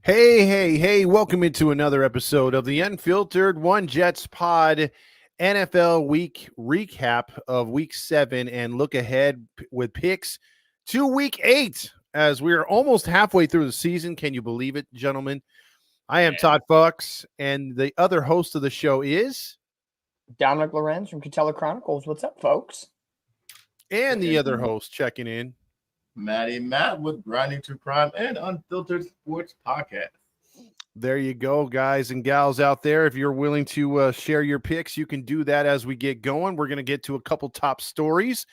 Hey, hey, hey, welcome into another episode of the Unfiltered One Jets Pod NFL week recap of week 7 and look ahead with picks to week 8 as we are almost halfway through the season. Can you believe it, gentlemen? I am Todd Fox, and the other host of the show is. Dominic Lorenz from Catella Chronicles. What's up, folks? And the other host checking in. Matt with Grinding to Crime and Unfiltered Sports Podcast. There you go, guys and gals out there. If you're willing to share your picks, you can do that as we get going. We're going to get to a couple top stories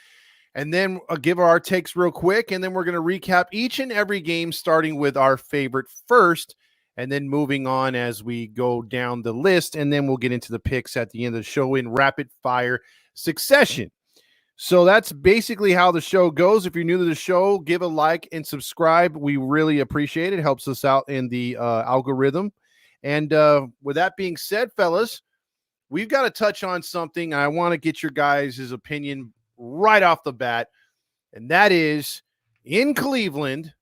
and then give our takes real quick. And then we're going to recap each and every game, starting with our favorite first, and then moving on as we go down the list. And then we'll get into the picks at the end of the show in rapid fire succession. So that's basically how the show goes. If you're new to the show, give a like and subscribe. We really appreciate it. It helps us out in the algorithm. And with that being said, fellas, we've got to touch on something. I want to get your guys' opinion right off the bat. And that is, in Cleveland,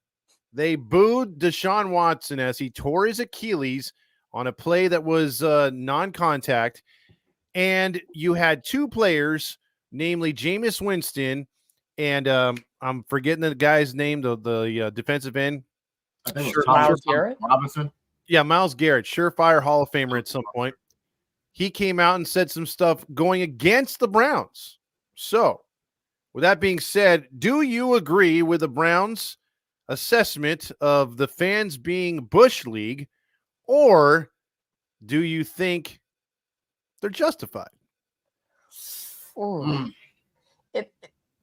they booed Deshaun Watson as he tore his Achilles on a play that was non-contact. And you had two players, namely Jameis Winston, and I'm forgetting the guy's name, the defensive end. I think Myles Garrett. Robinson. Yeah, Myles Garrett, surefire Hall of Famer at some point. He came out and said some stuff going against the Browns. So, with that being said, do you agree with the Browns' assessment of the fans being Bush League, or do you think they're justified?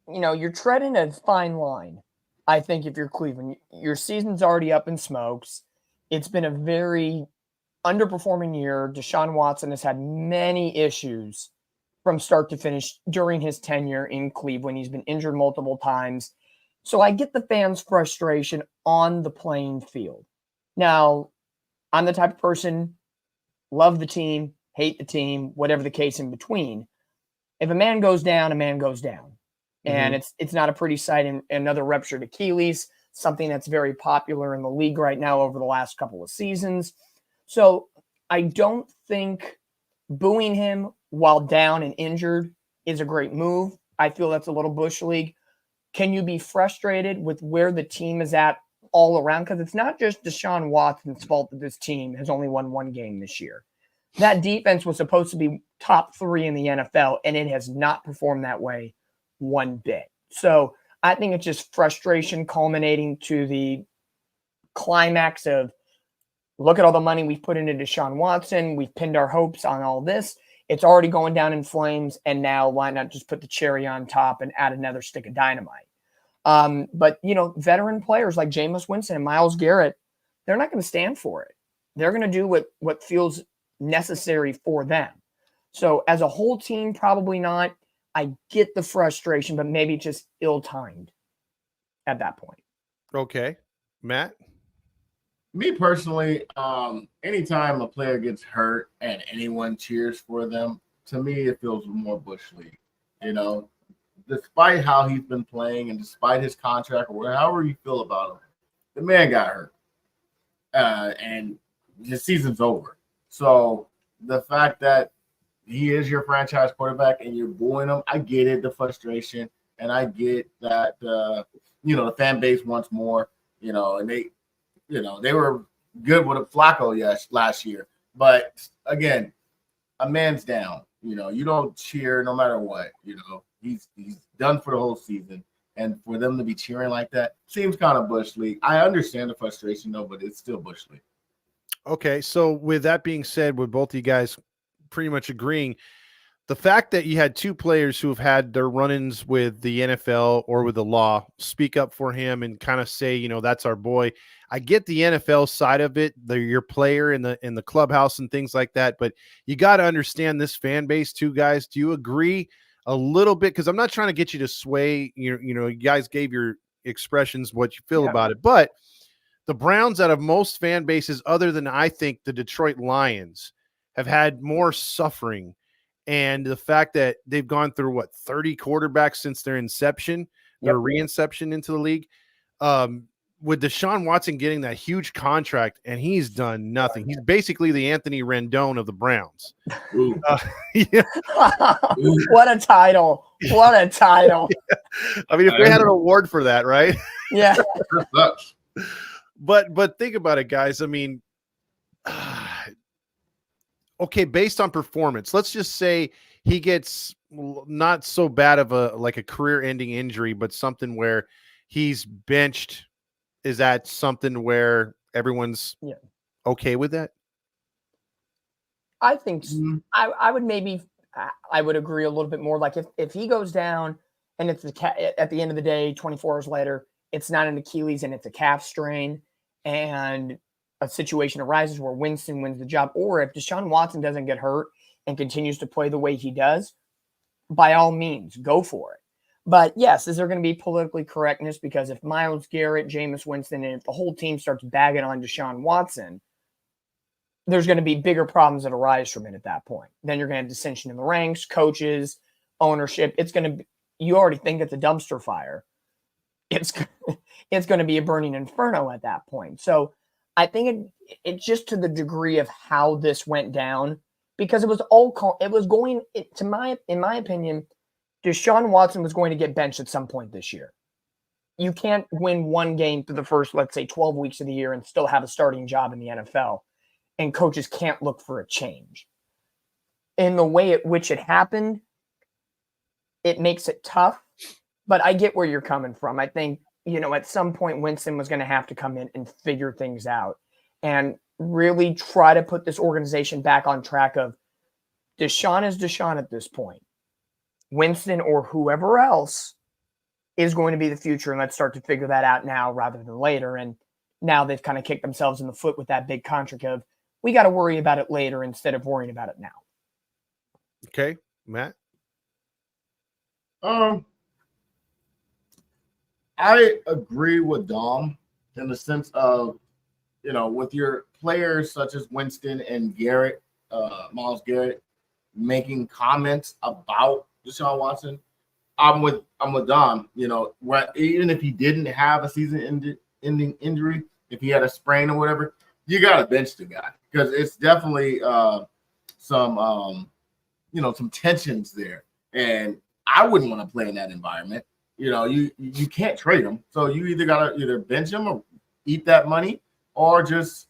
You're treading a fine line. I think if you're Cleveland, your season's already up in smokes. It's been a very underperforming year. Deshaun Watson has had many issues from start to finish during his tenure in Cleveland. He's been injured multiple times. So I get the fans' frustration on the playing field. Now, I'm the type of person, love the team, hate the team, whatever the case in between. If a man goes down, a man goes down. And it's not a pretty sight. And another ruptured Achilles, something that's very popular in the league right now over the last couple of seasons. So I don't think booing him while down and injured is a great move. I feel that's a little Bush League. Can you be frustrated with where the team is at all around? Because it's not just Deshaun Watson's fault that this team has only won one game this year. That defense was supposed to be top 3 in the NFL, and it has not performed that way one bit. So I think it's just frustration culminating to the climax of, look at all the money we've put into Deshaun Watson. We've pinned our hopes on all this. It's already going down in flames, and now why not just put the cherry on top and add another stick of dynamite? But, veteran players like Jameis Winston and Myles Garrett, they're not going to stand for it. They're going to do what feels necessary for them. So as a whole team, probably not. I get the frustration, but maybe just ill-timed at that point. Okay. Matt? Me personally, anytime a player gets hurt and anyone cheers for them, to me, it feels more Bush League. Despite how he's been playing and despite his contract or however you feel about him, the man got hurt. And his season's over. So the fact that he is your franchise quarterback and you're booing him, I get it, the frustration, and I get that the fan base wants more, and they were good with a Flacco last year. But again, a man's down. You don't cheer no matter what. He's done for the whole season. And for them to be cheering like that seems kind of Bush League. I understand the frustration though, but it's still Bush League. Okay, so with that being said, with both of you guys pretty much agreeing, the fact that you had two players who have had their run-ins with the NFL or with the law speak up for him and kind of say, that's our boy. I get the NFL side of it, your player in the clubhouse and things like that, but you got to understand this fan base too, guys. Do you agree a little bit? Because I'm not trying to get you to sway. You guys gave your expressions what you feel about it, but the Browns, out of most fan bases, other than I think the Detroit Lions, have had more suffering. And the fact that they've gone through 30 quarterbacks since their inception, their reinception into the league. with Deshaun Watson getting that huge contract, and he's done nothing. He's basically the Anthony Rendon of the Browns. Ooh. Yeah. What a title. What a title. I mean, if they had an award for that, right? Yeah. That sucks. But think about it, guys. I mean, okay, based on performance, let's just say he gets not so bad of a career-ending injury, but something where he's benched. Is that something where everyone's okay with that? I think I would maybe I would agree a little bit more. Like if he goes down and it's at the end of the day, 24 hours later, it's not an Achilles and it's a calf strain, and a situation arises where Winston wins the job, or if Deshaun Watson doesn't get hurt and continues to play the way he does, by all means, go for it. But yes, is there going to be politically correctness? Because if Myles Garrett, Jameis Winston, and if the whole team starts bagging on Deshaun Watson, there's going to be bigger problems that arise from it at that point. Then you're going to have dissension in the ranks, coaches, ownership. It's going to be, you already think it's a dumpster fire. It's going to be a burning inferno at that point. So I think it's just to the degree of how this went down, because it was in my opinion, Deshaun Watson was going to get benched at some point this year. You can't win one game through the first, let's say, 12 weeks of the year and still have a starting job in the NFL. And coaches can't look for a change. In the way at which it happened, it makes it tough. But I get where you're coming from. I think, at some point, Winston was going to have to come in and figure things out and really try to put this organization back on track of Deshaun is Deshaun at this point. Winston or whoever else is going to be the future, and let's start to figure that out now rather than later. And now they've kind of kicked themselves in the foot with that big contract of, we got to worry about it later instead of worrying about it now. Okay, Matt? I agree with Dom in the sense of, with your players such as Winston and Garrett, Myles Garrett, making comments about Deshaun Watson. I'm with Dom. Even if he didn't have a season-ending injury, if he had a sprain or whatever, you got to bench the guy because it's definitely some tensions there, and I wouldn't want to play in that environment. You can't trade him, so you either got to bench him or eat that money, or just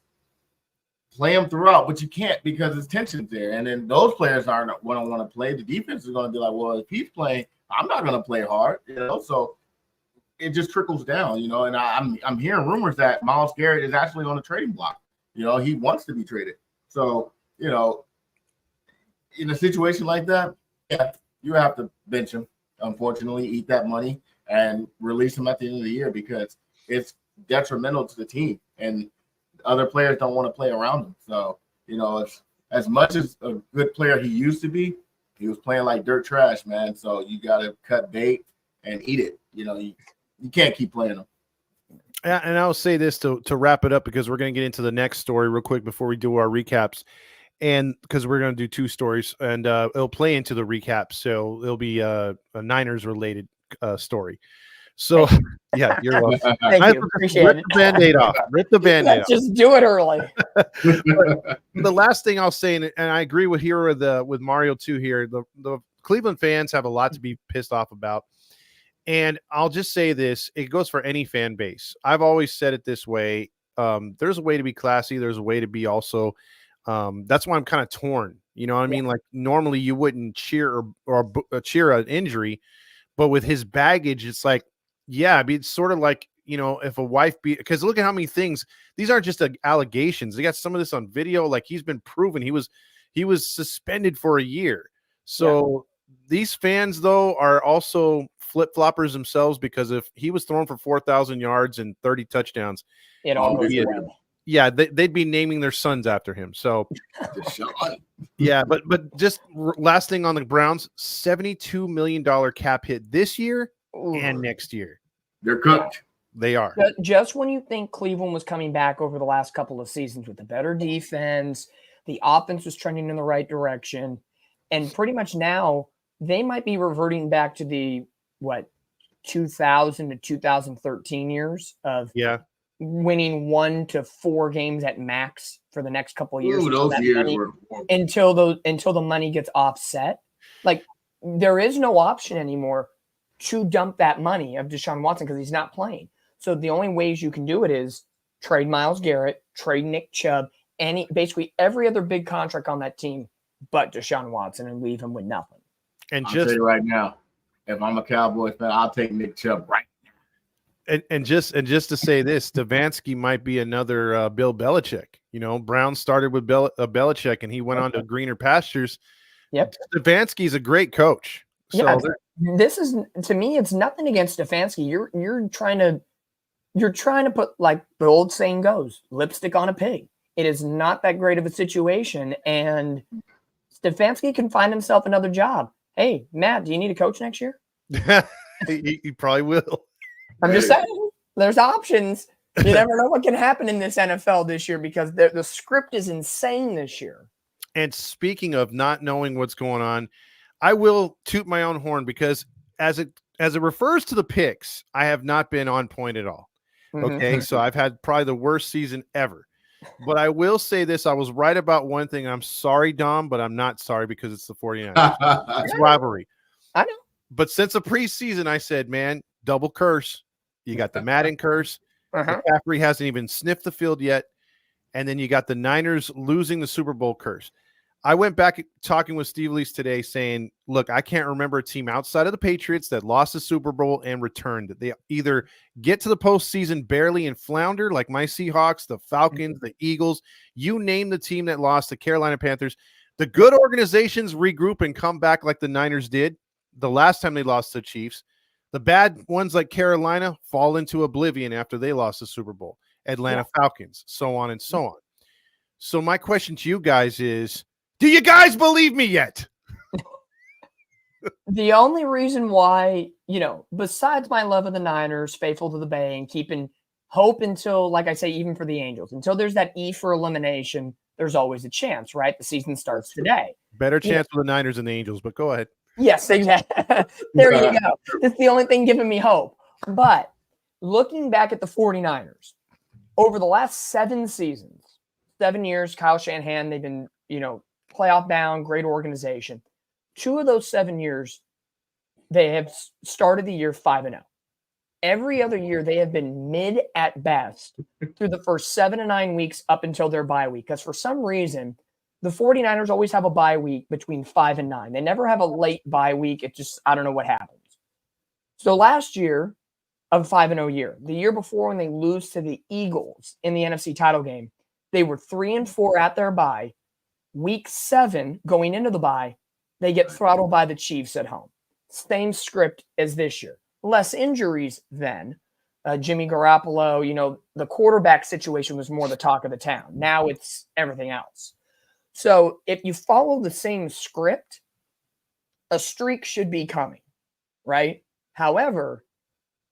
play him throughout. But you can't because there's tensions there, and then those players aren't going to want to play. The defense is going to be like, well, if he's playing, I'm not going to play hard. So it just trickles down. And I'm hearing rumors that Myles Garrett is actually on the trading block. He wants to be traded. So in a situation like that, yeah, you have to bench him. Unfortunately, eat that money and release him at the end of the year because it's detrimental to the team and other players don't want to play around him. So, it's, as much as a good player he used to be, he was playing like dirt trash, man. So you got to cut bait and eat it. You can't keep playing him. And I'll say this to wrap it up because we're going to get into the next story real quick before we do our recaps. And because we're going to do two stories and it'll play into the recap. So it'll be a Niners related story. So yeah, you're welcome. Thank you. Appreciate it. Rip the Band-Aid off. Rip the Band-Aid off. Just do it early. The last thing I'll say, and I agree with with Mario too here, the Cleveland fans have a lot to be pissed off about. And I'll just say this, it goes for any fan base. I've always said it this way. There's a way to be classy. There's a way to be also that's why I'm kind of torn. You know what I mean? Like normally you wouldn't cheer or cheer an injury, but with his baggage, it's like, yeah, I mean, it's sort of like, if a wife because look at how many things, these aren't just allegations. They got some of this on video. Like he's been proven he was suspended for a year. So these fans though are also flip-floppers themselves because if he was thrown for 4,000 yards and 30 touchdowns, it all goes away. Yeah, they'd be naming their sons after him. So, yeah, but just last thing on the Browns, $72 million cap hit this year and next year. They're cooked. They are. Just when you think Cleveland was coming back over the last couple of seasons with a better defense, the offense was trending in the right direction, and pretty much now they might be reverting back to the 2000 to 2013 years of winning 1 to 4 games at max for the next couple of years. Ooh, those years were until the money gets offset. Like, there is no option anymore to dump that money of Deshaun Watson because he's not playing. So the only ways you can do it is trade Myles Garrett, trade Nick Chubb, basically every other big contract on that team but Deshaun Watson, and leave him with nothing. And I'll tell you right now, if I'm a Cowboys fan, I'll take Nick Chubb right now. And just to say this, Stefanski might be another Bill Belichick. You know, Brown started with Belichick, and he went on to greener pastures. Yep. Stefanski's a great coach. So yeah, this is, to me, it's nothing against Stefanski. You're trying to put, like the old saying goes, lipstick on a pig. It is not that great of a situation, and Stefanski can find himself another job. Hey, Matt, do you need a coach next year? he probably will. I'm just saying, there's options. You never know what can happen in this NFL this year because the script is insane this year. And speaking of not knowing what's going on, I will toot my own horn because as it refers to the picks, I have not been on point at all. Okay, so I've had probably the worst season ever. But I will say this, I was right about one thing. I'm sorry, Dom, but I'm not sorry because it's the 49ers. It's rivalry. I know. But since the preseason, I said, man, double curse. You got the Madden curse. McCaffrey hasn't even sniffed the field yet. And then you got the Niners losing the Super Bowl curse. I went back talking with Steve Lease today saying, look, I can't remember a team outside of the Patriots that lost the Super Bowl and returned. They either get to the postseason barely and flounder like my Seahawks, the Falcons, the Eagles, you name the team that lost, the Carolina Panthers. The good organizations regroup and come back like the Niners did the last time they lost to the Chiefs. The bad ones like Carolina fall into oblivion after they lost the Super Bowl. Atlanta Falcons, so on and so on. So my question to you guys is, do you guys believe me yet? The only reason why, besides my love of the Niners, faithful to the Bay, and keeping hope until, like I say, even for the Angels, until there's that E for elimination, there's always a chance, right? The season starts today. Better chance for the Niners than the Angels, but go ahead. Yes, exactly. There you go. It's the only thing giving me hope. But looking back at the 49ers, over the last 7 seasons, 7 years, Kyle Shanahan, they've been, playoff bound, great organization. 2 of those 7 years, they have started the year 5-0. Every other year, they have been mid at best through the first 7 to 9 weeks up until their bye week. Because for some reason, the 49ers always have a bye week between 5 and 9. They never have a late bye week. It just, I don't know what happens. So last year, a 5-0 year, the year before when they lose to the Eagles in the NFC title game, they were 3-4 at their bye. Week 7, going into the bye, they get throttled by the Chiefs at home. Same script as this year. Less injuries then. Jimmy Garoppolo, the quarterback situation was more the talk of the town. Now it's everything else. So if you follow the same script, a streak should be coming, right? However,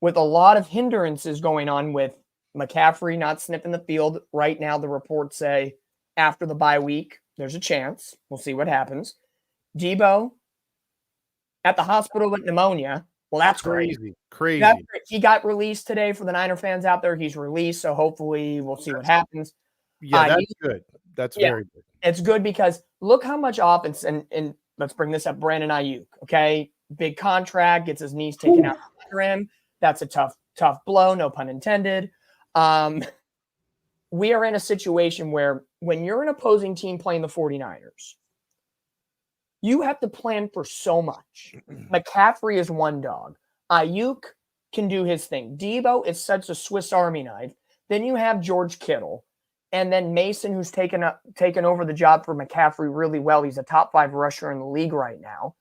with a lot of hindrances going on with McCaffrey not sniffing the field right now, the reports say after the bye week, there's a chance. We'll see what happens. Debo at the hospital with pneumonia. Well, that's crazy. He got released today for the Niner fans out there. He's released, so hopefully we'll see what happens. Yeah, that's good. That's very good. It's good because look how much offense, and let's bring this up, Brandon Ayuk, okay? Big contract, gets his knees taken out for him. That's a tough blow, no pun intended. We are in a situation where when you're an opposing team playing the 49ers, you have to plan for so much. McCaffrey is one dog. Ayuk can do his thing. Debo is such a Swiss Army knife. Then you have George Kittle. And then Mason, who's taken over the job for McCaffrey really well. He's a top 5 rusher in the league right now.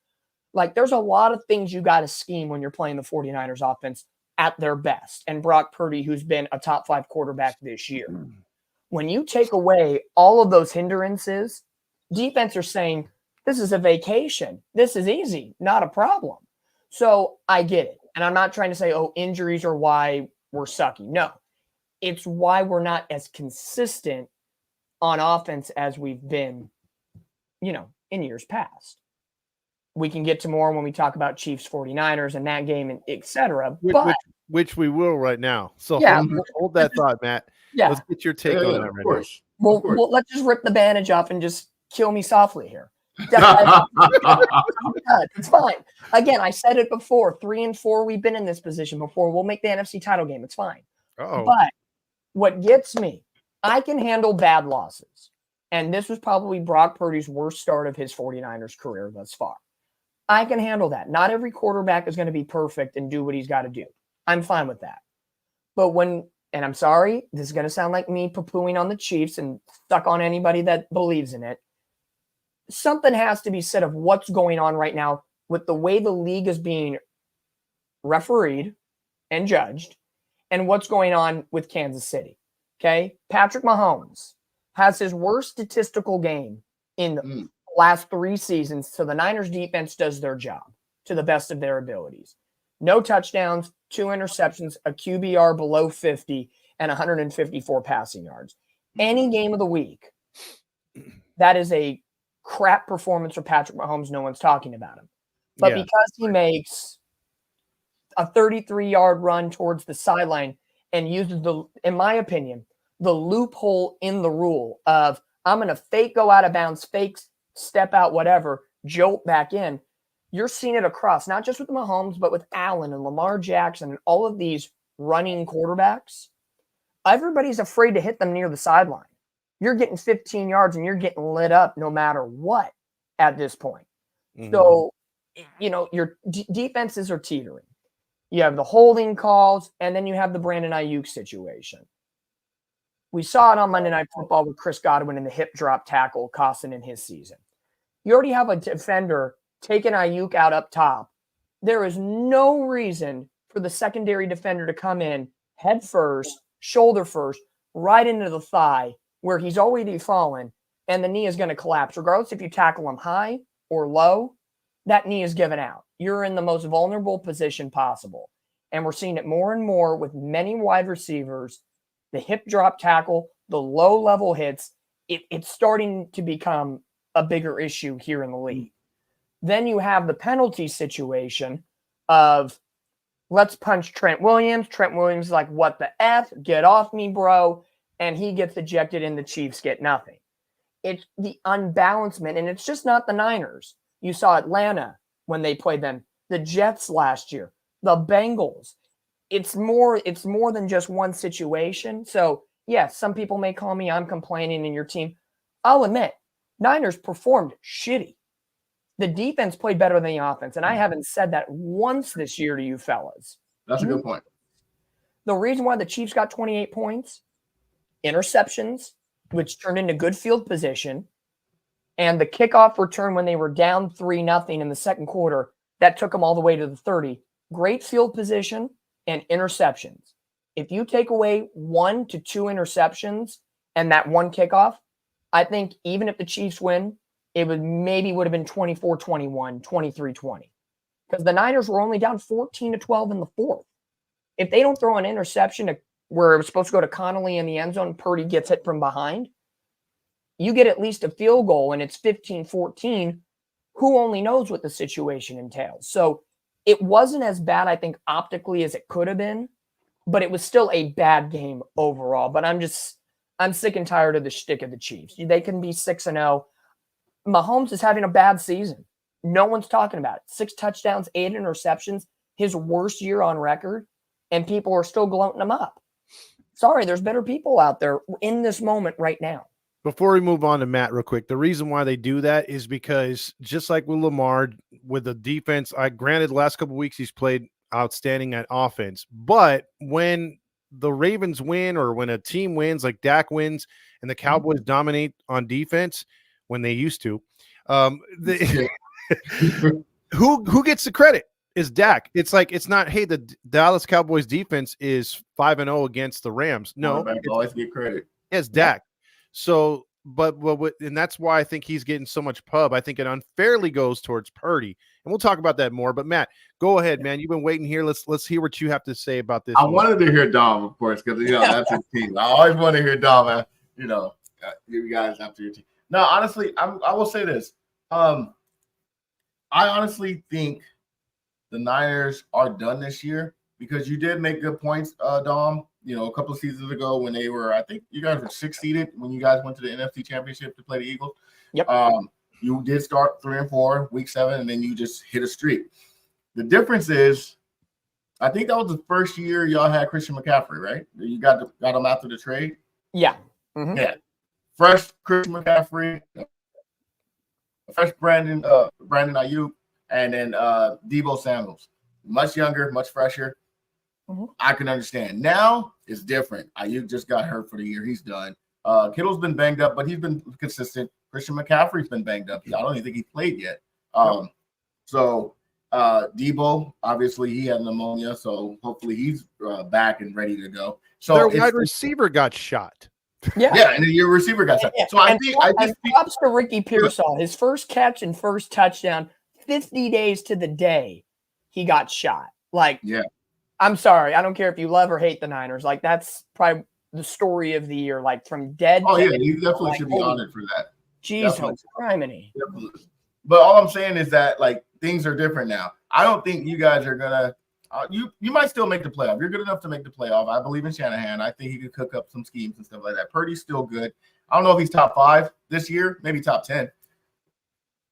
Like, there's a lot of things you got to scheme when you're playing the 49ers offense at their best. And Brock Purdy, who's been a top 5 quarterback this year. When you take away all of those hindrances, defense are saying, this is a vacation. This is easy, not a problem. So I get it. And I'm not trying to say, injuries are why we're sucky. No, it's why we're not as consistent on offense as we've been, in years past. We can get to more when we talk about Chiefs 49ers and that game, and et cetera. which we will right now. So Yeah. hold that thought, Matt. Yeah. Let's get your take on that of right course. Well, let's just rip the bandage off and just kill me softly here. It's fine. Again, I said it before. 3-4, we've been in this position before. We'll make the NFC title game. It's fine. now. But what gets me, I can handle bad losses. And this was probably Brock Purdy's worst start of his 49ers career thus far. I can handle that. Not every quarterback is going to be perfect and do what he's got to do. I'm fine with that. But when, and I'm sorry, this is going to sound like me poo-pooing on the Chiefs and stuck on anybody that believes in it. Something has to be said of what's going on right now with the way the league is being refereed and judged and what's going on with Kansas City. Okay. Patrick Mahomes has his worst statistical game in the last 3 seasons. So the Niners defense does their job to the best of their abilities. No touchdowns, 2 interceptions, a QBR below 50, and 154 passing yards. Any game of the week, that is a crap performance for Patrick Mahomes. No one's talking about him. But because he makes a 33-yard run towards the sideline and uses the, in my opinion, the loophole in the rule of I'm going to fake go out of bounds, fake step out, whatever, jolt back in. You're seeing it across, not just with Mahomes, but with Allen and Lamar Jackson and all of these running quarterbacks. Everybody's afraid to hit them near the sideline. You're getting 15 yards and you're getting lit up no matter what at this point. So, you know, your defenses are teetering. You have the holding calls, and then you have the Brandon Ayuk situation. We saw it on Monday Night Football with Chris Godwin in the hip drop tackle costing in his season. You already have a defender taking Ayuk out up top. There is no reason for the secondary defender to come in head first, shoulder first, right into the thigh where he's already fallen, and the knee is going to collapse. Regardless if you tackle him high or low, that knee is given out. You're in the most vulnerable position possible. And we're seeing it more and more with many wide receivers, the hip drop tackle, the low-level hits. It's starting to become a bigger issue here in the league. Then you have the penalty situation of let's punch Trent Williams. Trent Williams is like, what the F? Get off me, bro. And he gets ejected and the Chiefs get nothing. It's the unbalancement, and it's just not the Niners. You saw Atlanta when they played them, the Jets last year, the Bengals. It's more than just one situation. So, yes, some people may call me, I'm complaining in your team. I'll admit, Niners performed shitty. The defense played better than the offense, and I haven't said that once this year to you fellas. That's a good point. The reason why the Chiefs got 28 points, interceptions, which turned into good field position, and the kickoff return when they were down 3-0 in the second quarter, that took them all the way to the 30. Great field position and interceptions. If you take away 1 to 2 interceptions and that one kickoff, I think even if the Chiefs win, it would have been 24-21, 23-20. Because the Niners were only down 14-12 in the fourth. If they don't throw an interception where it was supposed to go to Connolly in the end zone, Purdy gets hit from behind, you get at least a field goal and it's 15-14. Who only knows what the situation entails? So it wasn't as bad, I think, optically as it could have been, but it was still a bad game overall. But I'm sick and tired of the shtick of the Chiefs. They can be 6-0. Mahomes is having a bad season. No one's talking about it. 6 touchdowns, 8 interceptions, his worst year on record, and people are still gloating him up. Sorry, there's better people out there in this moment right now. Before we move on to Matt real quick, the reason why they do that is because just like with Lamar, with the defense, granted the last couple of weeks he's played outstanding at offense, but when the Ravens win or when a team wins, like Dak wins and the Cowboys dominate on defense when they used to, who gets the credit is Dak. It's like, it's not, hey, the Dallas Cowboys defense is 5-0 against the Rams. No, always get credit. It's Dak. So, but and that's why I think he's getting so much pub. I think it unfairly goes towards Purdy, and we'll talk about that more. But Matt, go ahead, man. You've been waiting here. Let's hear what you have to say about this. I wanted to hear Dom, of course, because that's his team. I always want to hear Dom. You guys after your team. No, honestly, I will say this. I honestly think the Niners are done this year because you did make good points, Dom. You know, a couple of seasons ago when they were, I think you guys were 6 seeded when you guys went to the NFC Championship to play the Eagles. Yep. You did start 3-4, week 7, and then you just hit a streak. The difference is, I think that was the first year y'all had Christian McCaffrey, right? You got him after the trade. Yeah. Mm-hmm. Yeah. Fresh Christian McCaffrey, fresh Brandon Ayuk, and then Deebo Samuels. Much younger, much fresher. Mm-hmm. I can understand. Now it's different. Ayuk just got hurt for the year. He's done. Kittle's been banged up, but he's been consistent. Christian McCaffrey's been banged up. I don't even think he played yet. So Deebo, obviously he had pneumonia, so hopefully he's back and ready to go. So their wide receiver got shot. Yeah, and then your receiver got shot. Yeah. So I think props to Ricky Pearsall. His first catch and first touchdown, 50 days to the day he got shot. Like, yeah. I'm sorry. I don't care if you love or hate the Niners. Like, that's probably the story of the year. Like, from dead. Oh, yeah. You definitely should be honored for that. Jeez, criminy. But all I'm saying is that, like, things are different now. I don't think you guys are going to you might still make the playoff. You're good enough to make the playoff. I believe in Shanahan. I think he could cook up some schemes and stuff like that. Purdy's still good. I don't know if he's top 5 this year, maybe top 10.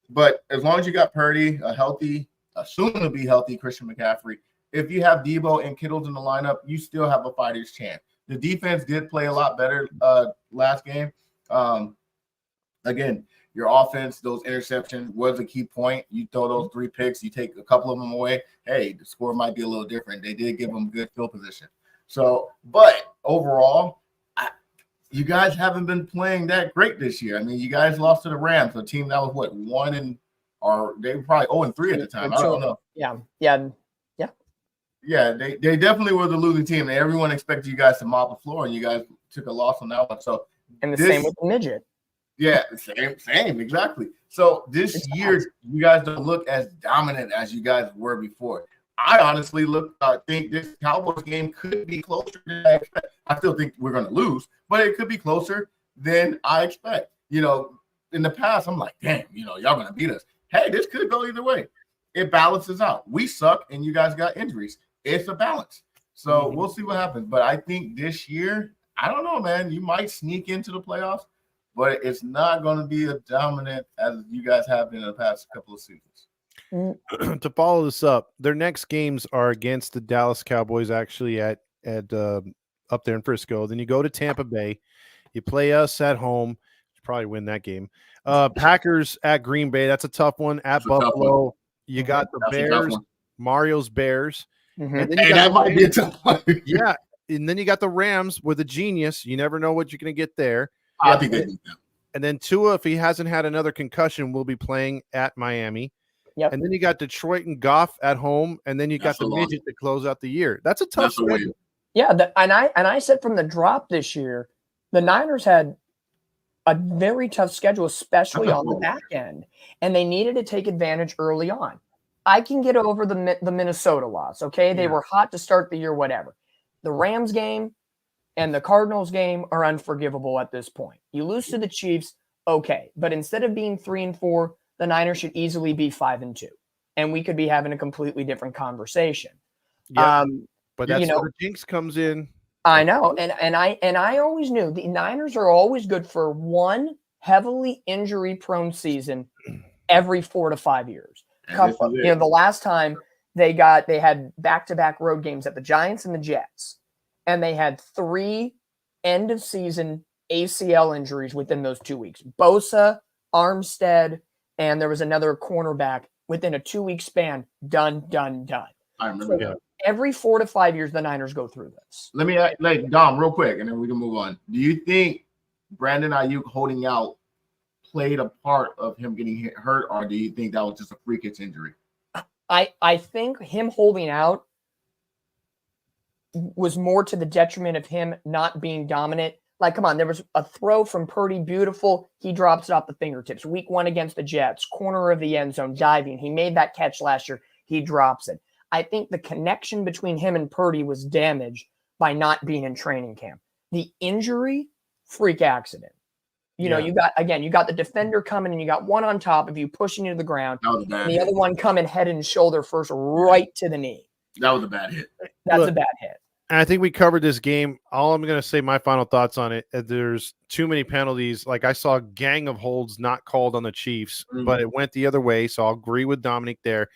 But as long as you got Purdy, a soon-to-be healthy Christian McCaffrey, if you have Deebo and Kittles in the lineup, you still have a fighter's chance. The defense did play a lot better last game. Again, your offense, those interceptions was a key point. You throw those 3 picks, you take a couple of them away. Hey, the score might be a little different. They did give them good field position. So, but overall, you guys haven't been playing that great this year. I mean, you guys lost to the Rams, a team that was what, 1 or they were probably 0-3 at the time. I don't know. Yeah, they definitely were the losing team. And everyone expected you guys to mop the floor, and you guys took a loss on that one. So, and same with the midget. Yeah, same, exactly. So this year, you guys don't look as dominant as you guys were before. I honestly think this Cowboys game could be closer than I expect. I still think we're going to lose, but it could be closer than I expect. You know, in the past, I'm like, damn, y'all going to beat us. Hey, this could go either way. It balances out. We suck, and you guys got injuries. It's a balance. So we'll see what happens. But I think this year, I don't know, man. You might sneak into the playoffs, but it's not going to be as dominant as you guys have been in the past couple of seasons. To follow this up, their next games are against the Dallas Cowboys, actually at up there in Frisco. Then you go to Tampa Bay. You play us at home. You probably win that game. Packers at Green Bay. That's a tough one. At Buffalo, you got the Bears, Mario's Bears. Mm-hmm. And then that might be a tough one. Yeah. And then you got the Rams with a genius. You never know what you're going to get there. I think they do. And then Tua, if he hasn't had another concussion, will be playing at Miami. Yep. And then you got Detroit and Goff at home, and then you got the midget to close out the year. That's a tough schedule. Yeah, and I said from the drop this year, the Niners had a very tough schedule, especially on the back end, and they needed to take advantage early on. I can get over the Minnesota loss. Okay, they were hot to start the year, whatever. The Rams game and the Cardinals game are unforgivable at this point. You lose to the Chiefs, okay, but instead of being 3-4, the Niners should easily be 5-2, and we could be having a completely different conversation. Yeah, but that's where the jinx comes in. I know, and I always knew the Niners are always good for one heavily injury-prone season every 4 to 5 years. The last time they had back-to-back road games at the Giants and the Jets, and they had 3 end-of-season ACL injuries within those 2 weeks. Bosa, Armstead, and there was another cornerback within a 2-week span. Done. I remember that. Every 4 to 5 years, the Niners go through this. Let me Dom real quick, and then we can move on. Do you think Brandon Ayuk holding out played a part of him getting hurt, or do you think that was just a freakish injury? I think him holding out was more to the detriment of him not being dominant. Like, come on, there was a throw from Purdy, beautiful. He drops it off the fingertips. Week 1 against the Jets, corner of the end zone, diving. He made that catch last year. He drops it. I think the connection between him and Purdy was damaged by not being in training camp. The injury, freak accident. You know, you got the defender coming and you got one on top of you pushing you to the ground. And the other one coming head and shoulder first right to the knee. That was a bad hit. That's Look, a bad hit. And I think we covered this game. All I'm going to say, my final thoughts on it, there's too many penalties. Like I saw a gang of holds not called on the Chiefs, but it went the other way. So I'll agree with Dominic there.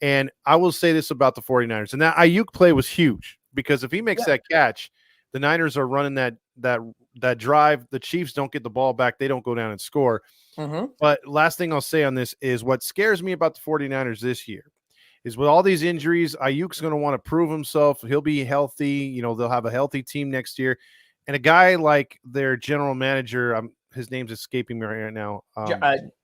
And I will say this about the 49ers. And that Ayuk play was huge because if he makes that catch, the Niners are running that drive. The Chiefs don't get the ball back. They don't go down and score. But last thing I'll say on this is what scares me about the 49ers this year is with all these injuries, Ayuk's going to want to prove himself. He'll be healthy. You know, they'll have a healthy team next year. And a guy like their general manager, his name's escaping me right now.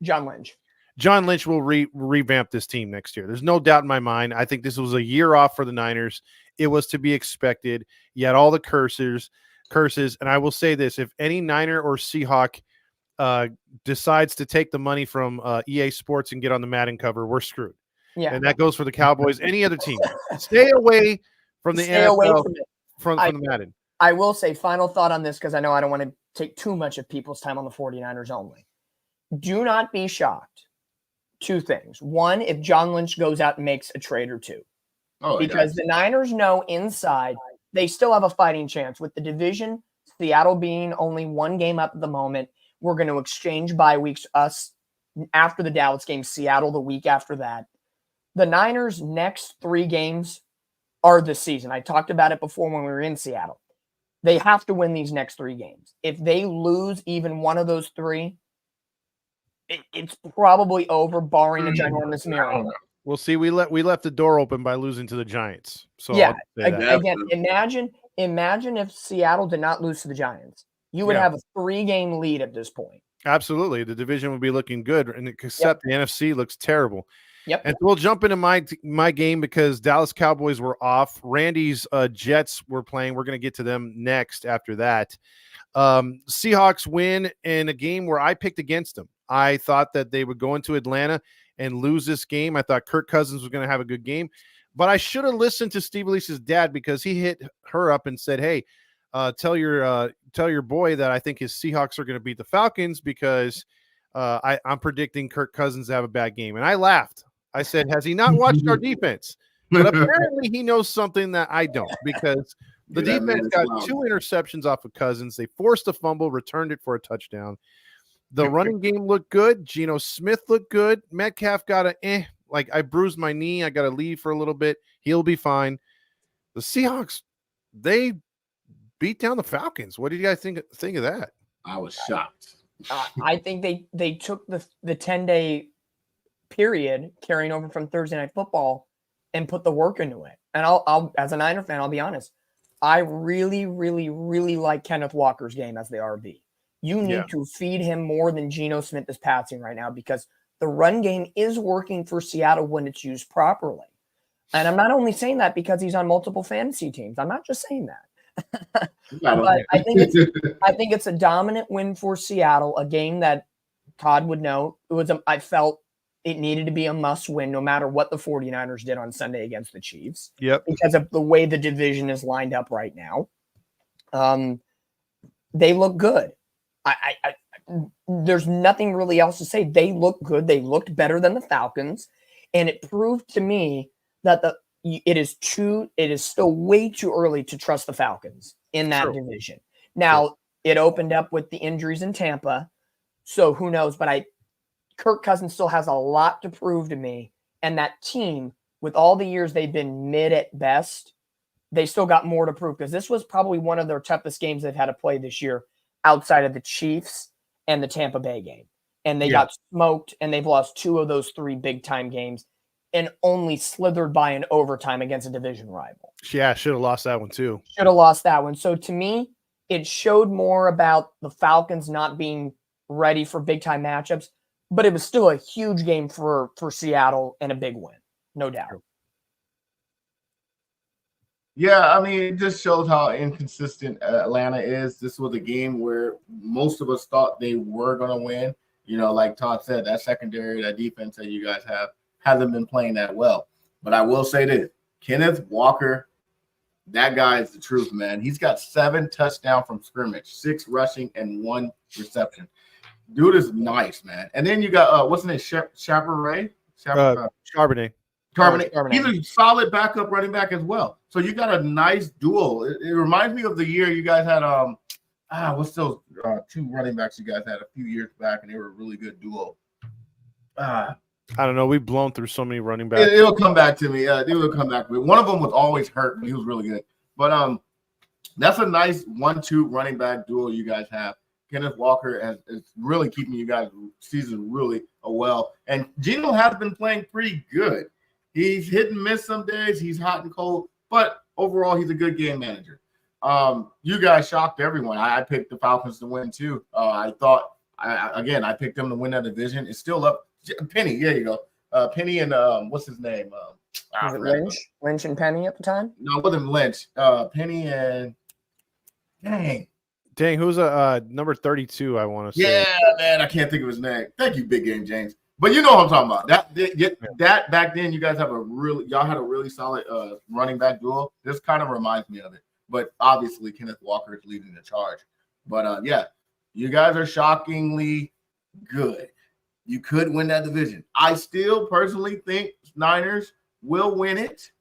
John Lynch. John Lynch will revamp this team next year. There's no doubt in my mind. I think this was a year off for the Niners. It was to be expected. You had all the curses. And I will say this, if any Niner or Seahawk decides to take the money from EA Sports and get on the Madden cover, we're screwed. Yeah. And that goes for the Cowboys, any other team. Stay away from the NFL, from the Madden. I will say, final thought on this, because I know I don't want to take too much of people's time on the 49ers only. Do not be shocked. Two things. One, if John Lynch goes out and makes a trade or two. Because the Niners know inside they still have a fighting chance. With the division, Seattle being only one game up at the moment, we're going to exchange bye weeks, us after the Dallas game, Seattle the week after that. The Niners' next 3 games are the season. I talked about it before when we were in Seattle. They have to win these next 3 games. If they lose even one of those 3, it's probably over, barring a ginormous miracle. We'll see. We left the door open by losing to the Giants. So yeah, again, imagine if Seattle did not lose to the Giants. You would have a 3-game lead at this point. Absolutely. The division would be looking good, and except the NFC looks terrible. Yep. And we'll jump into my game because Dallas Cowboys were off. Randy's Jets were playing. We're going to get to them next after that. Seahawks win in a game where I picked against them. I thought that they would go into Atlanta and lose this game. I thought Kirk Cousins was going to have a good game. But I should have listened to Steve Elise's dad because he hit her up and said, hey, tell your boy that I think his Seahawks are going to beat the Falcons because I'm predicting Kirk Cousins to have a bad game. And I laughed. I said, has he not watched our defense? But apparently he knows something that I don't because the defense got 2 interceptions off of Cousins. They forced a fumble, returned it for a touchdown. The running game looked good. Geno Smith looked good. Metcalf got like I bruised my knee. I got to leave for a little bit. He'll be fine. The Seahawks, they beat down the Falcons. What did you guys think of that? I was shocked. I think they took the 10-day period carrying over from Thursday Night Football and put the work into it. And I'll as a Niner fan, I'll be honest. I really, really, really like Kenneth Walker's game as the RB. You need to feed him more than Geno Smith is passing right now because the run game is working for Seattle when it's used properly. And I'm not only saying that because he's on multiple fantasy teams. I'm not just saying that. But I think it's a dominant win for Seattle, a game that Todd would know. I felt it needed to be a must win no matter what the 49ers did on Sunday against the Chiefs. Yep. Because of the way the division is lined up right now. They look good. There's nothing really else to say. They look good. They looked better than the Falcons. And it proved to me that it is still way too early to trust the Falcons in that division. Now, it opened up with the injuries in Tampa. So who knows? But Kirk Cousins still has a lot to prove to me. And that team, with all the years they've been mid at best, they still got more to prove because this was probably one of their toughest games they've had to play this year outside of the Chiefs and the Tampa Bay game. And they got smoked, and they've lost 2 of those 3 big-time games and only slithered by an overtime against a division rival. Yeah, should have lost that one too. Should have lost that one. So to me, it showed more about the Falcons not being ready for big-time matchups, but it was still a huge game for Seattle and a big win, no doubt. Yeah, I mean, it just shows how inconsistent Atlanta is. This was a game where most of us thought they were going to win. You know, like Todd said, that secondary, that defense that you guys hasn't been playing that well. But I will say this, Kenneth Walker, that guy is the truth, man. He's got 7 touchdowns from scrimmage, 6 rushing, and 1 reception. Dude is nice, man. And then you got, what's his name, Charbonnet? Charbonnet. Charbonnet. He's a solid backup running back as well. So you got a nice duo. It reminds me of the year you guys had what's those two running backs you guys had a few years back, and they were a really good duo. I don't know. We've blown through so many running backs. It'll come back to me. It will come back to me. One of them was always hurt, but he was really good. But that's a nice 1-2 running back duo you guys have. Kenneth Walker is really keeping you guys' season really well. And Geno has been playing pretty good. He's hit and miss some days. He's hot and cold. But overall, he's a good game manager. You guys shocked everyone. I picked the Falcons to win, too. I picked them to win that division. It's still up. Penny, there you go. Penny and what's his name? Was it Lynch? Lynch and Penny at the time? No, it wasn't Lynch. Penny and Dang, who's number 32? I want to say. Yeah, man, I can't think of his name. Thank you, Big Game James. But you know what I'm talking about. That back then, you guys had a really solid running back duo. This kind of reminds me of it. But obviously, Kenneth Walker is leading the charge. But you guys are shockingly good. You could win that division. I still personally think Niners will win it,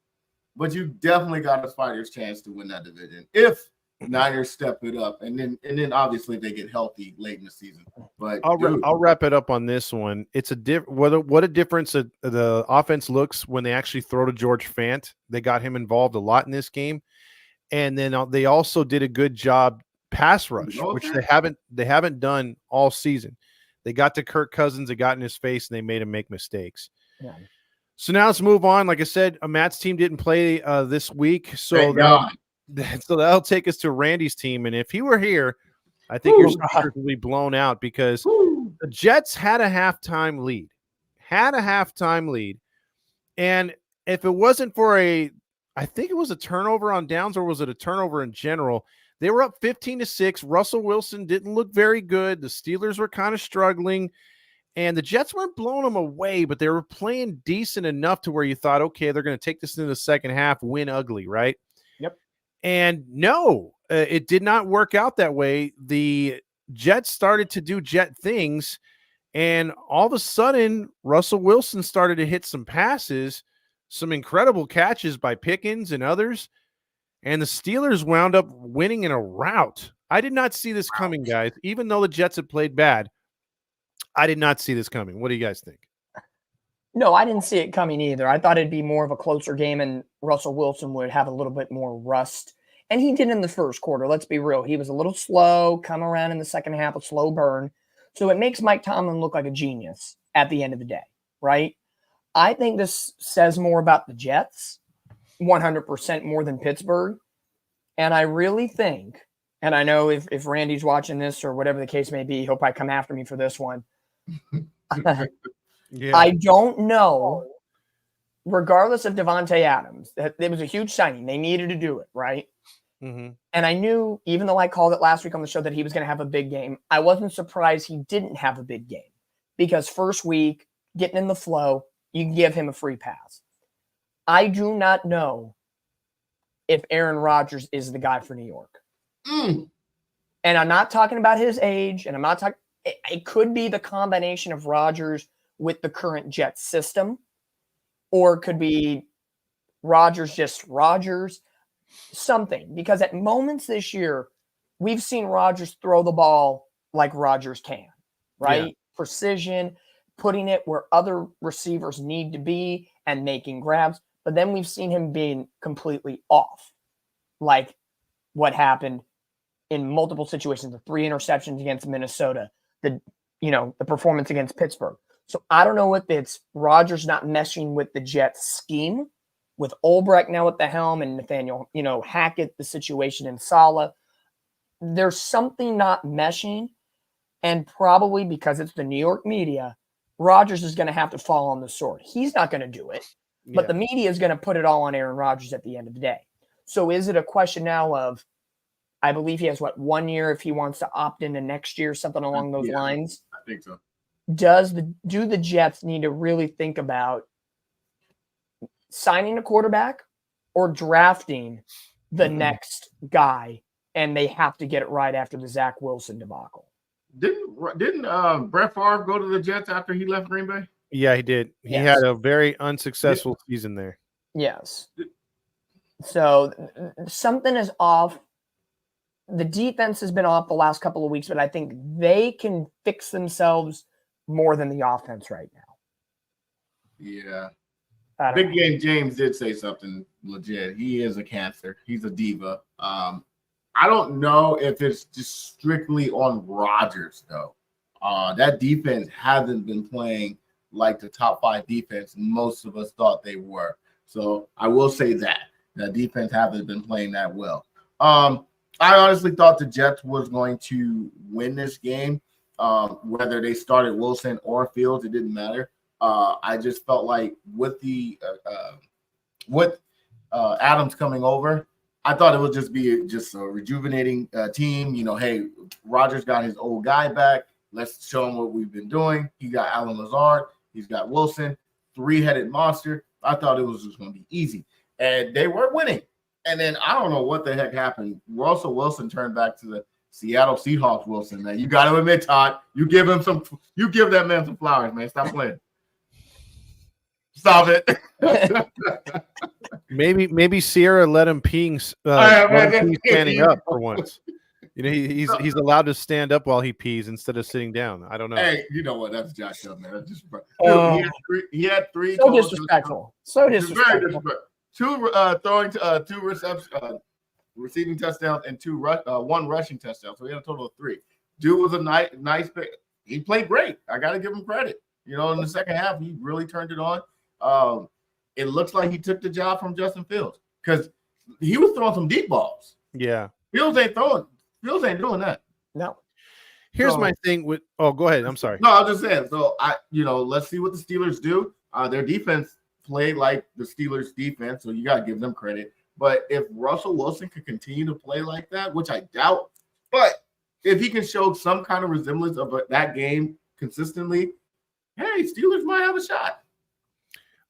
but you definitely got a fighter's chance to win that division if Niners step it up, and then obviously they get healthy late in the season. But I'll wrap it up on this one. It's what a difference the offense looks when they actually throw to George Fant. They got him involved a lot in this game, and then they also did a good job pass rush, which they haven't done all season. They got to Kirk Cousins, they got in his face, and they made him make mistakes. Yeah. So now let's move on. Like I said, Matt's team didn't play this week, so that'll take us to Randy's team. And if he were here, I think your speakers will be blown out because the Jets had a halftime lead. And if it wasn't for I think it was a turnover on downs, or was it a turnover in general? They were up 15-6. Russell Wilson didn't look very good. The Steelers were kind of struggling, and the Jets weren't blowing them away, but they were playing decent enough to where you thought, okay, they're going to take this into the second half, win ugly, right? Yep. And no, it did not work out that way. The Jets started to do Jet things, and all of a sudden, Russell Wilson started to hit some passes, some incredible catches by Pickens and others, and the Steelers wound up winning in a rout. I did not see this coming, guys. Even though the Jets had played bad, I did not see this coming. What do you guys think? No, I didn't see it coming either. I thought it'd be more of a closer game and Russell Wilson would have a little bit more rust. And he did in the first quarter. Let's be real. He was a little slow, come around in the second half, a slow burn. So it makes Mike Tomlin look like a genius at the end of the day, right? I think this says more about the Jets, 100% more than Pittsburgh. And I really think, and I know if Randy's watching this or whatever the case may be, he'll probably come after me for this one. Yeah. I don't know, regardless of Devontae Adams, it was a huge signing. They needed to do it, right? Mm-hmm. And I knew, even though I called it last week on the show, that he was going to have a big game. I wasn't surprised he didn't have a big game because first week, getting in the flow, you can give him a free pass. I do not know if Aaron Rodgers is the guy for New York. And I'm not talking about his age, and I'm not talking – it could be the combination of Rodgers with the current Jets system, or it could be Rodgers just Rodgers, something. Because at moments this year, we've seen Rodgers throw the ball like Rodgers can, right? Yeah. Precision, putting it where other receivers need to be and making grabs. But then we've seen him being completely off, like what happened in multiple situations, the 3 interceptions against Minnesota, the performance against Pittsburgh. So I don't know if it's Rodgers not meshing with the Jets scheme, with Ulbrich now at the helm and Nathaniel, Hackett, the situation in Saleh. There's something not meshing, and probably because it's the New York media, Rodgers is going to have to fall on the sword. He's not going to do it, but the media is going to put it all on Aaron Rodgers at the end of the day. So is it a question now of, I believe he has 1 year if he wants to opt into next year, something along those lines? I think so. Do the Jets need to really think about signing a quarterback or drafting the next guy, and they have to get it right after the Zach Wilson debacle? Didn't Brett Favre go to the Jets after he left Green Bay? Yeah, he did. He Yes. had a very unsuccessful season there. Yes. So something is off. The defense has been off the last couple of weeks, but I think they can fix themselves more than the offense right now. Yeah. I don't Big know. Game James did say something legit. He is a cancer. He's a diva. I don't know if it's just strictly on Rodgers, though. That defense hasn't been playing like the top 5 defense most of us thought they were. So I will say that defense hasn't been playing that well. I honestly thought the Jets was going to win this game. Whether they started Wilson or Fields, it didn't matter. I just felt like with Adams coming over, I thought it would just be just a rejuvenating team. You know, hey, Rodgers got his old guy back. Let's show him what we've been doing. He got Allen Lazard. He's got Wilson, 3-headed monster. I thought it was just going to be easy. And they were winning. And then I don't know what the heck happened. Russell Wilson turned back to the Seattle Seahawks Wilson, man. You got to admit, Todd, you give that man some flowers, man. Stop playing. Stop it. Maybe Sierra let him pee standing up for once. You know, he's allowed to stand up while he pees instead of sitting down. I don't know. Hey, you know what? That's jacked up, man. That's just he had three. So disrespectful. So Very disrespectful. disrespectful. Two receptions, receiving touchdowns, and one rushing touchdown. So he had a total of 3. Dude was a nice pick. He played great. I got to give him credit. You know, in the second half, he really turned it on. It looks like he took the job from Justin Fields because he was throwing some deep balls. Yeah. Fields ain't doing that. No. Here's my thing with – oh, go ahead. I'm sorry. No, I was just saying. So, let's see what the Steelers do. Their defense played like the Steelers' defense, so you got to give them credit. But if Russell Wilson could continue to play like that, which I doubt, but if he can show some kind of resemblance of that game consistently, hey, Steelers might have a shot.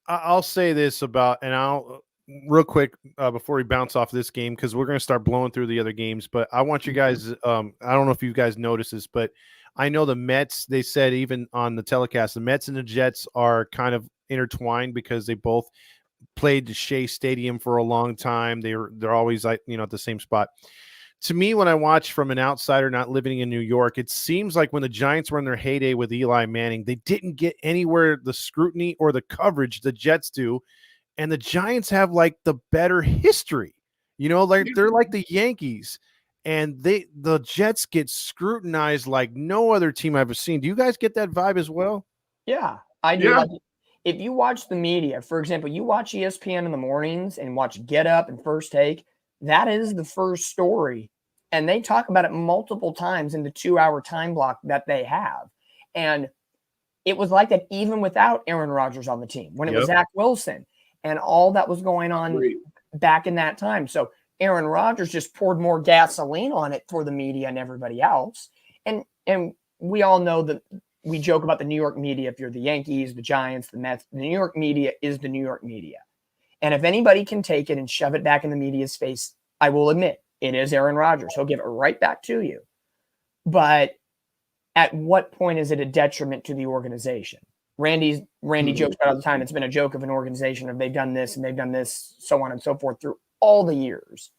I'll say this about – and I'll – real quick before we bounce off this game, because we're going to start blowing through the other games, but I want you guys I don't know if you guys noticed this, but I know the Mets, they said even on the telecast, the Mets and the Jets are kind of intertwined because they both played Shea Stadium for a long time. They're always at the same spot. To me, when I watch from an outsider not living in New York, it seems like when the Giants were in their heyday with Eli Manning, they didn't get anywhere the scrutiny or the coverage the Jets do. And the Giants have like the better history, like they're like the Yankees, and the Jets get scrutinized like no other team I've ever seen. Do you guys get that vibe as well? Yeah, I do. Yeah. Like, if you watch the media, for example, you watch ESPN in the mornings and watch Get Up and First Take, that is the first story. And they talk about it multiple times in the 2-hour time block that they have. And it was like that even without Aaron Rodgers on the team, when it was Zach Wilson. And all that was going on back in that time. So Aaron Rodgers just poured more gasoline on it for the media and everybody else. And we all know that we joke about the New York media. If you're the Yankees, the Giants, the Mets, the New York media is the New York media. And if anybody can take it and shove it back in the media's face, I will admit it is Aaron Rodgers. He'll give it right back to you. But at what point is it a detriment to the organization? Randy jokes about all the time. It's been a joke of an organization of they've done this and they've done this, so on and so forth through all the years.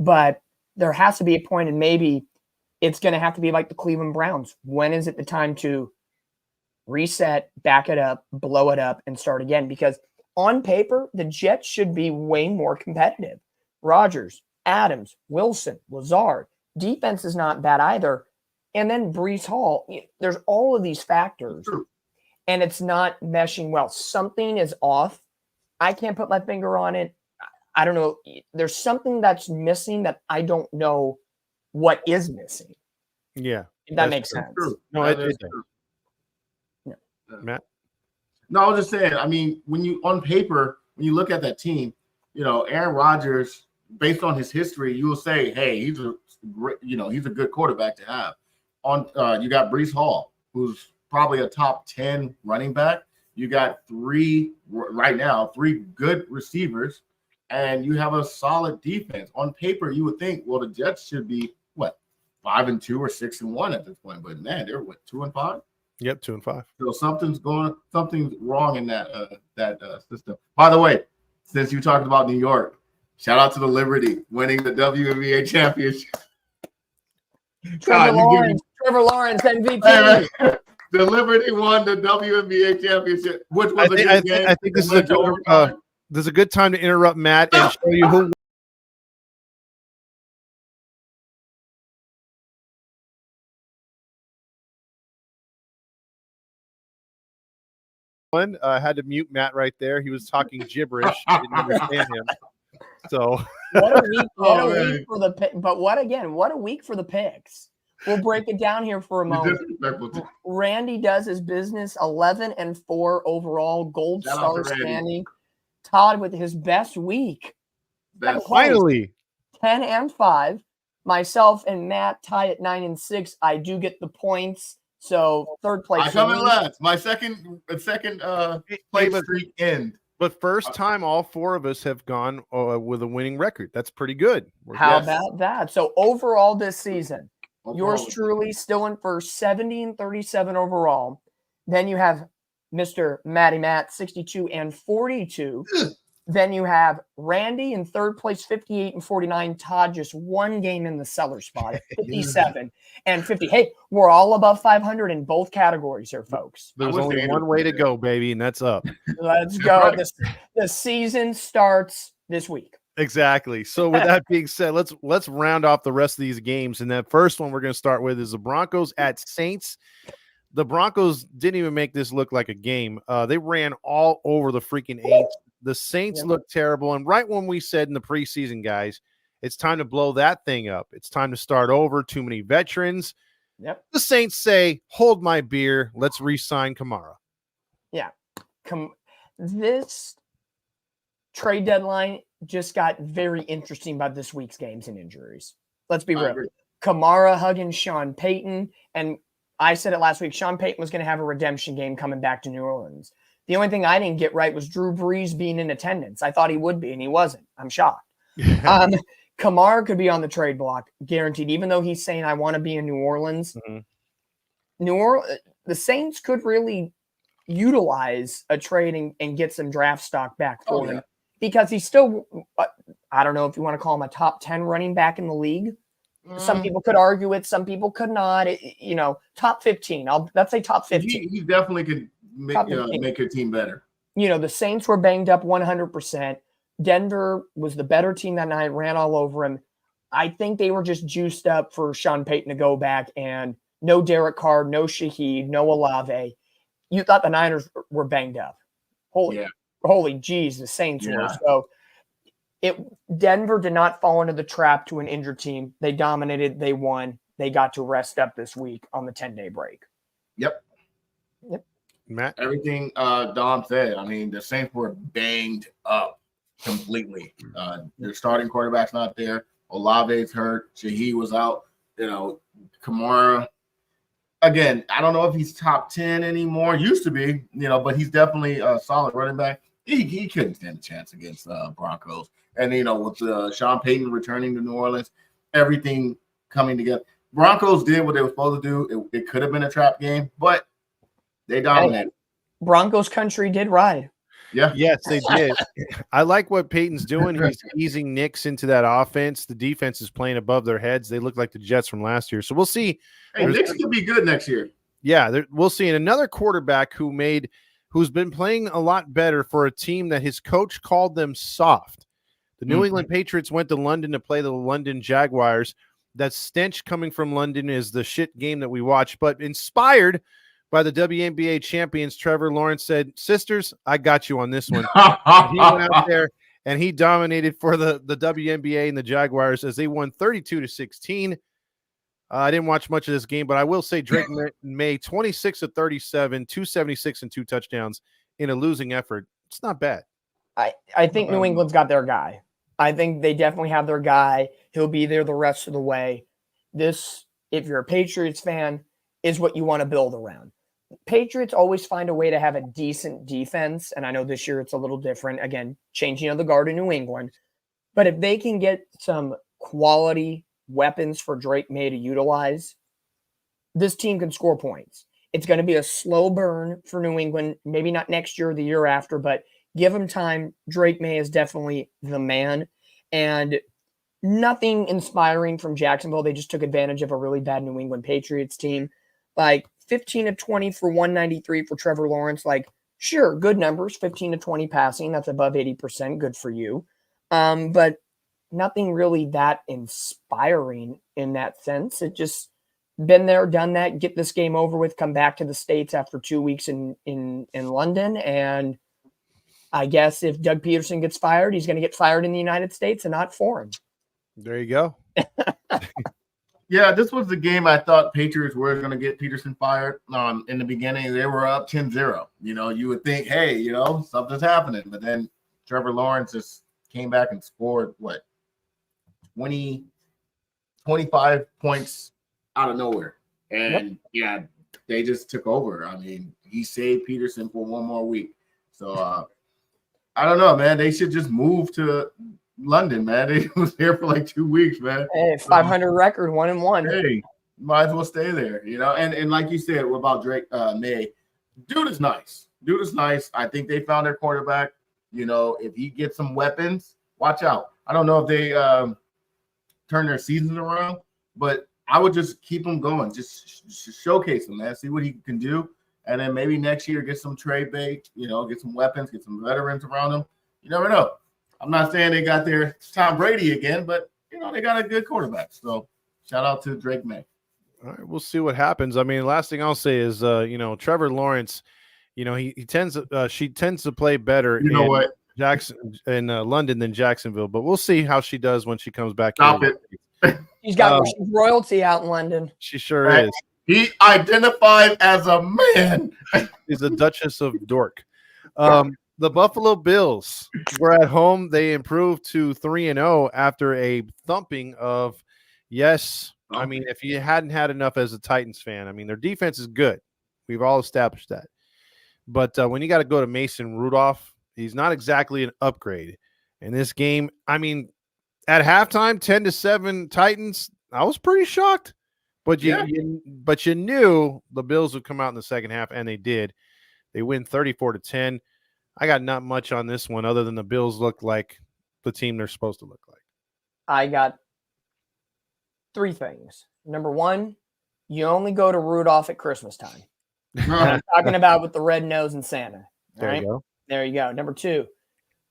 But there has to be a point, and maybe it's going to have to be like the Cleveland Browns. When is it the time to reset, back it up, blow it up, and start again? Because on paper, the Jets should be way more competitive. Rodgers, Adams, Wilson, Lazard. Defense is not bad either. And then Breece Hall. There's all of these factors. And it's not meshing well. Something is off. I can't put my finger on it. I don't know. There's something that's missing that I don't know what is missing. Yeah. If that makes sense. True. No, it is. Yeah. Matt? No, I was just saying, I mean, when you look at that team, Aaron Rodgers, based on his history, you will say, hey, he's a good quarterback to have. You got Breece Hall, who's probably a top 10 running back. You got 3 good receivers, and you have a solid defense. On paper, you would think, well, the Jets should be 5-2 or 6-1 at this point, but man, they're 2-5. Yep, 2-5. So something's wrong in that system. By the way, since you talked about New York, shout out to the Liberty winning the WNBA championship. Trevor God, you give me- Lawrence, MVP. Hey, man, the Liberty won the WNBA championship, which was a good game. I think this is It went to overtime. this is a good time to interrupt Matt and show you who won. I had to mute Matt right there. He was talking gibberish. I didn't understand him. So What a week! What Oh, a man. week for the pick. But what a week for the picks. We'll break it down here for a You're moment. disrespectful to- Randy does his business 11-4 overall, gold Shout out star to Randy. standing. Todd with his best week, That's finally, 10-5. Myself and Matt tie at 9-6. I do get the points. So third place. I come for in me. last. My second place but- streak end. but first time all four of us have gone with a winning record. That's pretty good. How Yes. about that? So overall this season, yours Overall. truly still in first, 70-37 overall. Then you have Mr. Matty Matt, 62-42. Then you have Randy in third place, 58-49. Todd just one game in the cellar spot at 57-50. Hey, we're all above 500 in both categories here, folks. There's wish only Andrew one way to could. go, baby, and that's up. Let's go. Right. The season starts this week. Exactly. So with that being said, let's round off the rest of these games. And that first one we're going to start with is the Broncos at Saints. The Broncos didn't even make this look like a game. They ran all over the freaking Aints. The Saints Yep. looked terrible. And right when we said in the preseason, guys, it's time to blow that thing up. It's time to start over. Too many veterans. Yep. The Saints say, hold my beer. Let's re-sign Kamara. This trade deadline just got very interesting by this week's games and injuries. Let's be I real. agree. Kamara hugging Sean Payton. And I said it last week, Sean Payton was going to have a redemption game coming back to New Orleans. The only thing I didn't get right was Drew Brees being in attendance. I thought he would be, and he wasn't. I'm shocked. Kamara could be on the trade block, guaranteed, even though he's saying, I want to be in New Orleans. Mhm. The Saints could really utilize a trade and get some draft stock back for Oh, him yeah. because he's still, I don't know if you want to call him a top 10 running back in the league. Some people could argue it, some people could not. Top 15. Let's say top 15. He definitely could Top 15. make your team better. The Saints were banged up 100%. Denver was the better team that night, ran all over him. I think they were just juiced up for Sean Payton to go back, and no Derek Carr, no Shaheed, no Olave. You thought the Niners were banged up. Holy geez, the Saints were. Yeah. So Denver did not fall into the trap to an injured team. They dominated. They won. They got to rest up this week on the 10-day break. Yep. Matt? Everything Dom said. I mean, the Saints were banged up completely. Their starting quarterback's not there. Olave's hurt. Shaheed was out. Kamara. Again, I don't know if he's top 10 anymore. Used to be, but he's definitely a solid running back. He couldn't stand a chance against Broncos. And, with Sean Payton returning to New Orleans, everything coming together. Broncos did what they were supposed to do. It could have been a trap game, but they dominated. Broncos country did ride. Yeah. Yes, they did. I like what Peyton's doing. He's easing Knicks into that offense. The defense is playing above their heads. They look like the Jets from last year. So we'll see. Hey, Knicks could be good next year. Yeah, we'll see. And another quarterback who's been playing a lot better for a team that his coach called them soft. The New England Patriots went to London to play the London Jaguars. That stench coming from London is the shit game that we watch, but inspired by the WNBA champions, Trevor Lawrence said, sisters, I got you on this one. He went out there and he dominated for the WNBA and the Jaguars as they won 32-16. I didn't watch much of this game, but I will say Drake May 26 of 37, 276 and 2 touchdowns in a losing effort. It's not bad. I think New England's got their guy. I think they definitely have their guy. He'll be there the rest of the way. This, if you're a Patriots fan, is what you want to build around. Patriots always find a way to have a decent defense, and I know this year it's a little different. Again, changing of the guard in New England. But if they can get some quality weapons for Drake May to utilize, this team can score points. It's going to be a slow burn for New England. Maybe not next year or the year after, but give him time. Drake May is definitely the man. And nothing inspiring from Jacksonville. They just took advantage of a really bad New England Patriots team. Like 15 of 20 for 193 for Trevor Lawrence. Like, sure, good numbers, 15 to 20 passing. That's above 80%. Good for you. But nothing really that inspiring in that sense. It just been there, done that, get this game over with, come back to the States after 2 weeks in London. And I guess if Doug Peterson gets fired, he's going to get fired in the United States and not foreign. There you go. Yeah, this was the game I thought Patriots were going to get Peterson fired. In the beginning, they were up 10-0. You would think, hey, something's happening. But then Trevor Lawrence just came back and scored, 25 points out of nowhere. And, yeah, they just took over. I mean, he saved Peterson for one more week. So, I don't know, man. They should just move to London, man. They was there for like 2 weeks, man. Hey, 500 record, 1-1. Hey, might as well stay there, And like you said, what about Drake May? Dude is nice. I think they found their quarterback. If he gets some weapons, watch out. I don't know if they turn their season around, but I would just keep him going. Just showcase him, man. See what he can do. And then maybe next year get some trade bait, get some weapons, get some veterans around him. You never know. I'm not saying they got their Tom Brady again, but, they got a good quarterback. So shout out to Drake May. All right, we'll see what happens. I mean, last thing I'll say is, Trevor Lawrence, she tends to play better in London than Jacksonville, but we'll see how she does when she comes back. Stop it. She's got royalty out in London. She sure is. He identified as a man. She's a Duchess of Dork. The Buffalo Bills were at home. They improved to 3-0 after a thumping of, I mean, if you hadn't had enough as a Titans fan, I mean, their defense is good. We've all established that. But when you got to go to Mason Rudolph, he's not exactly an upgrade. In this game, I mean, at halftime, 10-7 Titans, I was pretty shocked. But you knew the Bills would come out in the second half, and they did. They win 34-10. I got not much on this one other than the Bills look like the team they're supposed to look like. I got 3 things. Number 1, you only go to Rudolph at Christmas time. I'm talking about with the red nose and Santa. There you go. There you go. Number 2,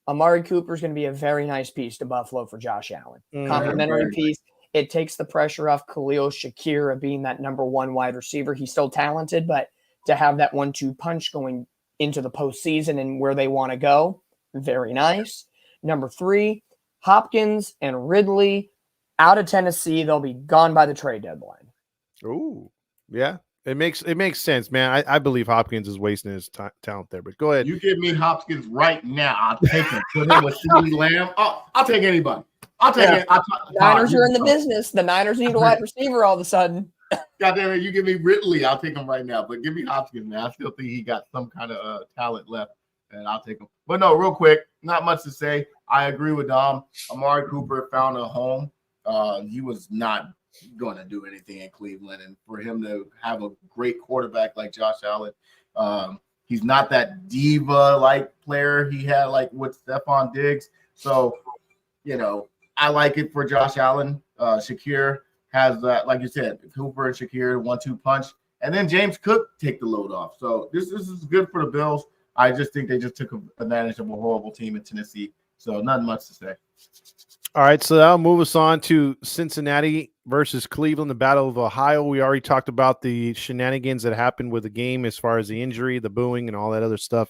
Amari Cooper is going to be a very nice piece to Buffalo for Josh Allen. Complimentary piece. It takes the pressure off Khalil Shakir of being that number 1 wide receiver. He's still talented, but to have that 1-2 punch going into the postseason and where they want to go, very nice. Number 3, Hopkins and Ridley out of Tennessee. They'll be gone by the trade deadline. Ooh, yeah. It makes sense, man. I believe Hopkins is wasting his talent there, but go ahead. You give me Hopkins right now, I'll take him. Put him with CeeDee Lamb. I'll take anybody. I'll take it. Niners are in the business. The Niners need a wide receiver all of a sudden. God damn it, you give me Ridley, I'll take him right now. But give me Hopkins, man. I still think he got some kind of talent left, and I'll take him. But no, real quick, not much to say. I agree with Dom. Amari Cooper found a home. He was not going to do anything in Cleveland, and for him to have a great quarterback like Josh Allen, he's not that diva-like player he had like with Stephon Diggs. So, I like it for Josh Allen. Shakir has that, like you said, Cooper and Shakir 1-2 punch, and then James Cook take the load off. So this is good for the Bills. I just think they just took advantage of a horrible team in Tennessee. So nothing much to say. All right, so that'll move us on to Cincinnati versus Cleveland, the Battle of Ohio. We already talked about the shenanigans that happened with the game as far as the injury, the booing, and all that other stuff.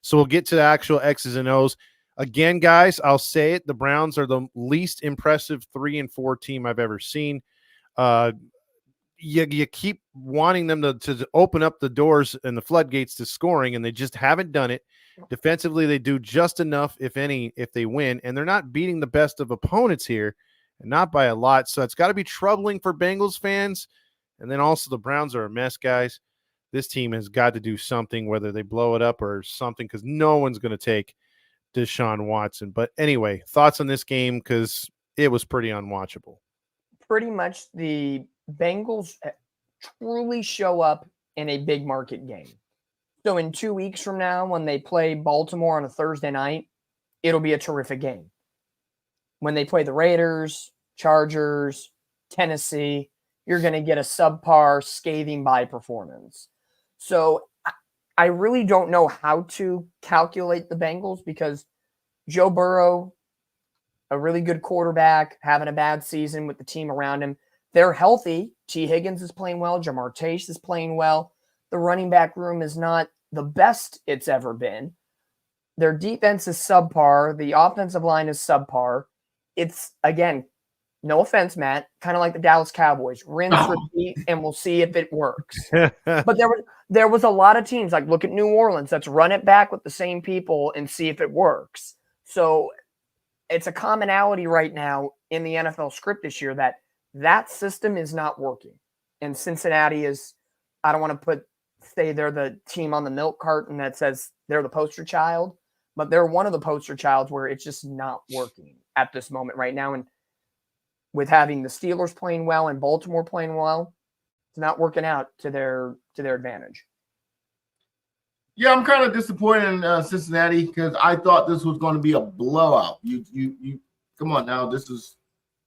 So we'll get to the actual X's and O's. Again, guys, I'll say it. The Browns are the least impressive 3-4 team I've ever seen. You keep wanting them to open up the doors and the floodgates to scoring, and they just haven't done it. Defensively, they do just enough, if any, if they win, and they're not beating the best of opponents here, and not by a lot. So it's got to be troubling for Bengals fans. And then also the Browns are a mess, guys. This team has got to do something, whether they blow it up or something, because no one's going to take Deshaun Watson. But anyway, thoughts on this game, because it was pretty unwatchable. Pretty much the Bengals truly show up in a big market game. So in 2 weeks from now, when they play Baltimore on a Thursday night, it'll be a terrific game. When they play the Raiders, Chargers, Tennessee, you're going to get a subpar, scathing by performance. So I really don't know how to calculate the Bengals because Joe Burrow, a really good quarterback, having a bad season with the team around him. They're healthy. T. Higgins is playing well. Jamar Chase is playing well. The running back room is not the best it's ever been. Their defense is subpar. The offensive line is subpar. It's, again, no offense, Matt, kind of like the Dallas Cowboys. Rinse, repeat, and we'll see if it works. But there was a lot of teams, like look at New Orleans, let's run it back with the same people and see if it works. So it's a commonality right now in the NFL script this year that system is not working. And Cincinnati is, I don't want to say they're the team on the milk carton that says they're the poster child, but they're one of the poster childs where it's just not working at this moment right now. And with having the Steelers playing well and Baltimore playing well, it's not working out to their advantage. Yeah, I'm kind of disappointed in Cincinnati because I thought this was going to be a blowout. You come on now. This is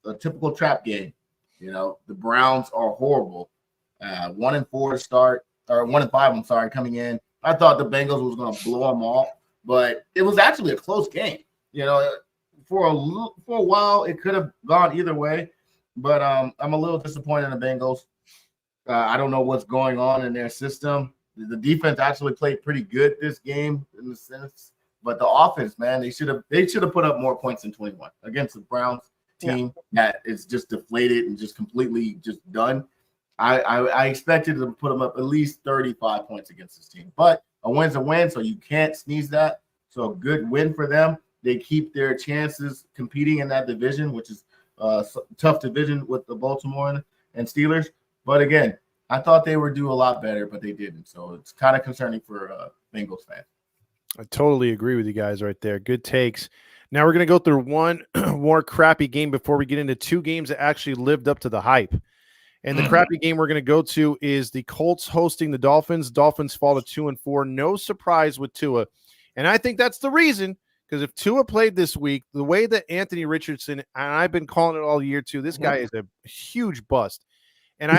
a typical trap game. You know, the Browns are horrible. 1-4 to start, or 1-5. I'm sorry, coming in. I thought the Bengals was going to blow them off, but it was actually a close game. You know, for a while it could have gone either way, but I'm a little disappointed in the Bengals. I don't know what's going on in their system. The defense actually played pretty good this game in the sense, but the offense, man, they should have put up more points than 21 against the Browns team that is just deflated and just completely just done. I expected them to put them up at least 35 points against this team, but a win's a win, so you can't sneeze that. So a good win for them. They keep their chances competing in that division, which is a tough division with the Baltimore and Steelers. But again, I thought they would do a lot better, but they didn't. So it's kind of concerning for Bengals fans. I totally agree with you guys right there. Good takes. Now we're going to go through one more crappy game before we get into two games that actually lived up to the hype. And the crappy game we're going to go to is the Colts hosting the Dolphins. Dolphins fall to 2-4. No surprise with Tua. And I think that's the reason, because if Tua played this week, the way that Anthony Richardson, and I've been calling it all year too, this guy is a huge bust. And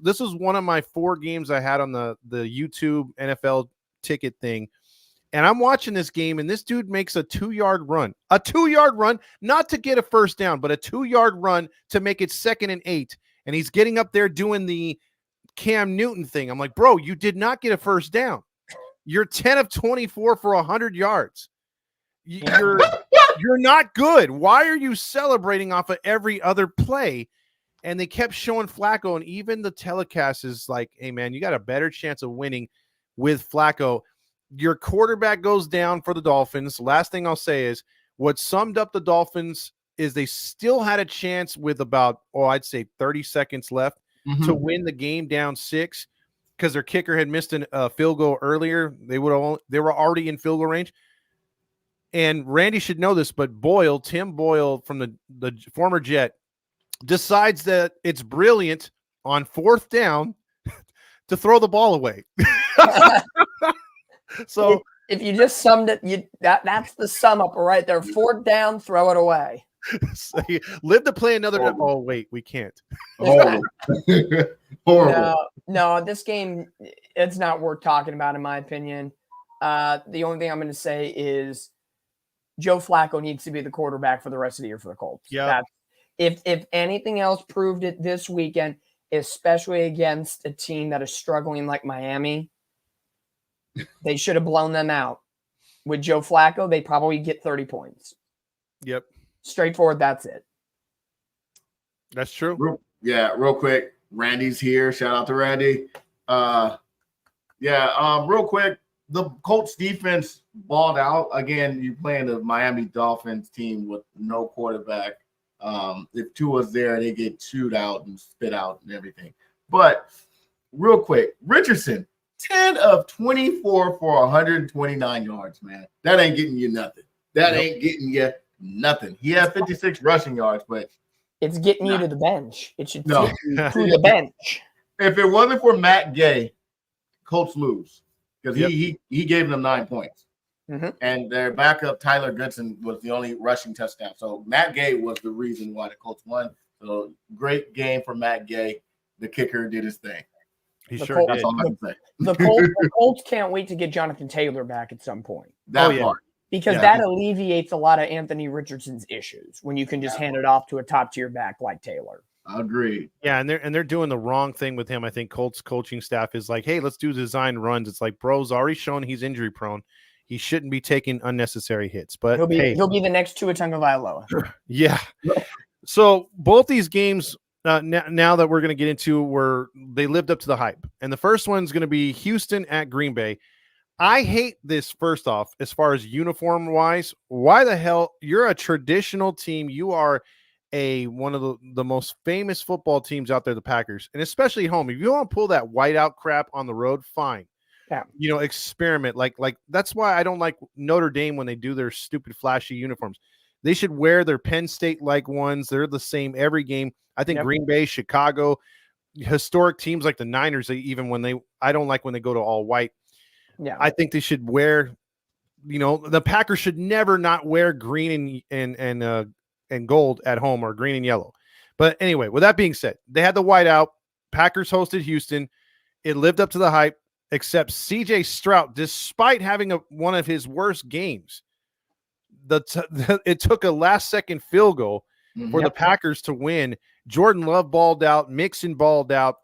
this was one of my 4 games I had on the YouTube NFL ticket thing. And I'm watching this game, and this dude makes a 2-yard run. A 2-yard run, not to get a first down, but a 2-yard run to make it 2nd and 8. And he's getting up there doing the Cam Newton thing. I'm like, bro, you did not get a first down. You're 10 of 24 for 100 yards. You're not good. Why are you celebrating off of every other play? And they kept showing Flacco, and even the telecast is like, hey, man, you got a better chance of winning with Flacco. Your quarterback goes down for the Dolphins. Last thing I'll say is what summed up the Dolphins is they still had a chance with about, I'd say 30 seconds left to win the game down 6 because their kicker had missed a field goal earlier. They were already in field goal range. And Randy should know this, but Tim Boyle from the former Jet, decides that it's brilliant on 4th down to throw the ball away. So if you just summed it, that's the sum up right there. 4th down, throw it away. So live to play another. Oh wait, we can't. Horrible. No, this game, it's not worth talking about in my opinion. The only thing I'm going to say is Joe Flacco needs to be the quarterback for the rest of the year for the Colts. Yeah. If anything else proved it this weekend, especially against a team that is struggling like Miami, they should have blown them out. With Joe Flacco, they probably get 30 points. Yep. Straightforward, that's it. That's true. Real quick. Randy's here. Shout out to Randy. Real quick. The Colts defense balled out. Again, you're playing the Miami Dolphins team with no quarterback. If Tua's there, they get chewed out and spit out and everything. But real quick, Richardson, 10 of 24 for 129 yards, man. That ain't getting you nothing. Ain't getting you nothing. He had 56 rushing yards, but it's getting you to the bench. It should take you to the bench. If it wasn't for Matt Gay Colts lose because Yep. he gave them 9 points. Mhm. And their backup, Tyler Goodson, was the only rushing touchdown. So Matt Gay was the reason why the Colts won. So great game for Matt Gay. The kicker did his thing. He The sure Colts- did. That's all I can say. The Colts can't wait to get Jonathan Taylor back at some point That Oh, yeah. part. because Yeah. that alleviates a lot of Anthony Richardson's issues when you can just hand it off to a top tier back like Taylor. Agreed. Yeah, and they're doing the wrong thing with him. I think Colts coaching staff is like, hey, let's do design runs. It's like, bro's already shown he's injury prone. He shouldn't be taking unnecessary hits. But He'll be hey, the next Tua Tagovailoa. yeah. So both these games now that we're going to get into where they lived up to the hype. And the first one's going to be Houston at Green Bay. I hate this first off, as far as uniform wise. Why the hell? You're a traditional team. You are one of the most famous football teams out there, the Packers, and especially home. If you want to pull that whiteout crap on the road, fine. Yeah. Experiment. Like that's why I don't like Notre Dame when they do their stupid flashy uniforms. They should wear their Penn State like ones. They're the same every game. I think Yep. Green Bay, Chicago, historic teams like the Niners, I don't like when they go to all white. Yeah. I think they should wear, the Packers should never not wear green and gold at home, or green and yellow. But anyway, with that being said, they had the whiteout. Packers hosted Houston. It lived up to the hype, except CJ Stroud, despite having one of his worst games, it took a last-second field goal for the Packers to win. Jordan Love balled out, Mixon balled out,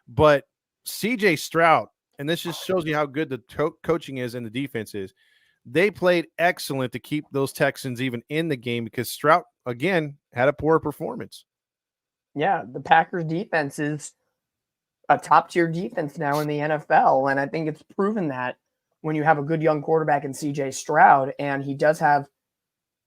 but CJ Stroud, and this just shows you how good the coaching is and the defense is, they played excellent to keep those Texans even in the game because Stroud, again, had a poor performance. Yeah, the Packers defense is a top-tier defense now in the NFL, and I think it's proven that when you have a good young quarterback in CJ Stroud, and he does have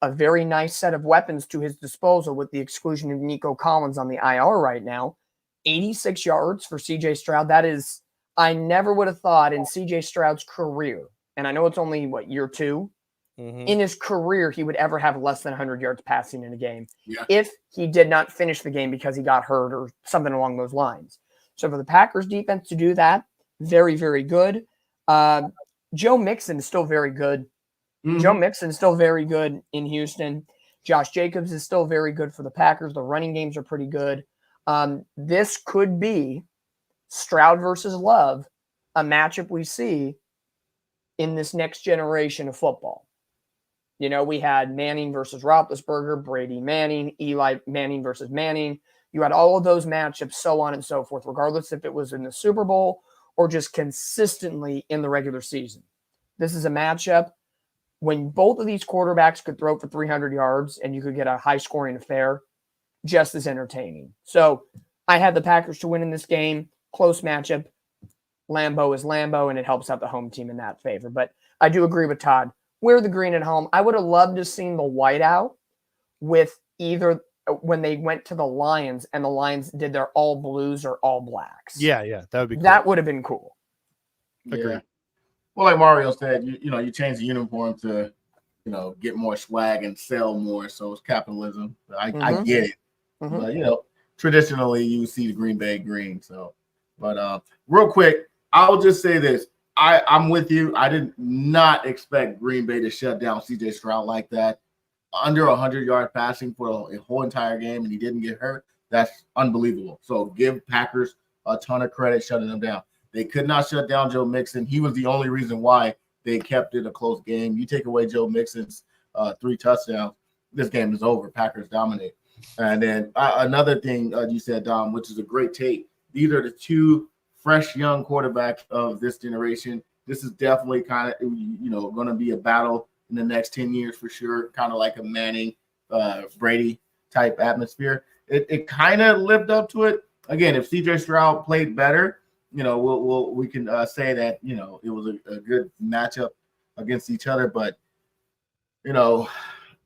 a very nice set of weapons to his disposal with the exclusion of Nico Collins on the IR right now. 86 yards for CJ Stroud. That is, I never would have thought in CJ Stroud's career, and I know it's only, year 2? Mm-hmm. In his career, he would ever have less than 100 yards passing in a game if he did not finish the game because he got hurt or something along those lines. So for the Packers defense to do that, very, very good. Joe Mixon is still very good. Mm-hmm. Joe Mixon is still very good in Houston. Josh Jacobs is still very good for the Packers. The running games are pretty good. This could be Stroud versus Love, a matchup we see in this next generation of football. We had Manning versus Roethlisberger, Brady Manning, Eli Manning versus Manning. You had all of those matchups, so on and so forth, regardless if it was in the Super Bowl or just consistently in the regular season. This is a matchup when both of these quarterbacks could throw for 300 yards and you could get a high-scoring affair, just as entertaining. So I had the Packers to win in this game. Close matchup. Lambeau is Lambeau, and it helps out the home team in that favor. But I do agree with Todd. Wear the green at home. I would have loved to have seen the whiteout with either when they went to the Lions and the Lions did their all blues or all blacks. Yeah, that would be cool. That would have been cool. Agreed. Yeah. Well, like Mario said, you change the uniform to, get more swag and sell more. So it's capitalism. I get it. Mm-hmm. But, traditionally you see the Green Bay green. So, but real quick, I'll just say this. I'm with you. I did not expect Green Bay to shut down CJ Stroud like that. Under 100-yard passing for a whole entire game, and he didn't get hurt. That's unbelievable. So give Packers a ton of credit shutting them down. They could not shut down Joe Mixon. He was the only reason why they kept it a close game. You take away Joe Mixon's 3 touchdowns, this game is over. Packers dominate. And then another thing you said, Dom, which is a great take. These are the 2 fresh young quarterbacks of this generation. This is definitely kind of, going to be a battle in the next 10 years for sure, kind of like a Manning, Brady type atmosphere. It kind of lived up to it. Again, if CJ Stroud played better, we can say that, it was a good matchup against each other, but,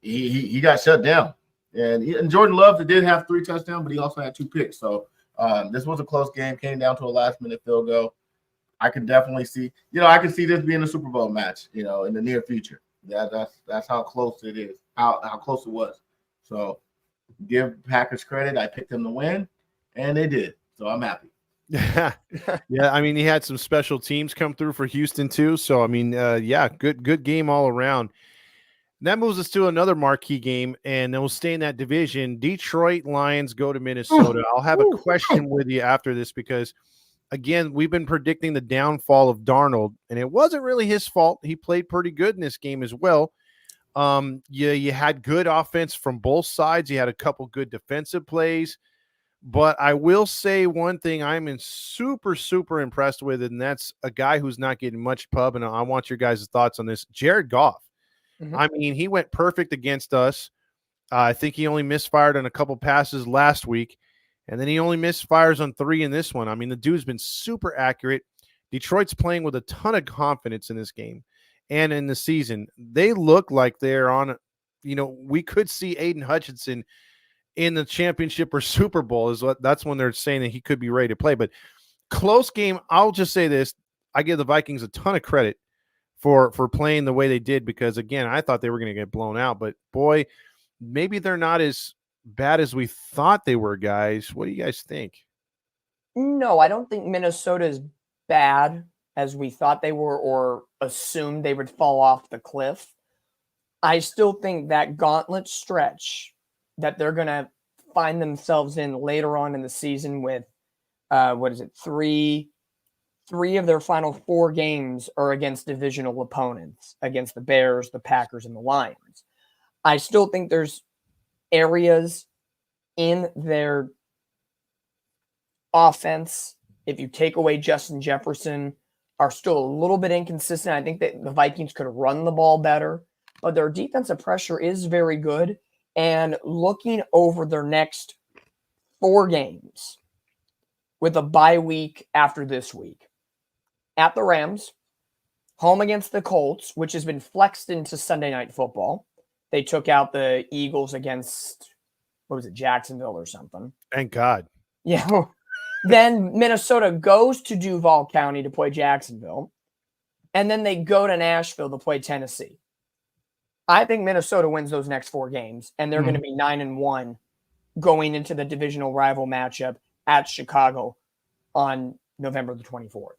he got shut down. And Jordan Love did have 3 touchdowns, but he also had 2 picks. So this was a close game, came down to a last-minute field goal. I could definitely see, I could see this being a Super Bowl match, in the near future. That's how close it is, how close it was. So give Packers credit. I picked them to win, and they did. So I'm happy. Yeah. Yeah. I mean, he had some special teams come through for Houston too. So, I mean, yeah, good game all around. That moves us to another marquee game, and then we'll stay in that division. Detroit Lions go to Minnesota. I'll have a question with you after this because, again, we've been predicting the downfall of Darnold, and it wasn't really his fault. He played pretty good in this game as well. You had good offense from both sides. You had a couple good defensive plays. But I will say one thing I'm super impressed with, and that's a guy who's not getting much pub, and I want your guys' thoughts on this. Jared Goff. Mhm. I mean, he went perfect against us. I think he only misfired on a couple passes last week, and then he only misfires on 3 in this one. I mean, the dude's been super accurate. Detroit's playing with a ton of confidence in this game and in the season. They look like they're on, we could see Aiden Hutchinson in the championship or Super Bowl that's when they're saying that he could be ready to play. But close game, I'll just say this. I give the Vikings a ton of credit for playing the way they did because, again, I thought they were going to get blown out. But, boy, maybe they're not as bad as we thought they were, guys. What do you guys think? No, I don't think Minnesota is bad as we thought they were or assumed they would fall off the cliff. I still think that gauntlet stretch that they're going to find themselves in later on in the season with, three of their final 4 games are against divisional opponents, against the Bears, the Packers, and the Lions. I still think there's areas in their offense, if you take away Justin Jefferson, are still a little bit inconsistent. I think that the Vikings could run the ball better, but their defensive pressure is very good. And looking over their next 4 games with a bye week after this week, at the Rams, home against the Colts, which has been flexed into Sunday Night Football. They took out the Eagles against, Jacksonville or something. Thank God. Yeah. Then Minnesota goes to Duval County to play Jacksonville, and then they go to Nashville to play Tennessee. I think Minnesota wins those next 4 games, and they're going to be 9-1 going into the divisional rival matchup at Chicago on November the 24th.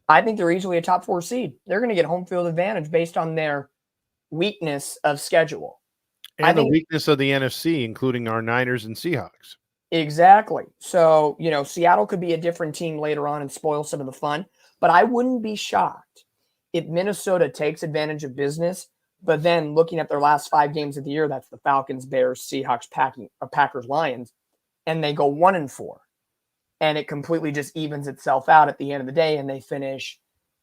I think they're easily a top 4 seed. They're going to get home field advantage based on their weakness of schedule. And the weakness of the NFC, including our Niners and Seahawks. Exactly. So, Seattle could be a different team later on and spoil some of the fun, but I wouldn't be shocked if Minnesota takes advantage of business. But then looking at their last 5 games of the year, that's the Falcons, Bears, Seahawks, Packers, Lions, and they go 1-4. And it completely just evens itself out at the end of the day, and they finish,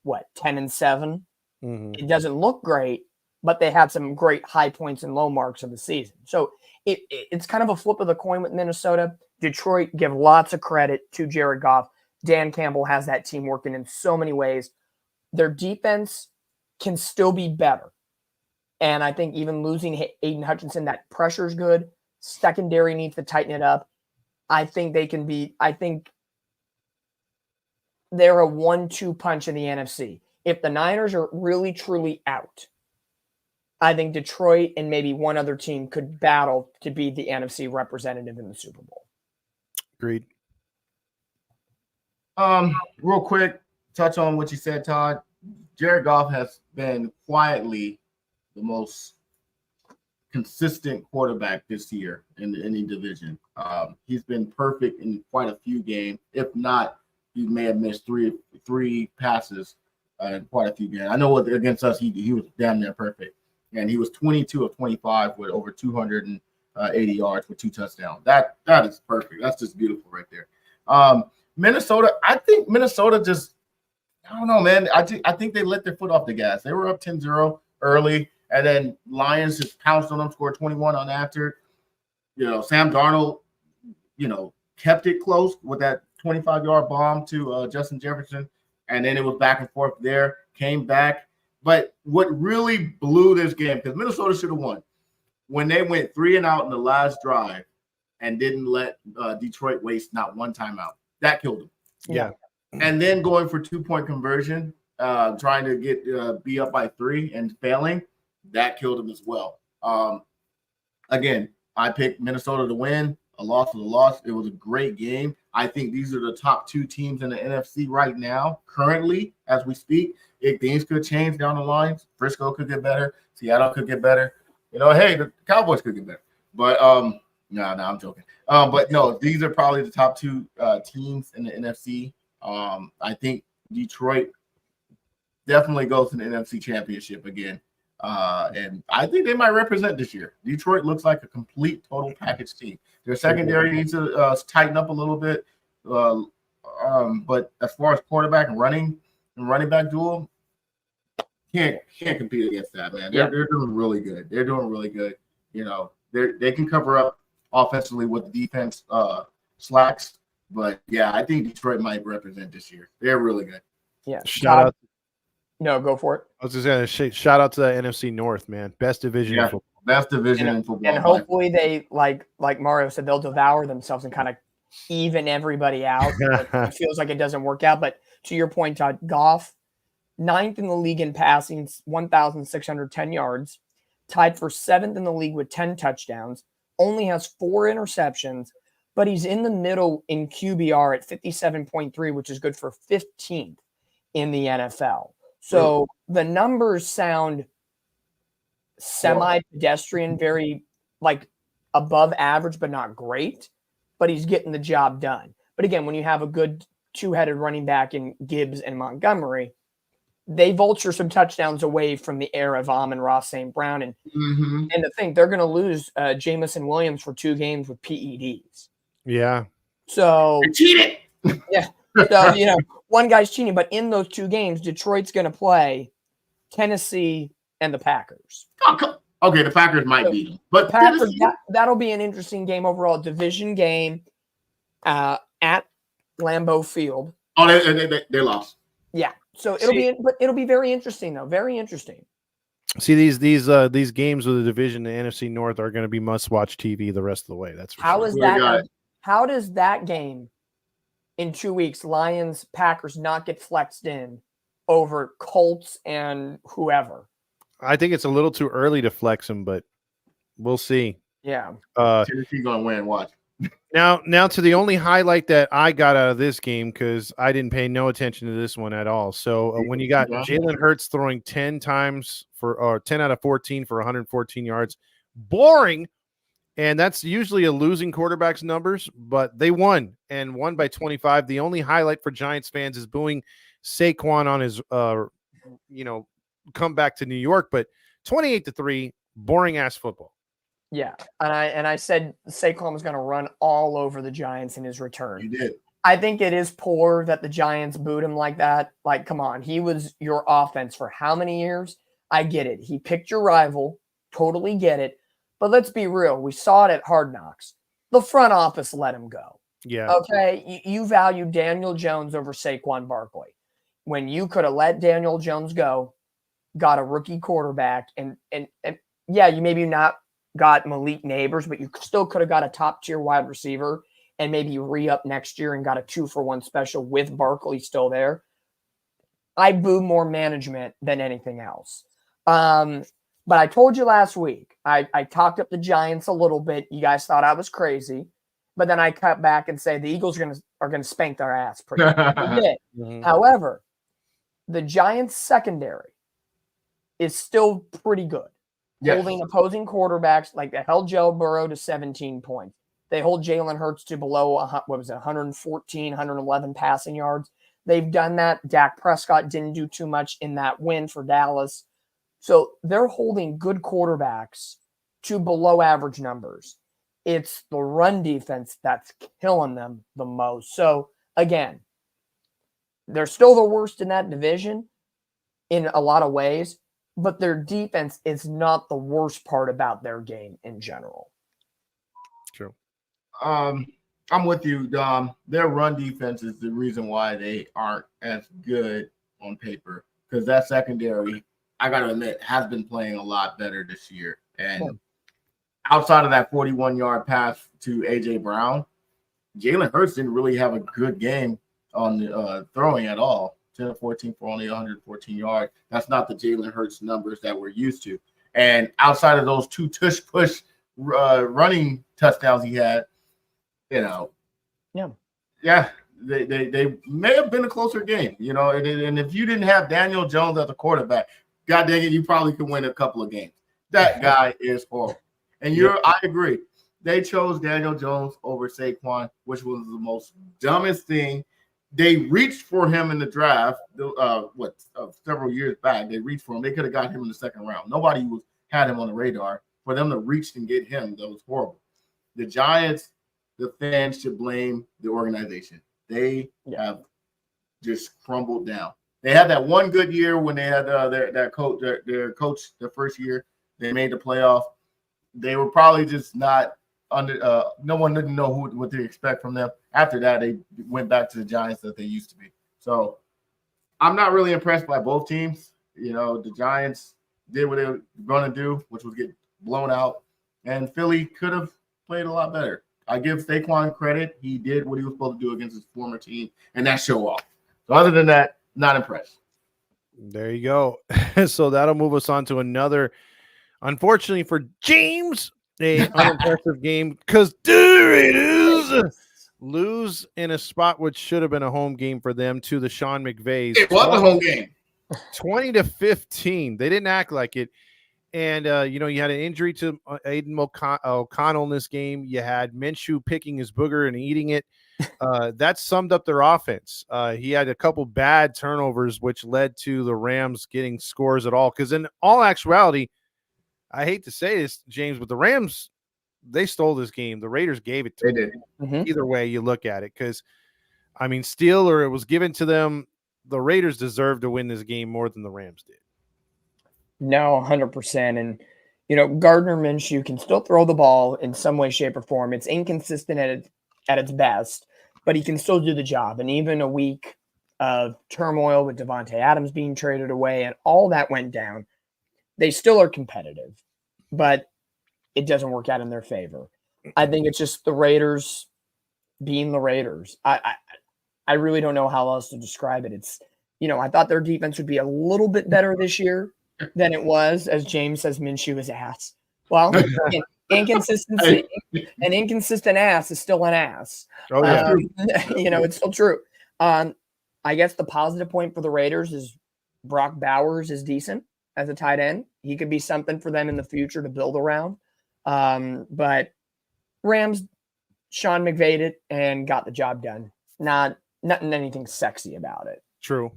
10-7? Mm-hmm. It doesn't look great, but they had some great high points and low marks of the season. So it's kind of a flip of the coin with Minnesota. Detroit, give lots of credit to Jared Goff. Dan Campbell has that team working in so many ways. Their defense can still be better. And I think even losing Aiden Hutchinson, that pressure is good. Secondary needs to tighten it up. I think they're a 1-2 punch in the NFC. If the Niners are really, truly out, I think Detroit and maybe one other team could battle to be the NFC representative in the Super Bowl. Agreed. Real quick, touch on what you said, Todd. Jared Goff has been quietly the most consistent quarterback this year in any division. He's been perfect in quite a few games. If not, he may have missed three passes in quite a few games. I know against us, he was damn near perfect. And he was 22 of 25 with over 280 yards with 2 touchdowns. That is perfect. That's just beautiful right there. Minnesota, I think Minnesota just, I don't know, man. I think they let their foot off the gas. They were up 10-0 early, and then Lions just pounced on them, scored 21 on after. Sam Darnold, kept it close with that 25-yard bomb to Justin Jefferson, and then it was back and forth there, came back. But what really blew this game, because Minnesota should have won, when they went 3 and out in the last drive and didn't let Detroit waste not one timeout. That killed them. Yeah. And then going for 2-point conversion, trying to get be up by 3 and failing, that killed them as well. Again, I picked Minnesota to win. A loss was a loss. It was a great game. I think these are the top 2 teams in the NFC right now, currently, as we speak. If things could change down the line, Frisco could get better, Seattle could get better. Hey, the Cowboys could get better. But no, I'm joking. But no, these are probably the top 2 teams in the NFC. I think Detroit definitely goes to the NFC Championship again. And I think they might represent this year. Detroit looks like a complete total package team. Their secondary needs to tighten up a little bit. But as far as quarterback and running back duel, can't compete against that, man. They're doing really good. They're doing really good. They can cover up offensively what the defense slacks. But yeah, I think Detroit might represent this year. They're really good. Yeah. Shout out. No, go for it. I was just going to shout out to the NFC North, man. Best division in football. Best division in football. And hopefully they, like Mario said, they'll devour themselves and kind of even everybody out. It feels like it doesn't work out. But to your point, Todd, Goff, 9th in the league in passing, 1,610 yards, tied for 7th in the league with 10 touchdowns, only has 4 interceptions, but he's in the middle in QBR at 57.3, which is good for 15th in the NFL. So the numbers sound semi-pedestrian, very above average, but not great. But he's getting the job done. But again, when you have a good 2-headed running back in Gibbs and Montgomery, they vulture some touchdowns away from the era of Amon-Ra St. Brown. And the thing, they're going to lose Jamison Williams for 2 games with PEDs. Yeah. So they cheated. Yeah. So, one guy's cheating, but in those 2 games, Detroit's going to play Tennessee and the Packers. Okay, the Packers might beat them. But Packers, that'll be an interesting game overall. Division game at Lambeau Field. Oh, they lost. Yeah. So it'll be very interesting, though. Very interesting. See, these games with the division, the NFC North, are going to be must-watch TV the rest of the way. That's for sure. How does that game in 2 weeks, Lions, Packers, not get flexed in over Colts and whoever? I think it's a little too early to flex them, but we'll see. Yeah. Tennessee going to win. Watch. Now to the only highlight that I got out of this game, because I didn't pay no attention to this one at all. So when you got Jalen Hurts throwing 10 times or 10 out of 14 for 114 yards, boring. And that's usually a losing quarterback's numbers, but they won and won by 25. The only highlight for Giants fans is booing Saquon on his, come back to New York, but 28-3, boring ass football. Yeah. And I said Saquon was going to run all over the Giants in his return. You did. I think it is poor that the Giants booed him like that. Like, come on. He was your offense for how many years? I get it. He picked your rival. Totally get it. But let's be real. We saw it at Hard Knocks. The front office let him go. Yeah. Okay. You value Daniel Jones over Saquon Barkley. When you could have let Daniel Jones go, got a rookie quarterback, and yeah, you maybe not got Malik Neighbors, but you still could have got a top-tier wide receiver and maybe re-up next year and got a 2-for-1 special with Barkley still there. I boo more management than anything else. But I told you last week, I talked up the Giants a little bit. You guys thought I was crazy, but then I cut back and say the Eagles are gonna spank their ass pretty much. However, the Giants secondary is still pretty good. Yes. Holding opposing quarterbacks, like they held Joe Burrow to 17 points. They hold Jalen Hurts to below 114, 111 passing yards. They've done that. Dak Prescott didn't do too much in that win for Dallas. So they're holding good quarterbacks to below average numbers. It's the run defense that's killing them the most. So again, they're still the worst in that division in a lot of ways, but their defense is not the worst part about their game in general. True. I'm with you, Dom. Their run defense is the reason why they aren't as good on paper, because that secondary, I got to admit, has been playing a lot better this year. And outside of that 41-yard pass to A.J. Brown, Jalen Hurts didn't really have a good game on throwing at all. 10 of 14 for only 114 yards. That's not the Jalen Hurts numbers that we're used to. And outside of those 2 tush-push running touchdowns he had, Yeah. Yeah, they may have been a closer game, you know. And if you didn't have Daniel Jones as a quarterback, God dang it, you probably could win a couple of games. That guy is horrible. And I agree. They chose Daniel Jones over Saquon, which was the most dumbest thing. They reached for him in the draft. Several years back, they reached for him. They could have got him in the second round. Nobody had him on the radar. For them to reach and get him, that was horrible. The Giants, the fans should blame the organization. They have just crumbled down. They had that one good year when they had their coach their first year. They made the playoff. They were probably just not under. No one didn't know what to expect from them. After that, they went back to the Giants that they used to be. So I'm not really impressed by both teams. You know, the Giants did what they were going to do, which was get blown out, and Philly could have played a lot better. I give Saquon credit. He did what he was supposed to do against his former team, and that show off. So other than that, not impressed. There you go. So that'll move us on to another, unfortunately for James, a unimpressive game because the Raiders lose in a spot which should have been a home game for them to the Sean McVays. It was a home game. 20-15. They didn't act like it. And, you had an injury to Aiden O'Connell in this game. You had Minshew picking his booger and eating it. That summed up their offense. He had a couple bad turnovers, which led to the Rams getting scores at all. Because in all actuality, I hate to say this, James, but the Rams, they stole this game. The Raiders gave it to them. They did. Mm-hmm. Either way you look at it. Because, steal or it was given to them, the Raiders deserved to win this game more than the Rams did. No, 100%. And, Gardner Minshew can still throw the ball in some way, shape, or form. It's inconsistent at its best, but he can still do the job. And even a week of turmoil with Davante Adams being traded away and all that went down, they still are competitive, but it doesn't work out in their favor. I think it's just the Raiders being the Raiders. I really don't know how else to describe it. It's, I thought their defense would be a little bit better this year than it was. As James says, Minshew is ass. Well, inconsistency, an inconsistent ass is still an ass. Oh, yeah. It's still true. I guess the positive point for the Raiders is Brock Bowers is decent as a tight end. He could be something for them in the future to build around. But Rams, Sean McVayed it and got the job done. Nothing anything sexy about it. True.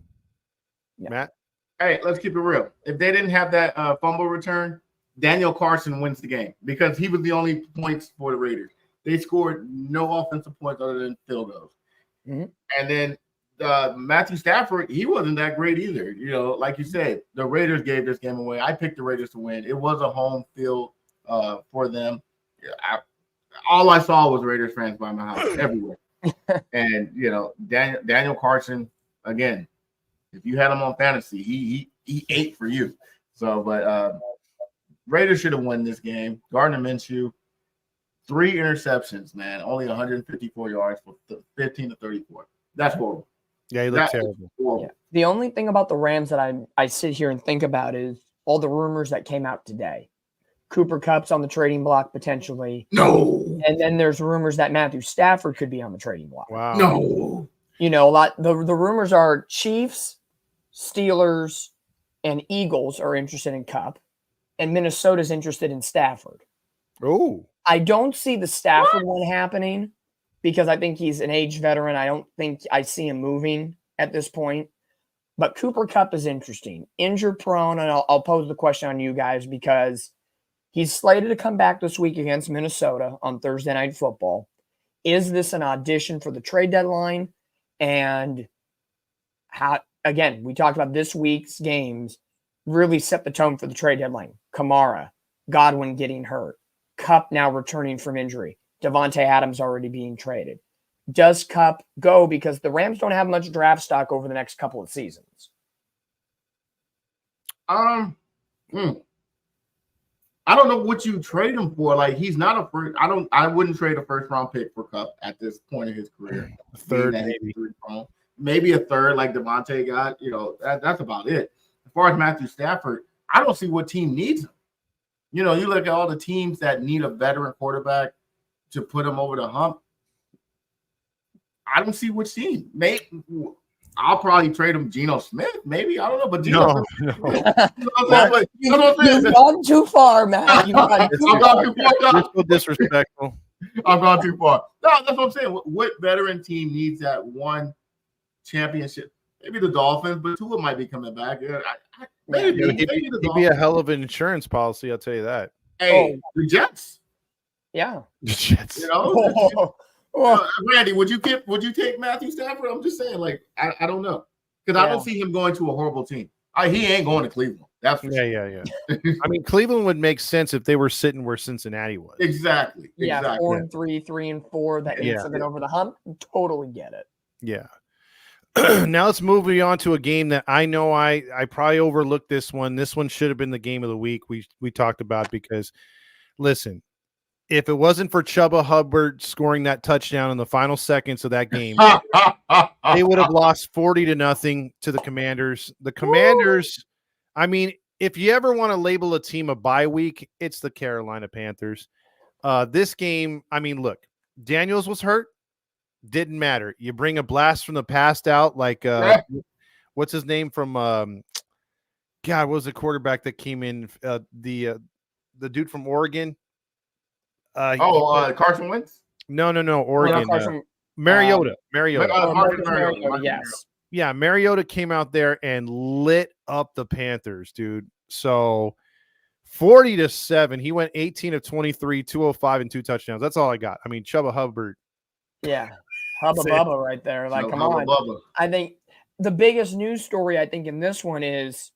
Yeah. Matt? Hey, let's keep it real. If they didn't have that fumble return, Daniel Carson wins the game because he was the only points for the Raiders. They scored no offensive points other than field goals. Mm-hmm. And then Matthew Stafford, he wasn't that great either. Like you said, the Raiders gave this game away. I picked the Raiders to win. It was a home field for them. All I saw was Raiders fans by my house everywhere. And, Daniel Carson, again, if you had him on fantasy, he ate for you. So, but Raiders should have won this game. Gardner Minshew, 3 interceptions, man. Only 154 yards for 15 to 34. That's horrible. Yeah, he looked terrible. Yeah. The only thing about the Rams that I sit here and think about is all the rumors that came out today. Cooper Kupp's on the trading block potentially. No. And then there's rumors that Matthew Stafford could be on the trading block. Wow. No. A lot. The rumors are Chiefs, Steelers, and Eagles are interested in Kupp, and Minnesota's interested in Stafford. Oh. I don't see the Stafford one happening because I think he's an aged veteran. I don't think I see him moving at this point. But Cooper Kupp is interesting. Injured prone, and I'll pose the question on you guys because he's slated to come back this week against Minnesota on Thursday Night Football. Is this an audition for the trade deadline? And how, again, we talked about this week's games really set the tone for the trade deadline. Kamara, Godwin getting hurt, Kupp now returning from injury, Davante Adams already being traded. Does Kupp go because the Rams don't have much draft stock over the next couple of seasons? I don't know what you trade him for. Like, he's not a first. I wouldn't trade a first round pick for Kupp at this point in his career. Third, maybe a third, like Devontae got. That's about it. As far as Matthew Stafford, I don't see what team needs him. You look at all the teams that need a veteran quarterback to put him over the hump. I don't see which team. Maybe I'll probably trade him Geno Smith. Maybe I don't know, but Geno. No, Smith, no. You've gone too far, Matt. You've gone too I'm far. going too far. You're so disrespectful. I've gone too far. No, that's what I'm saying. What veteran team needs that one championship? Maybe the Dolphins, but Tua might be coming back. Maybe He'd the be a Dolphins. hell of an insurance policy, I'll tell you that. Hey, the Jets. Yeah. The Jets. You know, Randy, would you take Matthew Stafford? I'm just saying, like, I don't know, because I don't see him going to a horrible team. He ain't going to Cleveland. That's for sure. Yeah. I mean, Cleveland would make sense if they were sitting where Cincinnati was. Exactly. Yeah, Exactly. 4-3, 3-4. That gets them over the hump. Totally get it. Yeah. Now let's move on to a game that I know I probably overlooked this one. This one should have been the game of the week we talked about, because listen, if it wasn't for Chuba Hubbard scoring that touchdown in the final seconds of that game, they would have lost 40-0 to the Commanders. The Commanders, I mean, if you ever want to label a team a bye week, it's the Carolina Panthers. This game, I mean, look, Daniels was hurt. Didn't matter. You bring a blast from the past out, like what's his name from God, what was the quarterback that came in? The dude from Oregon. Carson Wentz? No, Oregon. Mariota. Yes. Yeah, Mariota came out there and lit up the Panthers, dude. So 40-7. He went 18 of 23, 205, and 2 touchdowns. That's all I got. I mean, Chuba Hubbard. Yeah. Hubba Bubba right there. Like, come on. Bubba. I think the biggest news story, I think, in this one is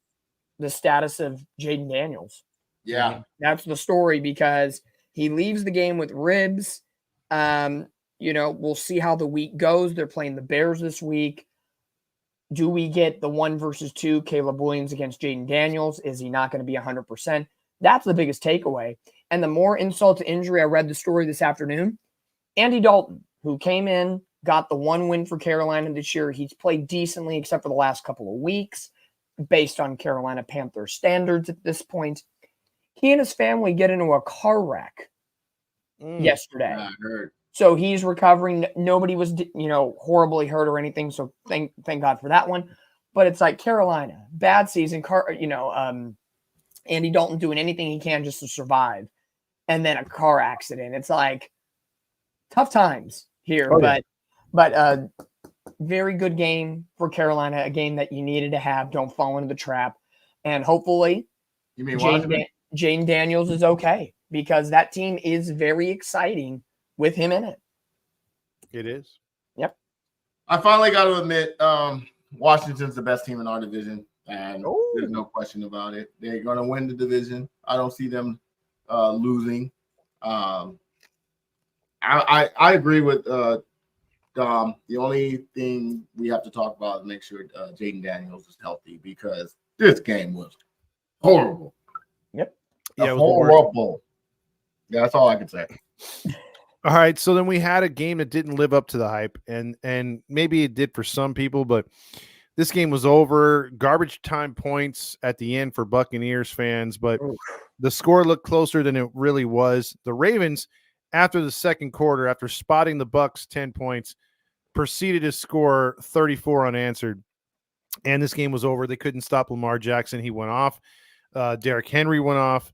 the status of Jaden Daniels. Yeah. That's the story, because he leaves the game with ribs. We'll see how the week goes. They're playing the Bears this week. Do we get the 1 versus 2 Caleb Williams against Jaden Daniels? Is he not going to be 100%? That's the biggest takeaway. And the more insult to injury, I read the story this afternoon. Andy Dalton, who came in, got the 1 win for Carolina this year. He's played decently except for the last couple of weeks based on Carolina Panthers standards at this point. He and his family get into a car wreck yesterday. I heard. So he's recovering. Nobody was, horribly hurt or anything. So thank God for that one. But it's like Carolina, bad season. Andy Dalton doing anything he can just to survive, and then a car accident. It's like tough times here, but very good game for Carolina. A game that you needed to have. Don't fall into the trap, and hopefully, You mean Jaden Daniels is okay, because that team is very exciting with him in it. It is. Yep. I finally got to admit, Washington's the best team in our division, and there's no question about it. They're going to win the division. I don't see them losing. I agree with Dom. The only thing we have to talk about is make sure Jaden Daniels is healthy, because this game was horrible. Yep. Yeah, it was horrible. Yeah, that's all I can say. All right, so then we had a game that didn't live up to the hype, and maybe it did for some people, but this game was over. Garbage time points at the end for Buccaneers fans, but the score looked closer than it really was. The Ravens, after the second quarter, after spotting the Bucs 10 points, proceeded to score 34 unanswered, and this game was over. They couldn't stop Lamar Jackson. He went off. Derrick Henry went off.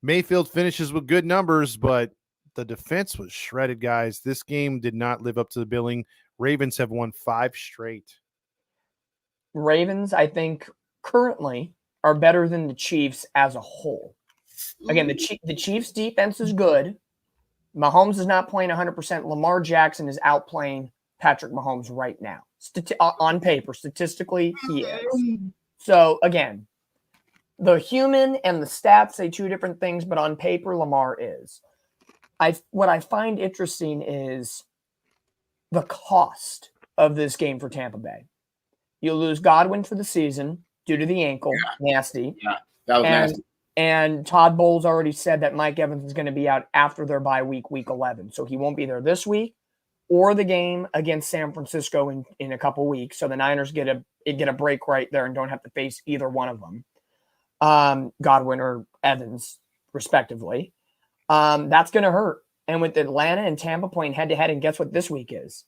Mayfield finishes with good numbers, but the defense was shredded, guys. This game did not live up to the billing. Ravens have won 5 straight. Ravens, I think, currently are better than the Chiefs as a whole. Again, the Chiefs' defense is good. Mahomes is not playing 100%. Lamar Jackson is outplaying Patrick Mahomes right now. On paper, statistically, he is. So, again, the human and the stats say 2 different things, but on paper, Lamar is. What I find interesting is the cost of this game for Tampa Bay. You'll lose Godwin for the season due to the ankle. Yeah. Nasty. Yeah, that was nasty. And Todd Bowles already said that Mike Evans is going to be out after their bye week 11. So he won't be there this week or the game against San Francisco in a couple weeks. So the Niners get a break right there and don't have to face either one of them, Godwin or Evans, respectively. That's going to hurt. And with Atlanta and Tampa playing head-to-head, and guess what this week is?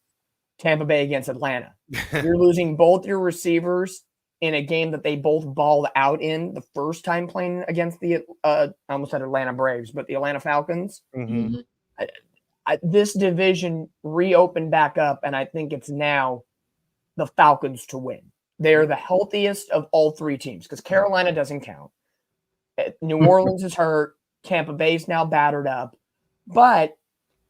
Tampa Bay against Atlanta. You're losing both your receivers in a game that they both balled out in the first time playing against the I almost said Atlanta Braves, but the Atlanta Falcons. Mhm. This division reopened back up, and I think it's now the Falcons to win. They're the healthiest of all three teams because Carolina doesn't count. New Orleans is hurt. Tampa Bay's now battered up. But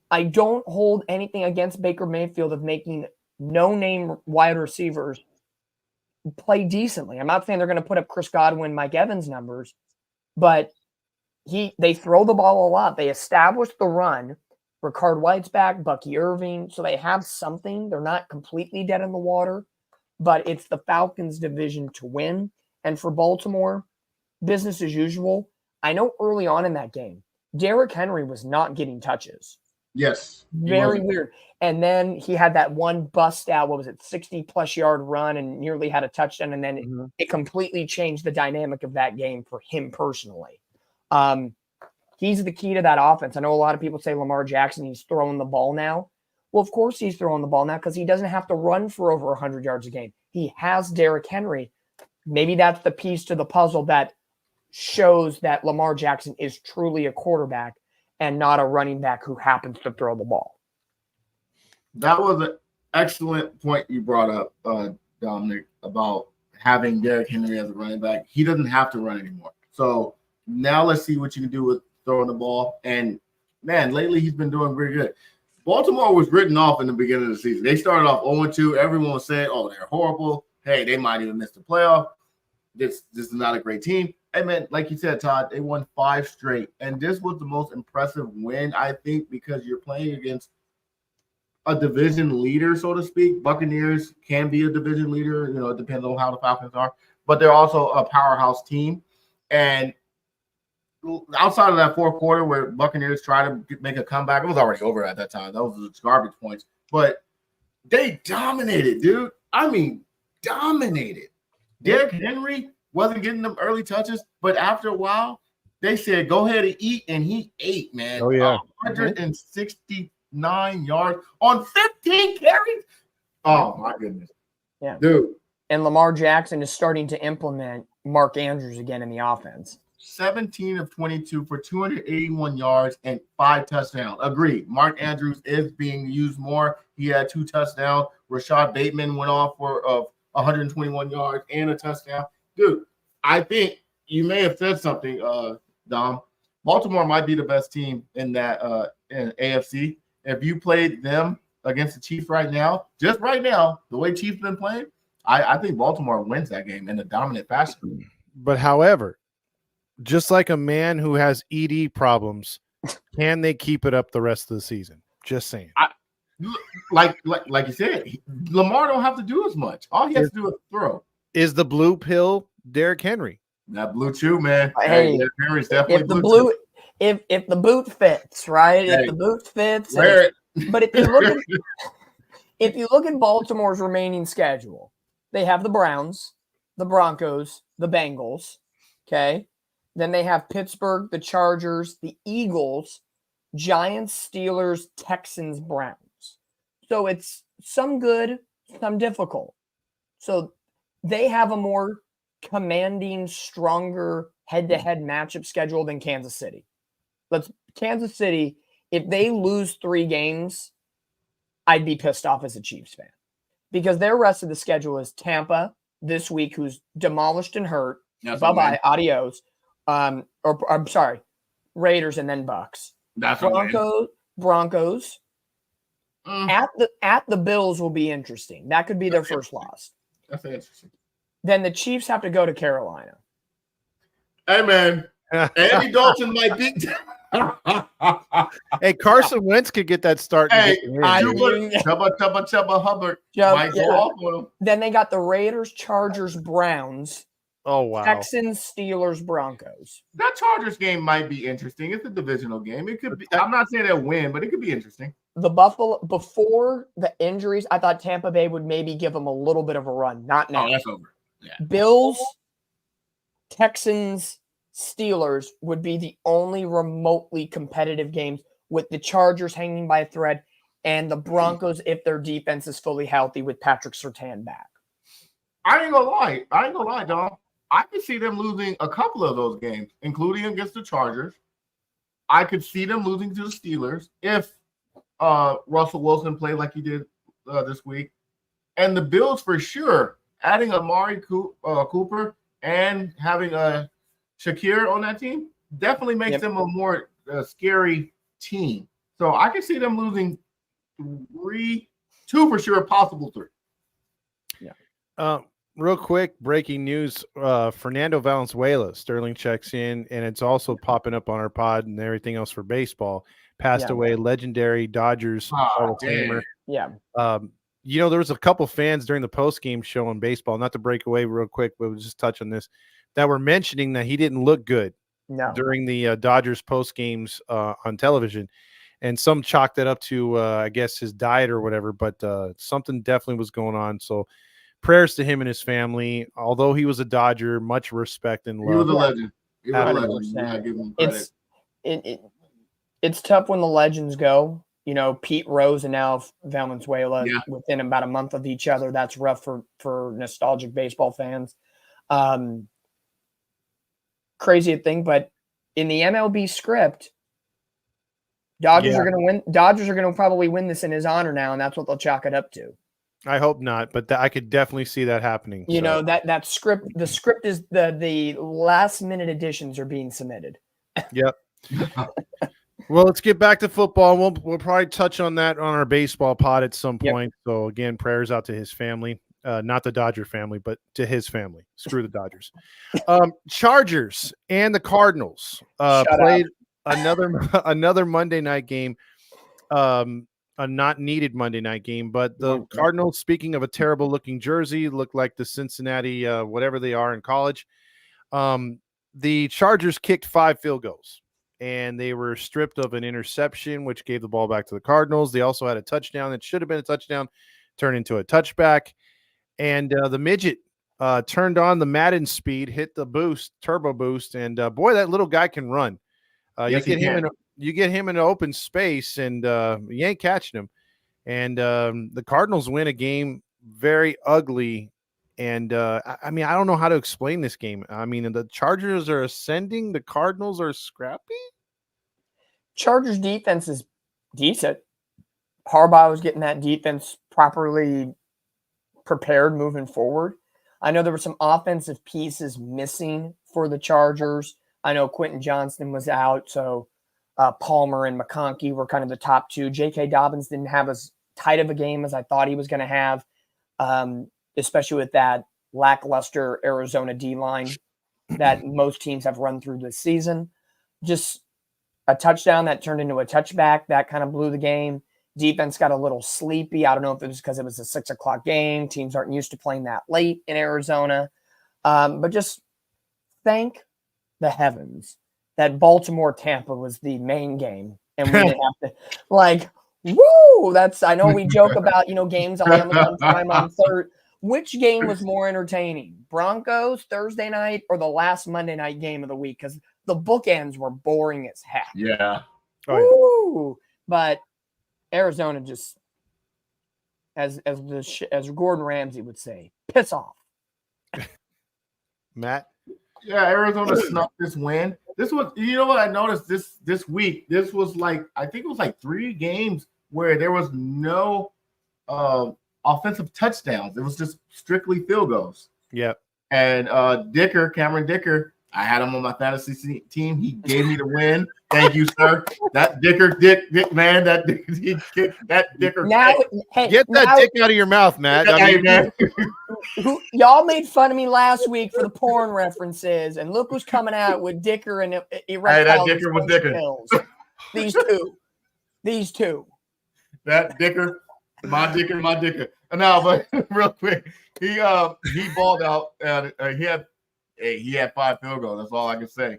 I don't hold anything against Baker Mayfield of making no-name wide receivers play decently. I'm not saying they're going to put up Chris Godwin, Mike Evans numbers, but they throw the ball a lot. They establish the run. Ricard White's back, Bucky Irving. So they have something. They're not completely dead in the water, but it's the Falcons' division to win. And for Baltimore, business as usual. I know early on in that game, Derrick Henry was not getting touches. Yes. Very weird. And then he had that one bust out, 60-plus yard run and nearly had a touchdown. And then it completely changed the dynamic of that game for him personally. He's the key to that offense. I know a lot of people say Lamar Jackson, he's throwing the ball now. Well, of course he's throwing the ball now because he doesn't have to run for over 100 yards a game. He has Derrick Henry. Maybe that's the piece to the puzzle that shows that Lamar Jackson is truly a quarterback and not a running back who happens to throw the ball. That was an excellent point you brought up, Dominic, about having Derrick Henry as a running back. He doesn't have to run anymore. So now let's see what you can do with throwing the ball. And, man, lately he's been doing very good. Baltimore was written off in the beginning of the season. They started off 0-2. Everyone was saying, oh, they're horrible. Hey, they might even miss the playoff. This is not a great team. Hey, man, like you said, Todd, they won 5 straight. And this was the most impressive win, I think, because you're playing against a division leader, so to speak. Buccaneers can be a division leader. It depends on how the Falcons are. But they're also a powerhouse team. And outside of that fourth quarter where Buccaneers try to make a comeback, it was already over at that time. Those were garbage points. But they dominated, dude. I mean, dominated. Derrick Henry wasn't getting them early touches, but after a while, they said, go ahead and eat, and he ate, man. Oh, yeah. 169 yards on 15 carries. Oh, my goodness. Yeah. Dude. And Lamar Jackson is starting to implement Mark Andrews again in the offense. 17 of 22 for 281 yards and 5 touchdowns. Agreed. Mark Andrews is being used more. He had 2 touchdowns. Rashad Bateman went off for 121 yards and a touchdown. Dude, I think you may have said something, Dom. Baltimore might be the best team in that in AFC. If you played them against the Chiefs right now, just right now, the way Chiefs been playing, I think Baltimore wins that game in a dominant fashion. But however, just like a man who has ED problems, can they keep it up the rest of the season? Just saying. Like you said, Lamar don't have to do as much. All he has to do is throw. Is the blue pill Derrick Henry? That blue chew, man. Hey, Derrick Henry's definitely if the blue, if the boot fits, right? Hey, if the boot fits, wear it. But if you look at Baltimore's remaining schedule, they have the Browns, the Broncos, the Bengals. Okay. Then they have Pittsburgh, the Chargers, the Eagles, Giants, Steelers, Texans, Browns. So it's some good, some difficult. So they have a more commanding, stronger head-to-head matchup schedule than Kansas City. Kansas City, if they lose 3 games, I'd be pissed off as a Chiefs fan. Because their rest of the schedule is Tampa this week, who's demolished and hurt. That's Bye-bye, adios. Or I'm sorry, Raiders and then Bucks. That's Broncos. At the Bills will be interesting. That could be their first loss. That's interesting. Then the Chiefs have to go to Carolina. Hey, man. Andy Dalton might beat. Hey, Carson Wentz could get that start. Hey, Chubba Hubbard might go off on him. Then they got the Raiders, Chargers, Browns. Oh, wow. Texans, Steelers, Broncos. That Chargers game might be interesting. It's a divisional game. It could be. I'm not saying they'll win, but it could be interesting. The Buffalo, before the injuries, I thought Tampa Bay would maybe give them a little bit of a run. Not now. Oh, that's over. Yeah. Bills, Texans, Steelers would be the only remotely competitive games with the Chargers hanging by a thread and the Broncos if their defense is fully healthy with Patrick Surtain back. I ain't gonna lie, Dom. I could see them losing a couple of those games, including against the Chargers. I could see them losing to the Steelers if Russell Wilson played like he did this week. And the Bills, for sure, adding Amari Cooper and having a Shakir on that team definitely makes them a more scary team. So I can see them losing 2 for sure, possible 3. Yeah. Real quick, breaking news, Fernando Valenzuela, Sterling checks in, and it's also popping up on our pod and everything else for baseball. Passed away, legendary Dodgers Hall of Famer. Yeah. There was a couple fans during the post-game show on baseball, not to break away real quick, but we'll just touch on this, that were mentioning that he didn't look good during the Dodgers post-games on television. And some chalked that up to, I guess, his diet or whatever, but something definitely was going on. So prayers to him and his family. Although he was a Dodger, much respect and love. He was a legend. He was a 100%. legend. I give him credit. It's tough when the legends go. Pete Rose and now Valenzuela within about a month of each other. That's rough for nostalgic baseball fans. Crazy thing, but in the MLB script, Dodgers are going to win. Dodgers are going to probably win this in his honor now, and that's what they'll chalk it up to. I hope not, but I could definitely see that happening. That script. The script is the last minute additions are being submitted. Yep. Well, let's get back to football. We'll probably touch on that on our baseball pod at some point. Yep. So again, prayers out to his family, not the Dodger family, but to his family. Screw the Dodgers. Chargers and the Cardinals played another Monday night game. A not needed Monday night game, but the Cardinals, speaking of a terrible looking jersey, look like the Cincinnati, whatever they are in college. The Chargers kicked 5 field goals and they were stripped of an interception, which gave the ball back to the Cardinals. They also had a touchdown that should have been a touchdown, turned into a touchback. And the midget turned on the Madden speed, hit the turbo boost. And boy, that little guy can run. You get him in an open space, and you ain't catching him. And the Cardinals win a game very ugly. And, I don't know how to explain this game. The Chargers are ascending. The Cardinals are scrappy. Chargers defense is decent. Harbaugh was getting that defense properly prepared moving forward. I know there were some offensive pieces missing for the Chargers. I know Quentin Johnston was out, so Palmer and McConkey were kind of the top 2. J.K. Dobbins didn't have as tight of a game as I thought he was going to have, especially with that lackluster Arizona D-line that most teams have run through this season. Just a touchdown that turned into a touchback that kind of blew the game. Defense got a little sleepy. I don't know if it was because it was a 6:00 game. Teams aren't used to playing that late in Arizona. But just thank the heavens that Baltimore-Tampa was the main game. And we didn't have to, woo! I know we joke about, games on Amazon Prime on third. Which game was more entertaining? Broncos Thursday night or the last Monday night game of the week? Because the bookends were boring as heck. Yeah. Woo! But Arizona just, as Gordon Ramsay would say, piss off. Matt? Yeah, Arizona snuck this win. This was, what I noticed this week? This was I think it was 3 games where there was no offensive touchdowns. It was just strictly field goals. Yep. And Cameron Dicker, I had him on my fantasy team. He gave me the win. Thank you, sir. That Dick, man, that Dicker. Now, hey, get that dick out of your mouth, Matt. Man. Y'all made fun of me last week for the porn references, and look who's coming out with Dicker and that Dicker was Dicker. Pills. These two. That Dicker, my Dicker. No, but real quick, he balled out. He had 5 field goals. That's all I can say.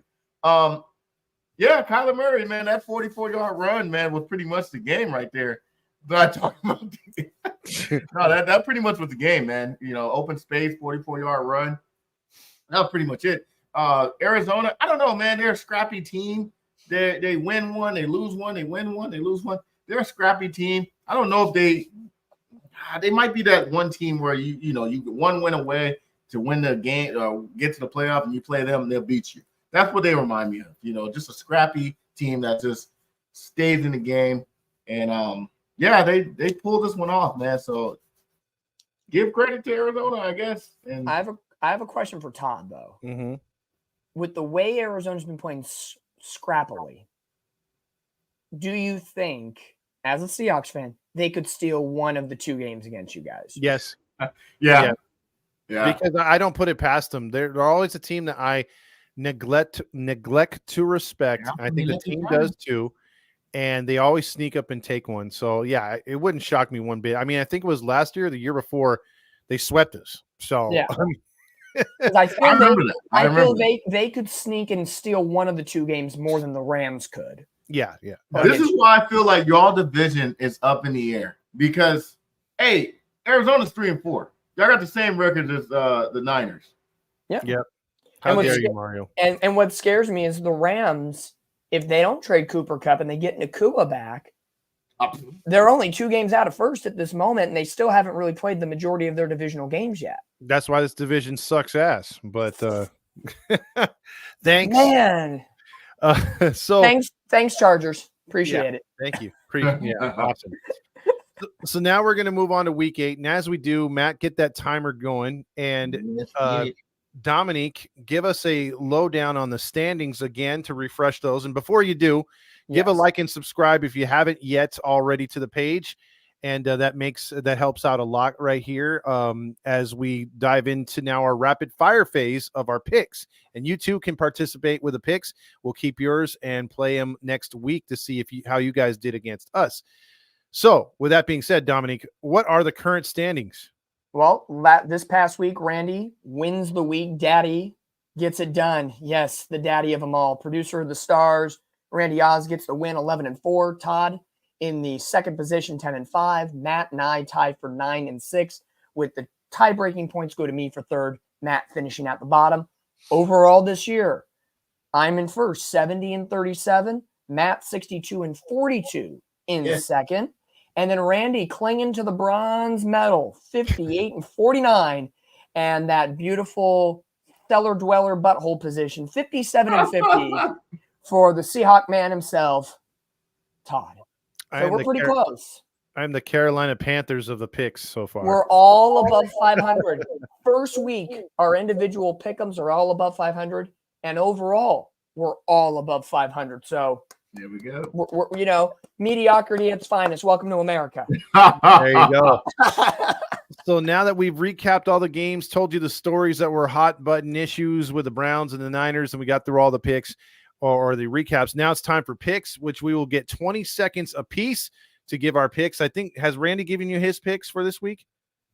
Yeah, Kyler Murray, man, that 44-yard run, man, was pretty much the game right there. But I talked about no, that pretty much was the game, man. Open space, 44-yard run. That was pretty much it. Arizona, I don't know, man. They're a scrappy team. They win one, they lose one, they win one, they lose one. They're a scrappy team. I don't know if they might be that one team where you get one win away to win the game or get to the playoff, and you play them and they'll beat you. That's what they remind me of. Just a scrappy team that just stays in the game. And they pulled this one off, man. So give credit to Arizona, I guess. And I have a question for Todd though. Mm-hmm. With the way Arizona's been playing scrappily, do you think, as a Seahawks fan, they could steal one of the 2 games against you guys? Yes. yeah. Because I don't put it past them. They're always a team that I neglect to respect. Yeah, I think the team does too, and they always sneak up and take one. So yeah, it wouldn't shock me one bit. I mean, I think it was last year, or the year before, they swept us. So yeah, I remember that. I feel they could sneak and steal one of the 2 games more than the Rams could. yeah. This is why I feel like y'all division is up in the air because, hey, Arizona's 3-4. Y'all got the same record as the Niners. Yeah. Yep. How dare you, Mario? And what scares me is the Rams, if they don't trade Cooper Kupp and they get Nakua back, they're only 2 games out of first at this moment, and they still haven't really played the majority of their divisional games yet. That's why this division sucks ass. But thanks. Man. Thanks, Chargers. Appreciate it. Thank you. Awesome. So now we're going to move on to week 8. And as we do, Matt, get that timer going. And Dominique, give us a lowdown on the standings again to refresh those. And before you do, give a like and subscribe if you haven't yet already to the page. And that helps out a lot right here as we dive into now our rapid fire phase of our picks. And you too can participate with the picks. We'll keep yours and play them next week to see how you guys did against us. So with that being said, Dominique, what are the current standings? Well, this past week, Randy wins the week. Daddy gets it done. Yes, the daddy of them all. Producer of the Stars, Randy Oz gets the win, 11-4. Todd in the second position, 10-5. Matt and I tie for 9-6, with the tie-breaking points go to me for third. Matt finishing at the bottom. Overall this year, I'm in first, 70-37. Matt 62-42 in second. And then Randy clinging to the bronze medal, 58-49. And that beautiful cellar dweller butthole position, 57-50 for the Seahawk man himself, Todd. So we're pretty close. I'm the Carolina Panthers of the picks so far. We're all above 500. First week, our individual pick'ems are all above 500. And overall, we're all above 500. So there we go. We're mediocrity at its finest. Welcome to America. There you go. So now that we've recapped all the games, told you the stories that were hot button issues with the Browns and the Niners, and we got through all the picks or the recaps, now it's time for picks, which we will get 20 seconds apiece to give our picks. I think, has Randy given you his picks for this week?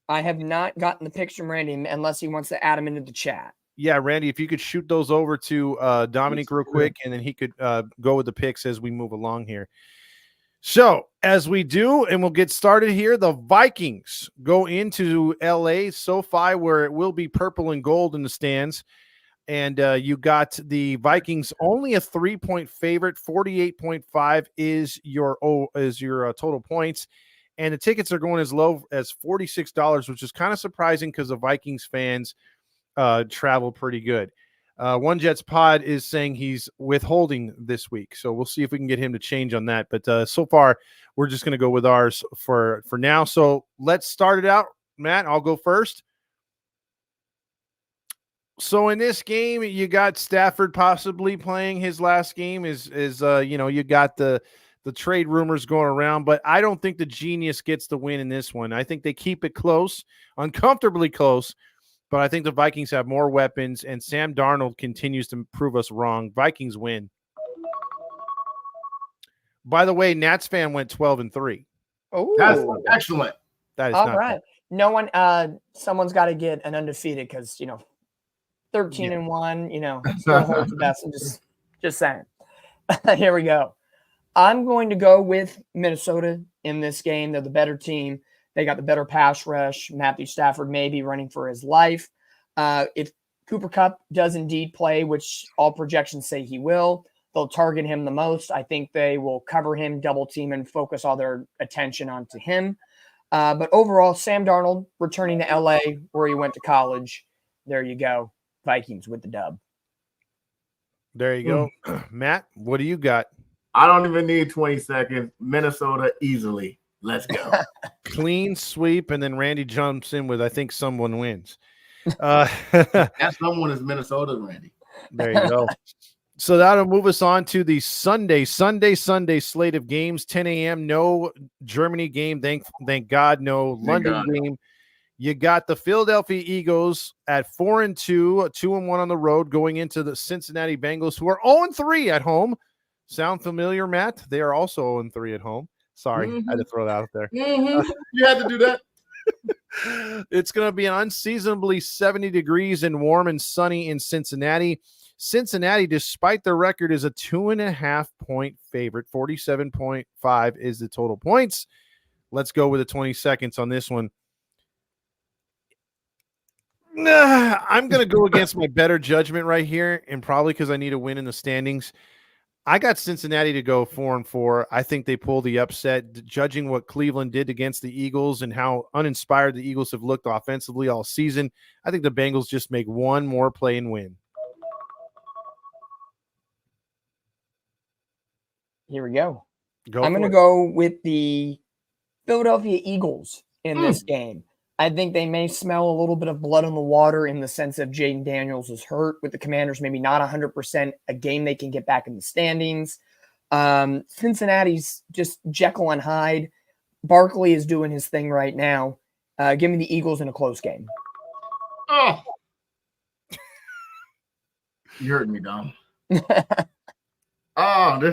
I have not gotten the picks from Randy unless he wants to add them into the chat. Yeah, Randy, if you could shoot those over to Dominic real quick, and then he could go with the picks as we move along here. So as we do, and we'll get started here, the Vikings go into LA SoFi, where it will be purple and gold in the stands. And you got the Vikings only a 3-point favorite. 48.5 is your total points. And the tickets are going as low as $46, which is kind of surprising because the Vikings fans travel pretty good. One Jets Pod is saying he's withholding this week, so we'll see if we can get him to change on that. But so far, we're just going to go with ours for now. So let's start it out. Matt, I'll go first. So in this game, you got Stafford possibly playing his last game. You got the trade rumors going around, but I don't think the genius gets the win in this one. I think they keep it close, uncomfortably close. But I think the Vikings have more weapons, and Sam Darnold continues to prove us wrong. Vikings win. By the way, Nats fan went 12-3. Oh, that's excellent. That is all not right. Bad. No one. Someone's got to get an undefeated because 13-1. Still holds the best. I'm just saying. Here we go. I'm going to go with Minnesota in this game. They're the better team. They got the better pass rush. Matthew Stafford may be running for his life. If Cooper Kupp does indeed play, which all projections say he will, they'll target him the most. I think they will cover him, double team, and focus all their attention onto him. But overall, Sam Darnold returning to LA where he went to college. There you go. Vikings with the dub. There you go. Matt, what do you got? I don't even need 20 seconds. Minnesota easily. Let's go. Clean sweep, and then Randy jumps in with, I think someone wins. That someone is Minnesota, Randy. There you go. So that'll move us on to the Sunday slate of games. 10 a.m. No Germany game. Thank God. No London game. You got the Philadelphia Eagles at 4-2, 2-1 on the road, going into the Cincinnati Bengals, who are 0-3 at home. Sound familiar, Matt? They are also 0-3 at home. Sorry, I had to throw that out there. You had to do that. It's going to be an unseasonably 70 degrees and warm and sunny in Cincinnati. Cincinnati, despite their record, is a 2.5-point favorite. 47.5 is the total points. Let's go with the 20 seconds on this one. I'm going to go against my better judgment right here, and probably because I need a win in the standings. I got Cincinnati to go 4-4. I think they pull the upset, judging what Cleveland did against the Eagles and how uninspired the Eagles have looked offensively all season. I think the Bengals just make one more play and win. Here we go. I'm going to go with the Philadelphia Eagles in this game. I think they may smell a little bit of blood in the water in the sense of Jaden Daniels is hurt with the Commanders, maybe not 100%, a game they can get back in the standings. Cincinnati's just Jekyll and Hyde. Barkley is doing his thing right now. Give me the Eagles in a close game. Oh. You hurt me, Dom. This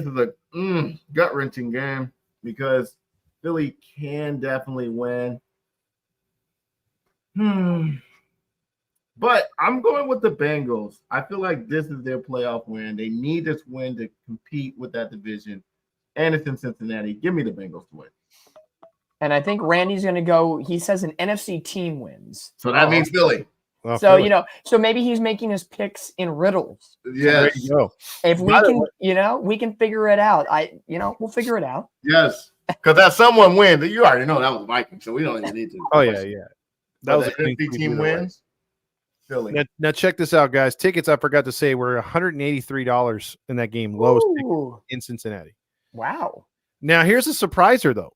is a gut-wrenching game because Philly can definitely win. But I'm going with the Bengals. I feel like this is their playoff win. They need this win to compete with that division. And it's in Cincinnati. Give me the Bengals to win. And I think Randy's going to go, he says an NFC team wins. So that means Philly. Well, So, Philly. so maybe he's making his picks in riddles. Yes. There you go. If we can, we can figure it out. We'll figure it out. Yes. Because that someone wins. You already know that was Vikings, so we don't even need to. Oh, yeah. That was the a clean NFC sweep team either way. wins. Philly. Now check this out, guys. Tickets, I forgot to say, were $183 in that game. Lowest ticket in Cincinnati. Wow. Now, here's a surpriser, though.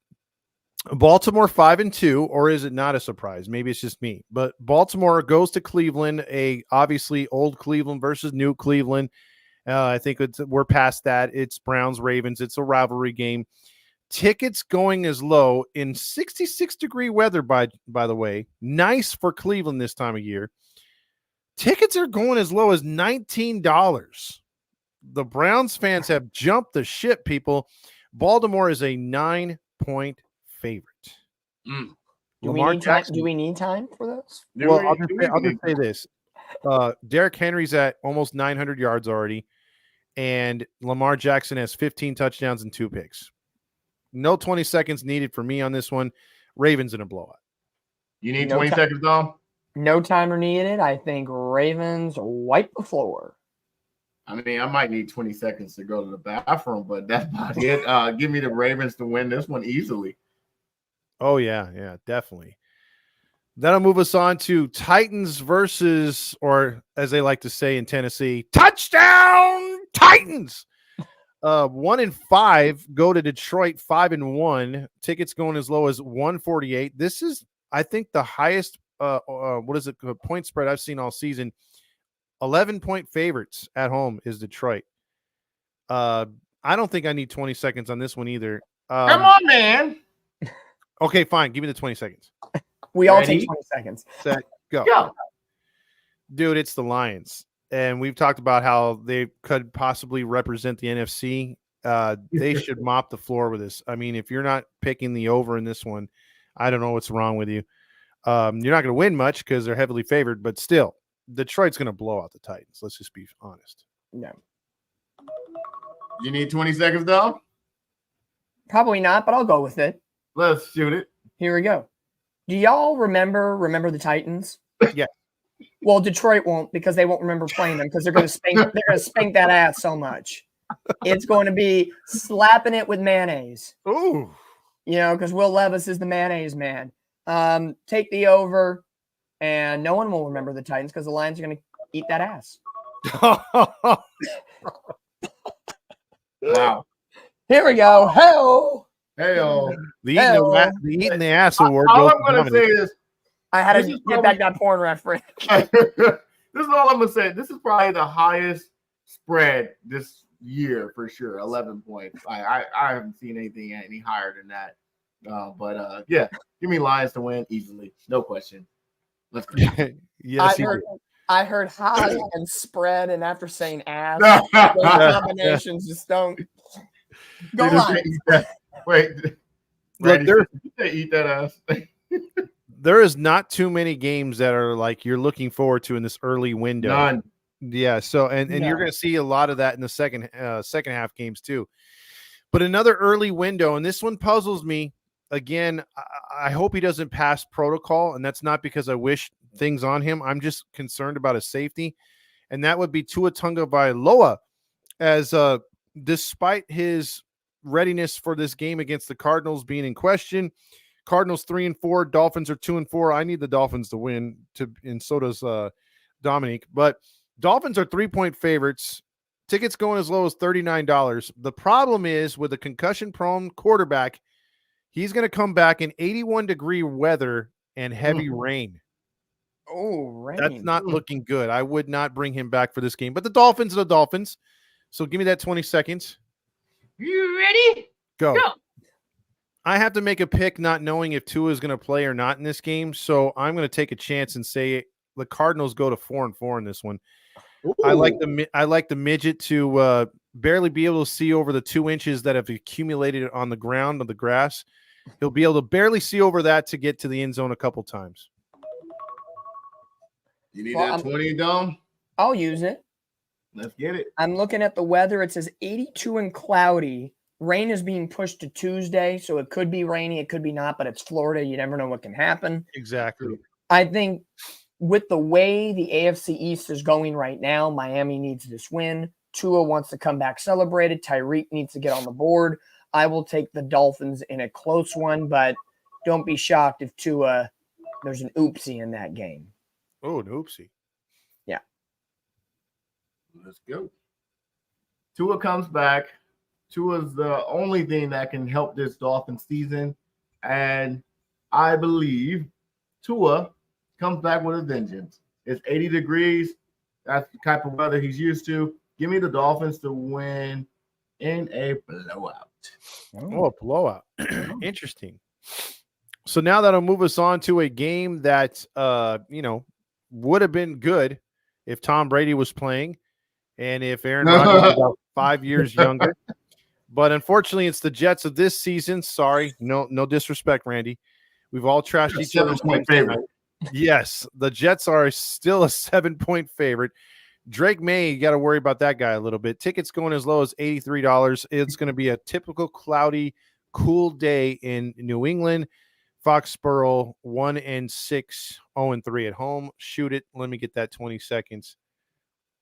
Baltimore 5-2, or is it not a surprise? Maybe it's just me. But Baltimore goes to Cleveland, obviously old Cleveland versus new Cleveland. I think we're past that. It's Browns-Ravens. It's a rivalry game. Tickets going as low in 66-degree weather, by the way. Nice for Cleveland this time of year. Tickets are going as low as $19. The Browns fans have jumped the ship, people. Baltimore is a 9-point favorite. Do we need time for this? Well, I'll just say this. Derrick Henry's at almost 900 yards already, and Lamar Jackson has 15 touchdowns and 2 picks. No 20 seconds needed for me on this one. Ravens in a blowout. You need 20 seconds, Dom? No timer needed. I think Ravens wipe the floor. I mean, I might need 20 seconds to go to the bathroom, but that's about it. Give me the Ravens to win this one easily. Oh, yeah, definitely. That'll move us on to Titans versus, or as they like to say in Tennessee, touchdown Titans. 1-5 go to Detroit. 5-1. Tickets going as low as 148. This is, I think, the highest point spread I've seen all season. 11-point favorites at home is Detroit. I don't think I need 20 seconds on this one either. Come on, man. Okay, fine. Give me the 20 seconds. We all take 20 seconds. Set, go. Go. Dude, it's the Lions. And we've talked about how they could possibly represent the NFC. They should mop the floor with this. I mean, if you're not picking the over in this one, I don't know what's wrong with you. You're not going to win much because they're heavily favored, but still, Detroit's going to blow out the Titans. Let's just be honest. No. You need 20 seconds, Dom? Probably not, but I'll go with it. Let's shoot it. Here we go. Do y'all remember the Titans? Yeah. Well, Detroit won't because they won't remember playing them because they're going to spank that ass so much. It's going to be slapping it with mayonnaise. Ooh. Because Will Levis is the mayonnaise man. Take the over, and no one will remember the Titans because the Lions are going to eat that ass. Wow. Here we go. Hell. Hey-o. The eating the ass award. All goes I'm to going to say Dominic. is, I had This to is get back that porn reference. this is all I'm going to say. This is probably the highest spread this year for sure. 11 points. I haven't seen anything any higher than that. But yeah, give me Lions to win easily. No question. Let's go. Yes, I heard high and spread, and after saying ass, those combinations just don't go on. Wait, Look, they eat that ass. there is not too many games that are like you're looking forward to in this early window. None. Yeah, so and you're going to see a lot of that in the second half games too. But another early window, and this one puzzles me. Again, I hope he doesn't pass protocol, and that's not because I wish things on him. I'm just concerned about his safety, and that would be Tua Tagovailoa, as despite his readiness for this game against the Cardinals being in question, Cardinals 3-4, Dolphins are 2-4. I need the Dolphins to win, and so does Dominique. But Dolphins are 3-point favorites. Tickets going as low as $39. The problem is with a concussion-prone quarterback, he's going to come back in 81-degree weather and heavy rain. Oh, rain. That's not looking good. I would not bring him back for this game. But the Dolphins are the Dolphins. So give me that 20 seconds. You ready? Go. I have to make a pick not knowing if Tua is going to play or not in this game. So I'm going to take a chance and say the Cardinals go to 4-4 in this one. Ooh. I like the midget to barely be able to see over the 2 inches that have accumulated on the ground of the grass. He'll be able to barely see over that to get to the end zone a couple times. You need that 20, Dome? I'll use it. Let's get it. I'm looking at the weather. It says 82 and cloudy. Rain is being pushed to Tuesday, so it could be rainy, it could be not, but it's Florida. You never know what can happen. Exactly. I think with the way the AFC East is going right now, Miami needs this win. Tua wants to come back celebrated. Tyreek needs to get on the board. I will take the Dolphins in a close one, but don't be shocked if Tua, there's an oopsie in that game. Oh, an oopsie. Yeah. Let's go. Tua comes back. Tua's the only thing that can help this Dolphins season. And I believe Tua comes back with a vengeance. It's 80 degrees. That's the type of weather he's used to. Give me the Dolphins to win in a blowout. Oh, a blowout. Interesting. So now that'll move us on to a game that, would have been good if Tom Brady was playing and if Aaron Rodgers was about 5 years younger. But unfortunately, it's the Jets of this season. Sorry, no disrespect, Randy. We've all trashed each other's teams favorite. Yes, the Jets are still a 7-point favorite. Drake May, you got to worry about that guy a little bit. Tickets going as low as $83. It's going to be a typical cloudy, cool day in New England. Foxborough 1-6, 0-3 at home. Shoot it. Let me get that 20 seconds.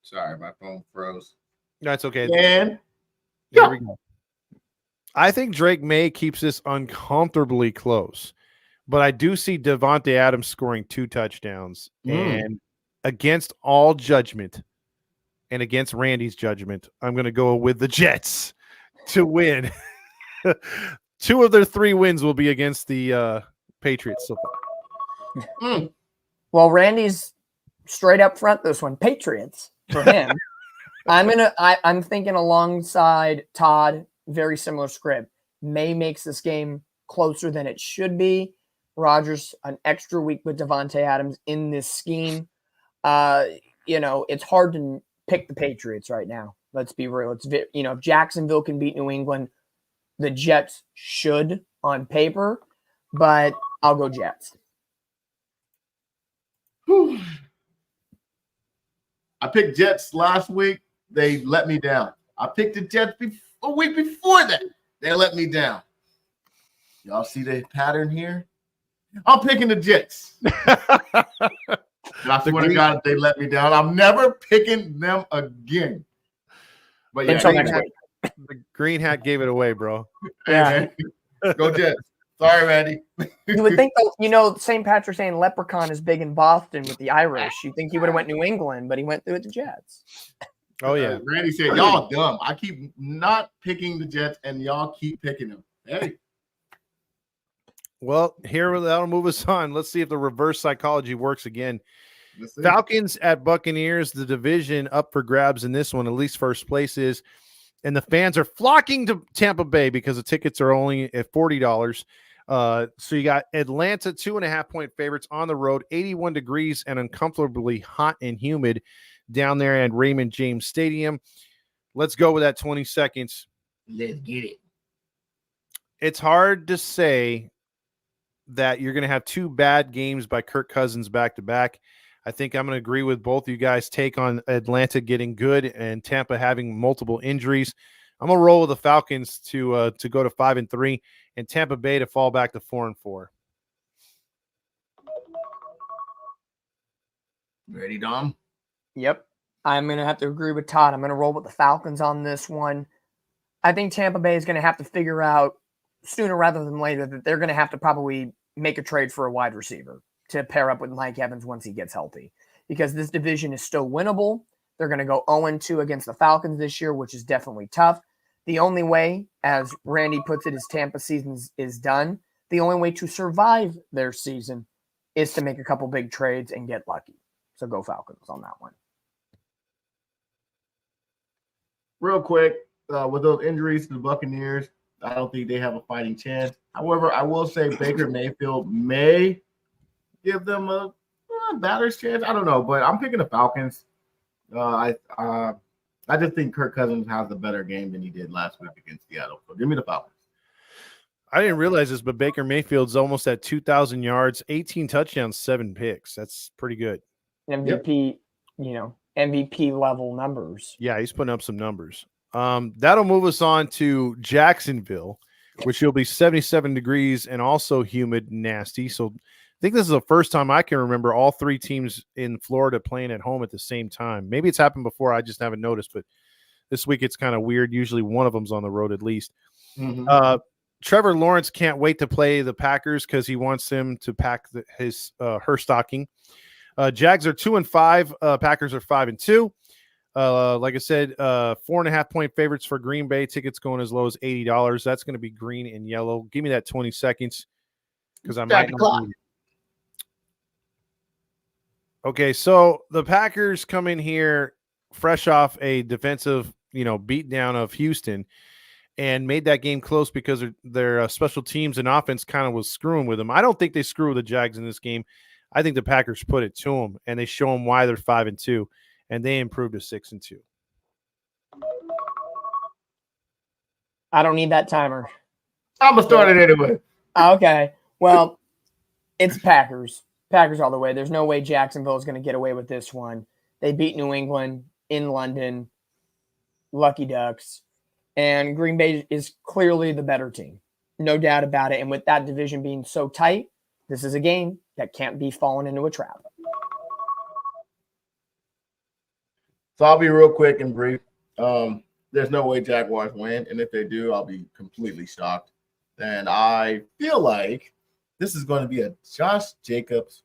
Sorry, my phone froze. That's okay. And there we go. I think Drake May keeps this uncomfortably close, but I do see Devontae Adams scoring 2 touchdowns. And against all judgment and against Randy's judgment, I'm going to go with the Jets to win. 2 of their 3 wins will be against the Patriots so far. Well, Randy's straight up front this one. Patriots for him. I'm thinking alongside Todd, very similar script. May makes this game closer than it should be. Rodgers an extra week with Devontae Adams in this scheme. It's hard to pick the Patriots right now. Let's be real. If Jacksonville can beat New England, the Jets should on paper, but I'll go Jets. I picked Jets last week. They let me down. I picked the Jets a week before that. They let me down. Y'all see the pattern here? I'm picking the Jets. I swear to God, if they let me down, I'm never picking them again. But yeah, Until they- next week. The green hat gave it away, bro. Hey, Yeah. man. Go Jets. Sorry, Randy. You would think, though, St. Patrick's Day and Leprechaun is big in Boston with the Irish. You think he would have went New England, but he went through with the Jets. Oh yeah. Randy said, y'all dumb. I keep not picking the Jets, and y'all keep picking them. Hey. Well, here that'll move us on. Let's see if the reverse psychology works again. Let's see. Falcons at Buccaneers, the division up for grabs in this one, at least first place is. And the fans are flocking to Tampa Bay because the tickets are only at $40. So you got Atlanta 2.5-point favorites on the road, 81 degrees and uncomfortably hot and humid down there at Raymond James Stadium. Let's go with that 20 seconds. Let's get it. It's hard to say that you're going to have two bad games by Kirk Cousins back to back. I think I'm going to agree with both you guys' take on Atlanta getting good and Tampa having multiple injuries. I'm going to roll with the Falcons to go to 5-3 and Tampa Bay to fall back to 4-4. Ready, Dom? Yep. I'm going to have to agree with Todd. I'm going to roll with the Falcons on this one. I think Tampa Bay is going to have to figure out sooner rather than later that they're going to have to probably make a trade for a wide receiver to pair up with Mike Evans once he gets healthy, because this division is still winnable. They're going to go 0-2 against the Falcons this year, which is definitely tough. The only way, as Randy puts it, his Tampa season is done. The only way to survive their season is to make a couple big trades and get lucky. So go Falcons on that one. Real quick, with those injuries to the Buccaneers, I don't think they have a fighting chance. However, I will say Baker Mayfield may give them a batter's chance. I don't know, but I'm picking the Falcons. I just think Kirk Cousins has a better game than he did last week against Seattle. So give me the Falcons. I didn't realize this, but Baker Mayfield's almost at 2,000 yards, 18 touchdowns, 7 picks. That's pretty good. MVP, MVP level numbers. Yeah, he's putting up some numbers. That'll move us on to Jacksonville, which will be 77 degrees and also humid and nasty. So I think this is the first time I can remember all three teams in Florida playing at home at the same time. Maybe it's happened before, I just haven't noticed, but this week it's kind of weird. Usually one of them's on the road at least. Mm-hmm. Trevor Lawrence can't wait to play the Packers because he wants them to pack her stocking. Jags are 2-5. Packers are 5-2. Like I said, 4.5-point favorites for Green Bay. Tickets going as low as $80. That's going to be green and yellow. Give me that 20 seconds because I might not need it. Okay, so the Packers come in here fresh off a defensive, beatdown of Houston and made that game close because their special teams and offense kind of was screwing with them. I don't think they screw with the Jags in this game. I think the Packers put it to them, and they show them why they're 5-2, and they improved to 6-2. I don't need that timer. I'm going to start it anyway. Okay. Well, it's Packers. Packers all the way. There's no way Jacksonville is going to get away with this one. They beat New England in London. Lucky Ducks. And Green Bay is clearly the better team. No doubt about it. And with that division being so tight, this is a game that can't be fallen into a trap. So I'll be real quick and brief. There's no way Jaguars win. And if they do, I'll be completely shocked. And I feel like this is going to be a Josh Jacobs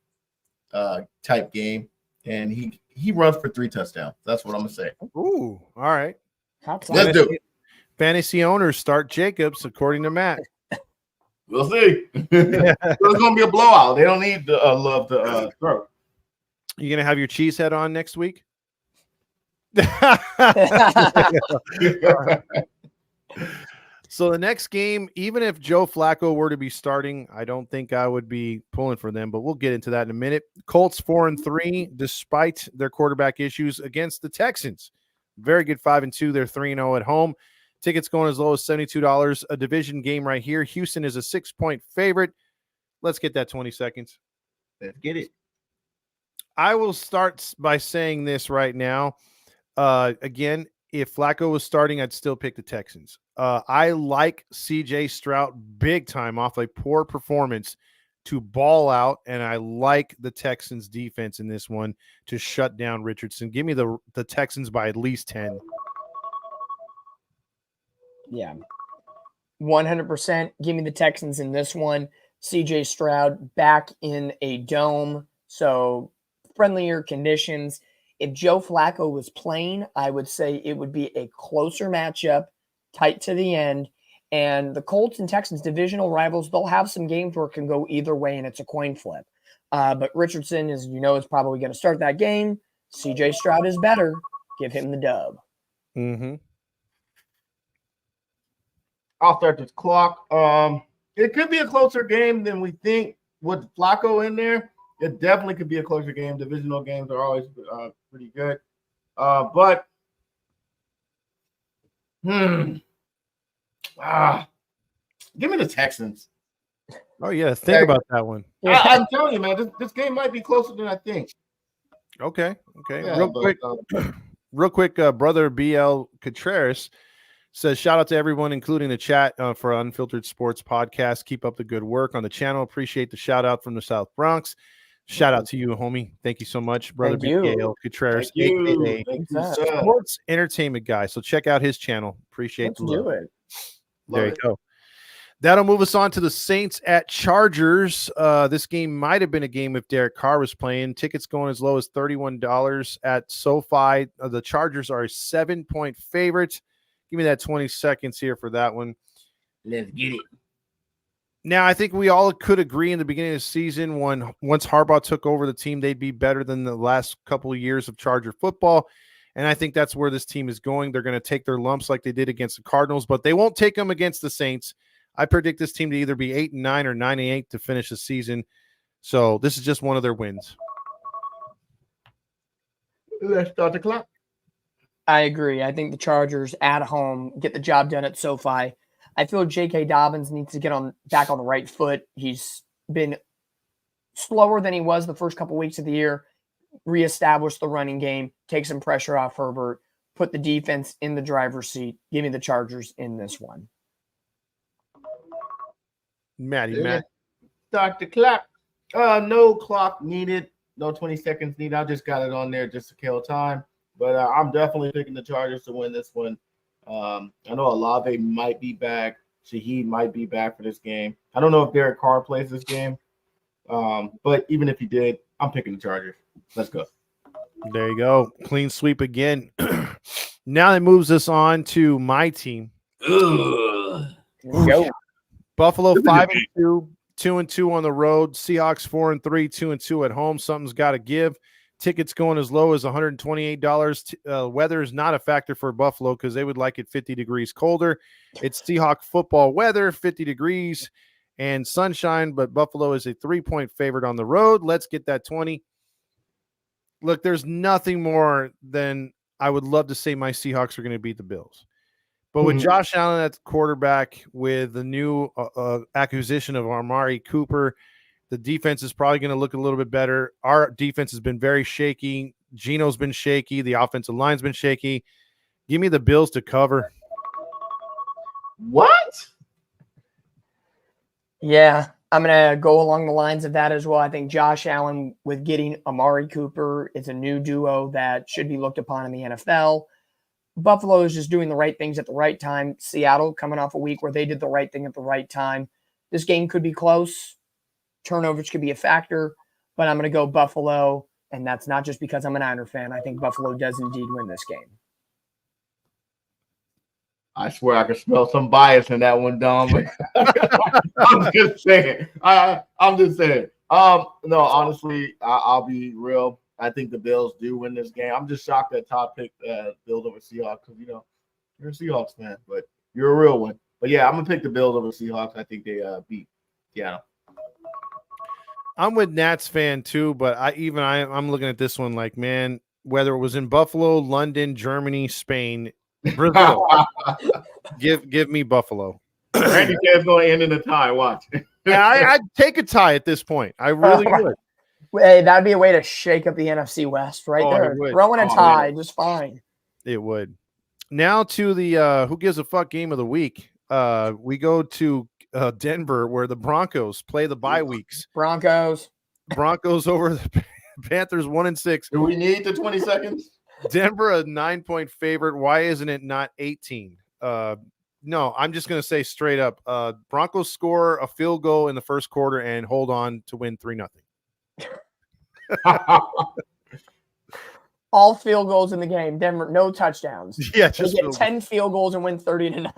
type game. And he runs for 3 touchdowns. That's what I'm going to say. Ooh, all right. Let's do it. Fantasy owners start Jacobs, according to Matt. We'll see. It's going to be a blowout. They don't need the love to throw. You going to have your cheese head on next week? So the next game, even if Joe Flacco were to be starting, I don't think I would be pulling for them, but we'll get into that in a minute. Colts 4-3, despite their quarterback issues against the Texans. Very good 5-2. They're 3-0 at home. Tickets going as low as $72. A division game right here. Houston is a 6-point favorite. Let's get that 20 seconds. Let's get it. I will start by saying this right now. Again, if Flacco was starting, I'd still pick the Texans. I like CJ Stroud big time off a poor performance to ball out, and I like the Texans defense in this one to shut down Richardson. Give me the Texans by at least 10. Yeah. 100%. Give me the Texans in this one. CJ Stroud back in a dome. So friendlier conditions. If Joe Flacco was playing, I would say it would be a closer matchup, tight to the end. And the Colts and Texans, divisional rivals, they'll have some games where it can go either way, and it's a coin flip. But Richardson, as you know, is probably going to start that game. CJ Stroud is better. Give him the dub. Mm-hmm. I'll start this clock. It could be a closer game than we think with Flacco in there. It definitely could be a closer game. Divisional games are always pretty good. But give me the Texans. Oh, yeah. Think about that one. I'm telling you, man, this game might be closer than I think. Okay. Yeah, Real quick, brother BL Contreras says, shout out to everyone, including the chat for Unfiltered Sports Podcast. Keep up the good work on the channel. Appreciate the shout out from the South Bronx. Shout out to you, homie. Thank you so much, brother BL Contreras, aka Sports Entertainment Guy. So check out his channel. Appreciate the love. Do it. There you go. That'll move us on to the Saints at Chargers. This game might have been a game if Derek Carr was playing. Tickets going as low as $31 at SoFi. The Chargers are a 7-point favorite. Give me that 20 seconds here for that one. Let's get it. Now, I think we all could agree in the beginning of the season once Harbaugh took over the team, they'd be better than the last couple of years of Charger football. And I think that's where this team is going. They're going to take their lumps like they did against the Cardinals, but they won't take them against the Saints. I predict this team to either be 8-9 or 9-8 to finish the season. So this is just one of their wins. Let's start the clock. I agree. I think the Chargers at home get the job done at SoFi. I feel J.K. Dobbins needs to get back on the right foot. He's been slower than he was the first couple weeks of the year. Reestablish the running game, take some pressure off Herbert, put the defense in the driver's seat. Give me the Chargers in this one. Matt. Start the clock. No clock needed. No 20 seconds needed. I just got it on there just to kill time. But I'm definitely picking the Chargers to win this one. I know Olave might be back. Shaheed might be back for this game. I don't know if Derek Carr plays this game. But even if he did, I'm picking the Chargers. Let's go. There you go. Clean sweep again. Now that moves us on to my team. Go. Buffalo 5-2, 2-2 on the road. Seahawks 4-3, 2-2 at home. Something's got to give. Tickets going as low as $128. Weather is not a factor for Buffalo because they would like it 50 degrees colder. It's Seahawk football weather, 50 degrees and sunshine, but Buffalo is a 3-point favorite on the road. Let's get that 20. Look, there's nothing more than I would love to say my Seahawks are going to beat the Bills. But with Josh Allen at quarterback, with the new acquisition of Amari Cooper, the defense is probably going to look a little bit better. Our defense has been very shaky. Geno's been shaky. The offensive line's been shaky. Give me the Bills to cover. What? Yeah, I'm going to go along the lines of that as well. I think Josh Allen with getting Amari Cooper, it's a new duo that should be looked upon in the NFL. Buffalo is just doing the right things at the right time. Seattle coming off a week where they did the right thing at the right time. This game could be close. Turnovers could be a factor, but I'm going to go Buffalo, and that's not just because I'm a Niner fan. I think Buffalo does indeed win this game. I swear I can smell some bias in that one, Dom. I'm just saying. I'm just saying. No, honestly, I'll be real. I think the Bills do win this game. I'm just shocked that Todd picked Bills over Seahawks because, you're a Seahawks fan, but you're a real one. But, yeah, I'm going to pick the Bills over Seahawks. I think they beat Seattle. I'm with Nats fan too, but I'm looking at this one like, man, whether it was in Buffalo, London, Germany, Spain, Brazil, give me Buffalo. Randy says going to end in a tie. Watch. Yeah, I'd take a tie at this point. I really would. Hey, that'd be a way to shake up the NFC West right there. Throwing a tie, just fine. It would. Now to the who gives a fuck game of the week. We go to Denver, where the Broncos play the bye weeks. Broncos over the Panthers 1-6. Do we need the 20 seconds? Denver a 9-point favorite. Why isn't it not 18? No, I'm just going to say straight up. Broncos score a field goal in the first quarter and hold on to win 3-0. All field goals in the game. Denver, no touchdowns. Yeah, They just get 10 field goals and win 30-0.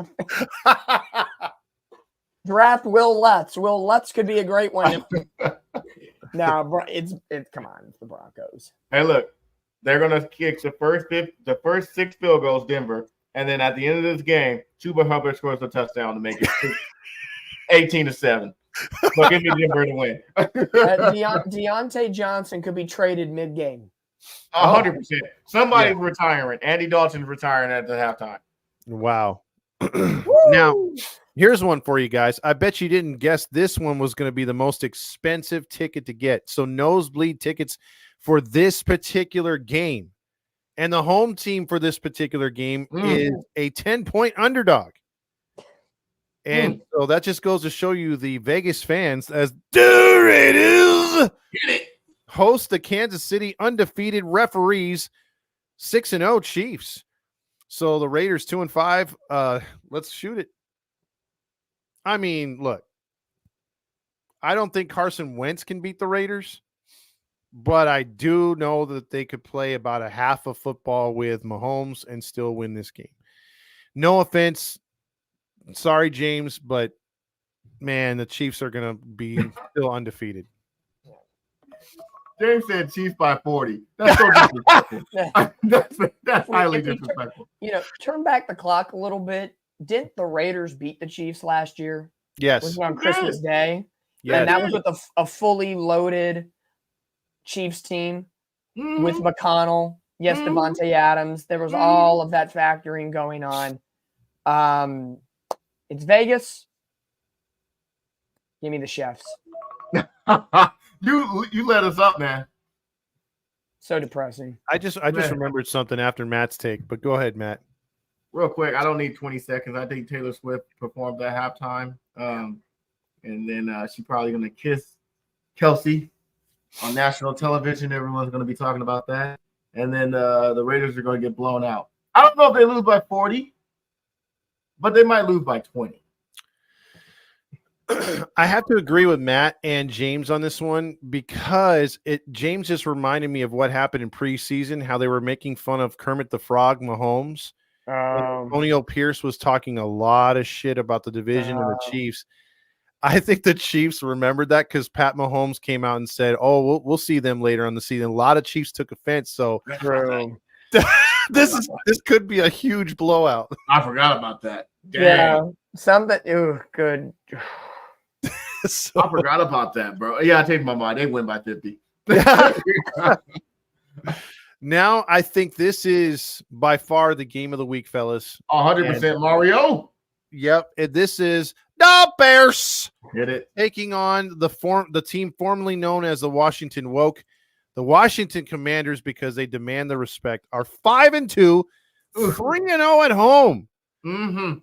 Draft Will Lutz. Will Lutz could be a great one. No, it's come on, it's the Broncos. Hey, look, they're gonna kick the first 6 field goals, Denver, and then at the end of this game, Chuba Hubbard scores a touchdown to make it 18-7. So give me Denver to win. Deontay Johnson could be traded mid-game. 100%. Somebody's retiring. Andy Dalton's retiring at the halftime. Wow. Now, here's one for you guys. I bet you didn't guess this one was going to be the most expensive ticket to get. So nosebleed tickets for this particular game. And the home team for this particular game is a 10-point underdog. And so that just goes to show you the Vegas fans as the Raiders host the Kansas City undefeated referees 6-0 Chiefs. So the Raiders 2-5. Let's shoot it. I mean, look, I don't think Carson Wentz can beat the Raiders, but I do know that they could play about a half of football with Mahomes and still win this game. No offense. Sorry, James, but man, the Chiefs are going to be still undefeated. James said Chiefs by 40. That's so disrespectful. that's highly disrespectful. Turn back the clock a little bit. Didn't the Raiders beat the Chiefs last year? Yes. Was it on Christmas Day? Yeah. And that was with a fully loaded Chiefs team with McConnell. Yes, Devontae Adams. There was all of that factoring going on. It's Vegas. Give me the Chefs. You let us up, man. So depressing. I just remembered something after Matt's take, but go ahead, Matt. Real quick, I don't need 20 seconds. I think Taylor Swift performed at halftime. And then she's probably going to kiss Kelsey on national television. Everyone's going to be talking about that. And then the Raiders are going to get blown out. I don't know if they lose by 40, but they might lose by 20. I have to agree with Matt and James on this one because James just reminded me of what happened in preseason, how they were making fun of Kermit the Frog Mahomes. Antonio Pierce was talking a lot of shit about the division and the Chiefs. I think the Chiefs remembered that because Pat Mahomes came out and said, "Oh, we'll see them later on the season." A lot of Chiefs took offense, so this could be a huge blowout. I forgot about that. Dang. Yeah, something. Good. So, I forgot about that, bro. Yeah, I changed my mind. They win by 50. Now I think this is by far the game of the week, fellas. 100% Mario. Yep, this is the Bears Hit it. taking on the team formerly known as the Washington Woke. The Washington Commanders, because they demand the respect, are 5-2, 3-0 at home.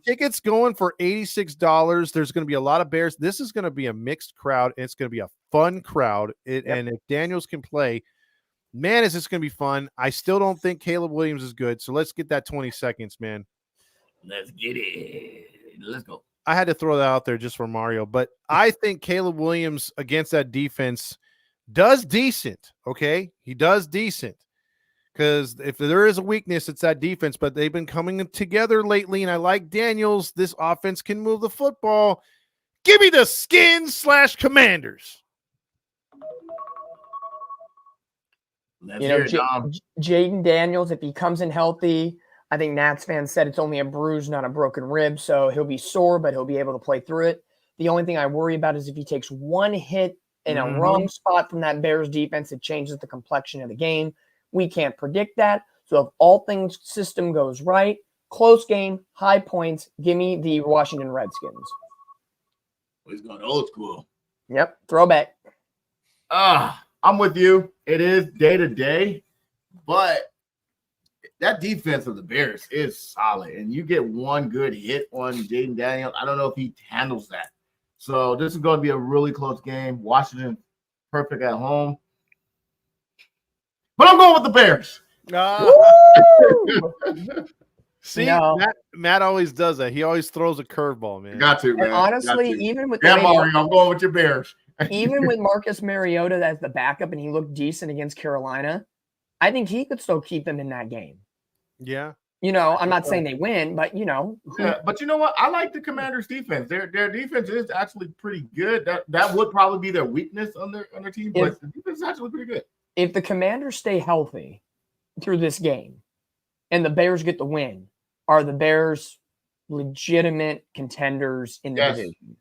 Tickets going for $86. There's going to be a lot of Bears. This is going to be a mixed crowd, and it's going to be a fun crowd. And if Daniels can play, man, is this going to be fun. I still don't think Caleb Williams is good, so let's get that 20 seconds, man. Let's get it. Let's go. I had to throw that out there just for Mario, but I think Caleb Williams against that defense does decent, okay? He does decent. Because if there is a weakness, it's that defense. But they've been coming together lately, and I like Daniels. This offense can move the football. Give me the Skins/Commanders. Jaden Daniels, if he comes in healthy, I think Nats fans said it's only a bruise, not a broken rib. So he'll be sore, but he'll be able to play through it. The only thing I worry about is if he takes one hit in a wrong spot from that Bears defense, it changes the complexion of the game. We can't predict that. So if all things system goes right, close game, high points, give me the Washington Redskins. He's going old school. Yep, throwback. I'm with you. It is day to day, but that defense of the Bears is solid. And you get one good hit on Jaden Daniels. I don't know if he handles that. So this is going to be a really close game. Washington perfect at home. But I'm going with the Bears. See, No. Matt always does that. He always throws a curveball, man. Got to, man. And honestly, Got to. even with the Yeah, way Mario, I'm going with your Bears. even with Marcus Mariota as the backup and he looked decent against Carolina, I think he could still keep them in that game. Yeah. I'm not saying they win, but Yeah, but you know what? I like the Commanders' defense. Their defense is actually pretty good. That would probably be their weakness on their team, but the defense is actually pretty good. If the Commanders stay healthy through this game and the Bears get the win, are the Bears legitimate contenders in the division?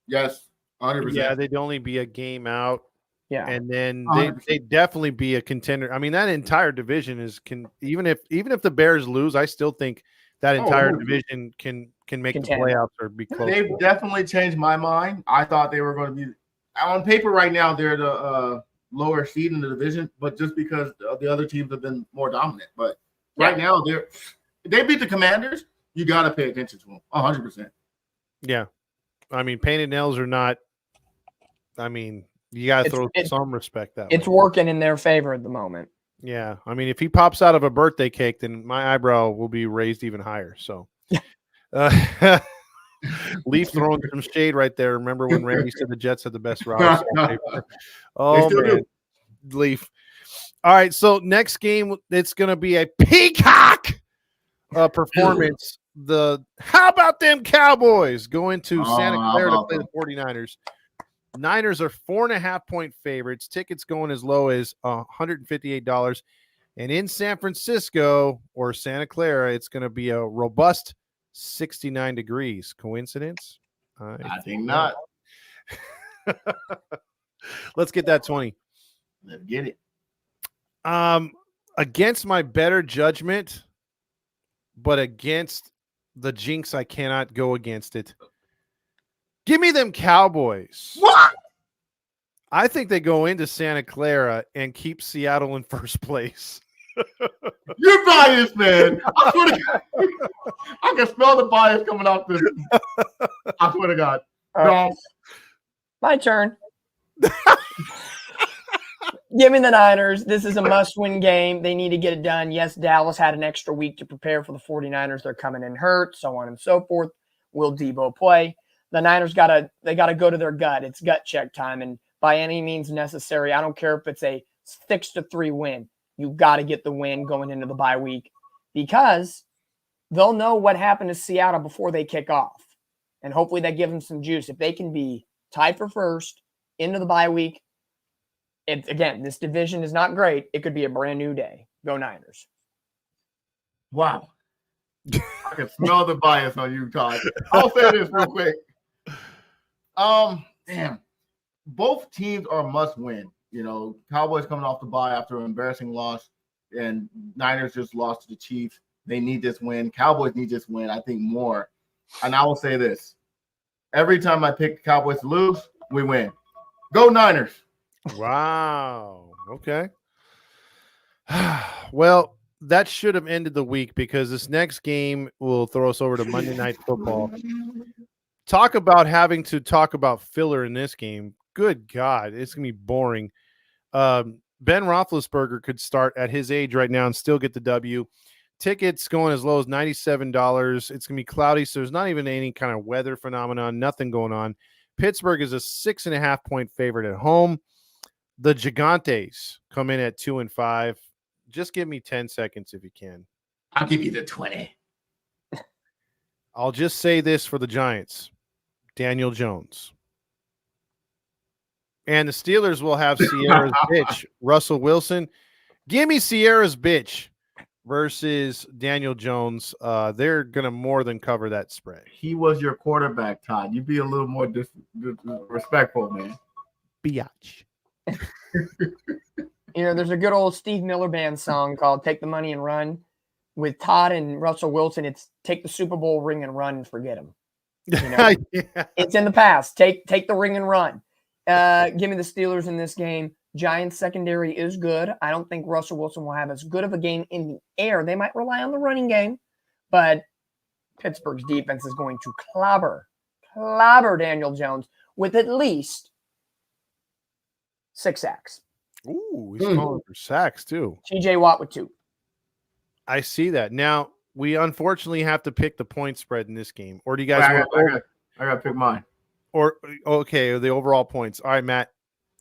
Yes, 100%. Yeah, they'd only be a game out. Yeah. And then 100%. they'd definitely be a contender. I mean, that entire division even if the Bears lose, I still think that entire division can make Contender. the playoffs or be close. They've definitely changed my mind. I thought they were going to be on paper right now. They're the lower seed in the division, but just because the other teams have been more dominant. But right now, they beat the Commanders. You got to pay attention to them 100%. Yeah, I mean, painted nails or not. I mean, you got to throw some respect that it's way. working in their favor at the moment. Yeah, I mean, if he pops out of a birthday cake, then my eyebrow will be raised even higher. So, Leaf throwing some shade right there. Remember when Randy said the Jets had the best route? Oh man, Leaf. All right, so next game it's going to be a peacock performance. How about them Cowboys going to Santa Clara to play the 49ers? Niners are 4.5-point favorites. Tickets going as low as $158. And in San Francisco or Santa Clara, it's going to be a robust 69 degrees. Coincidence? I think not. Let's get that 20. Let's get it. Against my better judgment, but against the jinx, I cannot go against it. Give me them Cowboys. What? I think they go into Santa Clara and keep Seattle in first place. You're biased, man. I can smell the bias coming off this. I swear to God. My turn. Give me the Niners. This is a must-win game. They need to get it done. Yes, Dallas had an extra week to prepare for the 49ers. They're coming in hurt, so on and so forth. Will Debo play? The Niners gotta go to their gut. It's gut check time, and by any means necessary, I don't care if it's a 6-3 win. You got to get the win going into the bye week because they'll know what happened to Seattle before they kick off, and hopefully that gives them some juice. If they can be tied for first into the bye week, again, this division is not great. It could be a brand new day. Go Niners! Wow. I can smell the bias on you, Todd. I'll say this real quick. Damn. Both teams are must win. Cowboys coming off the bye after an embarrassing loss, and Niners just lost to the Chiefs. They need this win. Cowboys need this win, I think, more. And I will say this. Every time I pick the Cowboys to lose, we win. Go Niners. Wow. Okay. Well, that should have ended the week because this next game will throw us over to Monday Night Football. Talk about having to talk about filler in this game. Good God, it's going to be boring. Ben Roethlisberger could start at his age right now and still get the W. Tickets going as low as $97. It's going to be cloudy, so there's not even any kind of weather phenomenon, nothing going on. Pittsburgh is a 6.5-point favorite at home. The Gigantes come in at 2-5. Just give me 10 seconds if you can. I'll give you the 20. I'll just say this for the Giants. Daniel Jones. And the Steelers will have Sierra's bitch, Russell Wilson. Give me Sierra's bitch versus Daniel Jones. They're going to more than cover that spread. He was your quarterback, Todd. You be a little more respectful, man. Biatch. There's a good old Steve Miller Band song called Take the Money and Run. With Todd and Russell Wilson, it's take the Super Bowl ring and run and forget him. Yeah. It's in the past. Take the ring and run. Give me the Steelers in this game. Giants secondary is good. I don't think Russell Wilson will have as good of a game in the air. They might rely on the running game, but Pittsburgh's defense is going to clobber Daniel Jones with at least 6 sacks. Ooh, he's calling for sacks too. TJ Watt with 2. I see that. Now, we unfortunately have to pick the point spread in this game. Or do you guys I want got to pick mine. or okay, the overall points? All right, Matt.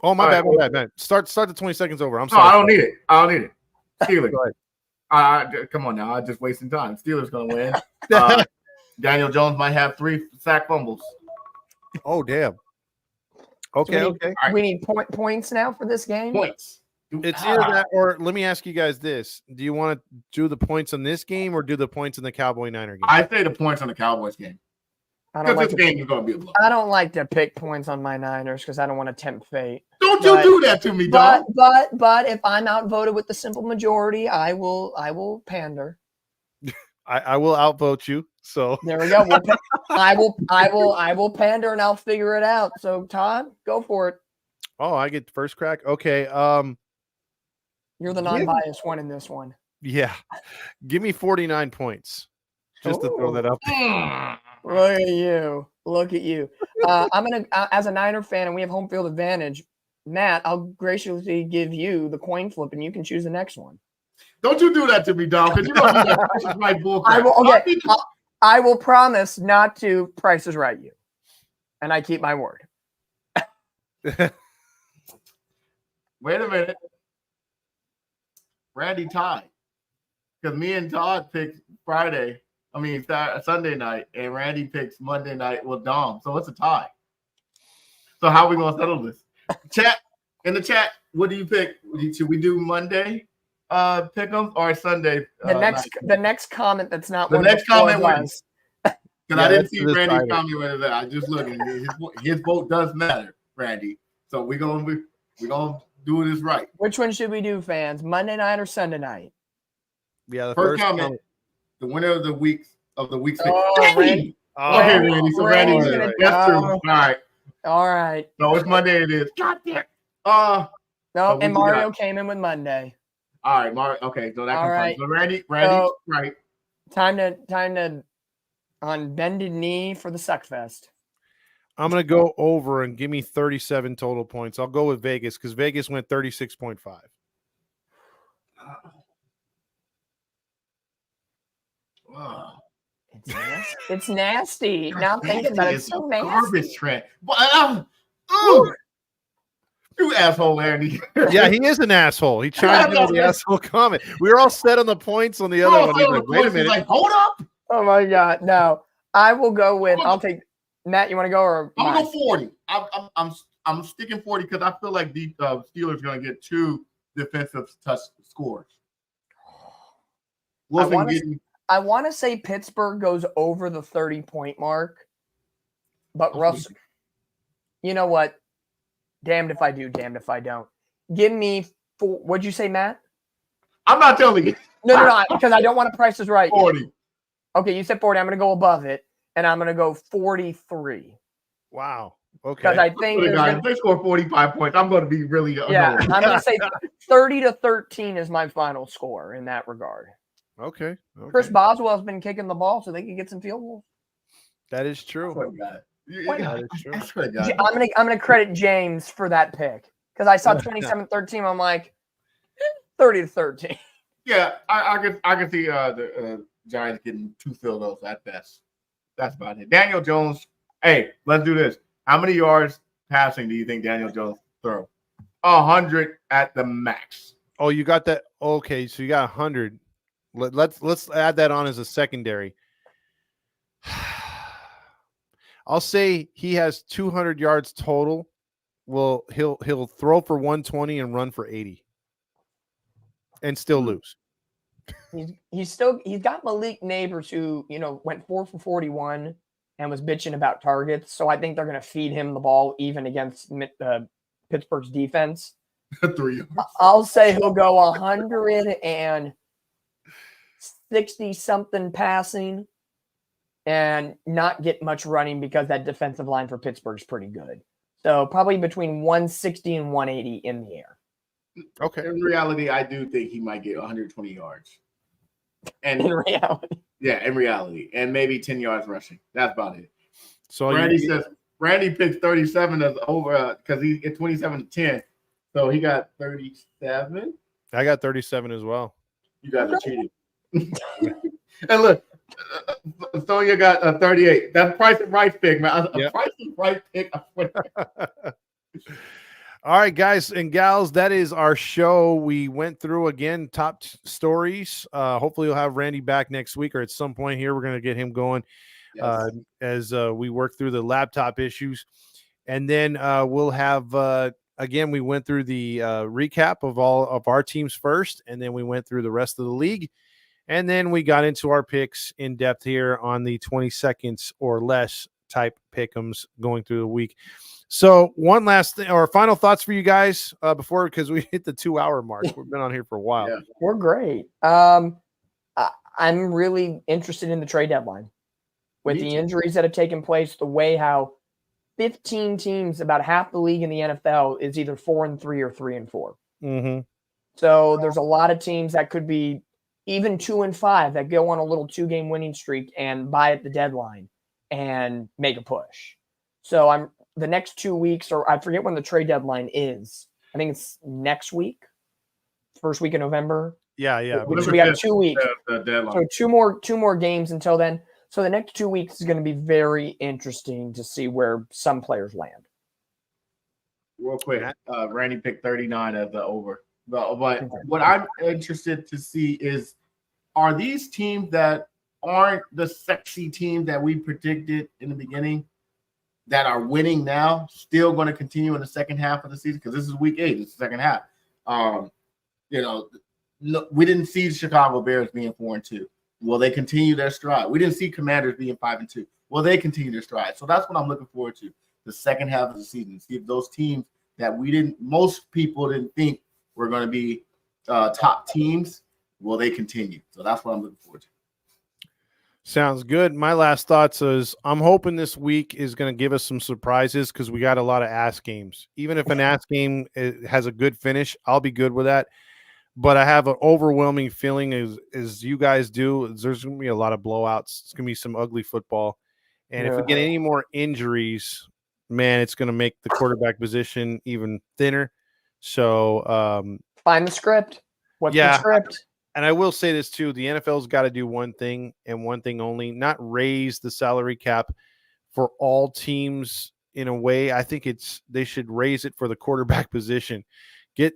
Oh, my All bad, right. my bad, Matt. Start the 20 seconds over. I'm No, sorry. I don't need it. Steelers. Go ahead. Come on now. I'm just wasting time. Steelers going to win. Daniel Jones might have 3 sack fumbles. Oh, damn. Okay, okay. We need points now for this game. Points. It's either that, or let me ask you guys this: do you want to do the points on this game, or do the points in the Cowboy Niner game? I say the points on the Cowboys game. Because this game is going to be a blow. I don't like to pick points on my Niners because I don't want to tempt fate. Don't you do that to me, dog. But if I'm outvoted with the simple majority, I will pander. I will outvote you. So there we go. I will pander and I'll figure it out. So Todd, go for it. Oh, I get the first crack. Okay. You're the non-biased one in this one. Yeah. Give me 49 points. Just to throw that up. Look at you. Look at you. I'm going to, as a Niner fan, and we have home field advantage, Matt, I'll graciously give you the coin flip, and you can choose the next one. Don't you do that to me, dog, because you don't do that. This is my bull crap. I will promise not to Price is Right you. And I keep my word. Wait a minute. Randy tied. Because me and Todd picked Sunday night, and Randy picks Monday night with Dom. So it's a tie. So how are we going to settle this? In the chat, what do you pick? Should we do Monday pick them or Sunday? The next comment that's not the next comment wins. Because Yeah, I didn't see Randy's Friday. comment with that. I just looked. His vote does matter, Randy. So we're gonna do this right. Which one should we do, fans? Monday night or Sunday night? Yeah, the First comment. The winner of the week's pick. Randy. Okay, Randy. So Randy's gonna that's true. go. All right. All right. So it's Monday. It is. God damn. No, so and Mario came in with Monday. All right, Mario. Okay, so that All confirms. right. So Randy's So- right. Time to on bended knee for the Suckfest. I'm going to go over and give me 37 total points. I'll go with Vegas because Vegas went 36.5. Wow. It's nasty. Now thinking about it, it's so nasty. Garbage trend. You asshole, Randy. Yeah, he is an asshole. He chimed in with the asshole comment. We were all set on the points on the other one. He's like, wait a minute. Like, hold up. Oh my God. No, I will go with, I'll take Matt. You want to go or I'm gonna go 40. I'm sticking 40 because I feel like the Steelers are gonna get 2 defensive touch scores. I want to say Pittsburgh goes over the 30-point mark, but Russ, you know what? Damned if I do, damned if I don't. Give me what'd you say, Matt? I'm not telling you. No, because I don't want to Price is Right. 40. Okay, you said 40. I'm going to go above it, and I'm going to go 43. Wow. Okay. Because I think if they score 45 points, I'm going to be really annoyed. Yeah, I'm going to say 30-13 is my final score in that regard. Okay. Chris Boswell's been kicking the ball so they can get some field goals. That is true. Why That not? is true. I swear to God. I'm gonna credit James for that pick because I saw 27-13. I'm like 30-13. Yeah, I can see the Giants getting 2 field goals at best. That's about it. Daniel Jones. Hey, let's do this. How many yards passing do you think Daniel Jones throw? 100 at the max. Oh, you got that. Okay, so you got 100. Let's add that on as a secondary. I'll say he has 200 yards total. Well, he'll throw for 120 and run for 80, and still lose. He's got Malik Neighbors who went 4 for 41 and was bitching about targets. So I think they're going to feed him the ball even against Pittsburgh's defense. 3 yards. I'll say he'll go 160 something passing and not get much running because that defensive line for Pittsburgh is pretty good. So probably between 160 and 180 in the air. Okay. In reality, I do think he might get 120 yards. And In reality. yeah, in reality. And maybe 10 yards rushing. That's about it. So Randy picks 37 as over because he get 27-10. So he got 37. I got 37 as well. You guys are cheating. And look, Sonya got a 38. That's Price and Right pick, man. A Yep. Price and Right pick. I swear. All right, guys and gals, that is our show. We went through again stories. Hopefully, we'll have Randy back next week or at some point here. We're going to get him going Yes. as we work through the laptop issues. And then we'll have, again, we went through the recap of all of our teams first, and then we went through the rest of the league. And then we got into our picks in depth here on the 20 seconds or less type pick'ems going through the week. So one last thing, or final thoughts for you guys before, because we hit the 2-hour mark. We've been on here for a while. Yeah. We're great. I'm really interested in the trade deadline with Me the too. injuries that have taken place, the way how 15 teams, about half the league in the NFL, is either 4-3 or 3-4. Mm-hmm. So there's a lot of teams that could be even 2-5 that go on a little 2-game winning streak and buy at the deadline and make a push. So the next 2 weeks, or I forget when the trade deadline is. I think it's next week, first week of November. Yeah. So we got 2 weeks. The deadline. So two more games until then. So the next 2 weeks is going to be very interesting to see where some players land. Real quick, Randy picked 39 as the over. But what I'm interested to see is, are these teams that aren't the sexy team that we predicted in the beginning that are winning now still going to continue in the second half of the season? Because this is week 8, it's the second half. We didn't see the Chicago Bears being 4-2. Will they continue their stride? We didn't see Commanders being 5-2. Will they continue their stride? So that's what I'm looking forward to, the second half of the season. See if those teams that most people didn't think were going to be top teams, will they continue? So that's what I'm looking forward to. Sounds good. My last thoughts is I'm hoping this week is going to give us some surprises because we got a lot of ass games. Even if an ass game has a good finish, I'll be good with that. But I have an overwhelming feeling, as you guys do, there's going to be a lot of blowouts. It's going to be some ugly football. And if we get any more injuries, man, it's going to make the quarterback position even thinner. So find the script. What's the script? And I will say this too: the NFL's got to do one thing and one thing only: not raise the salary cap for all teams. In a way, I think they should raise it for the quarterback position.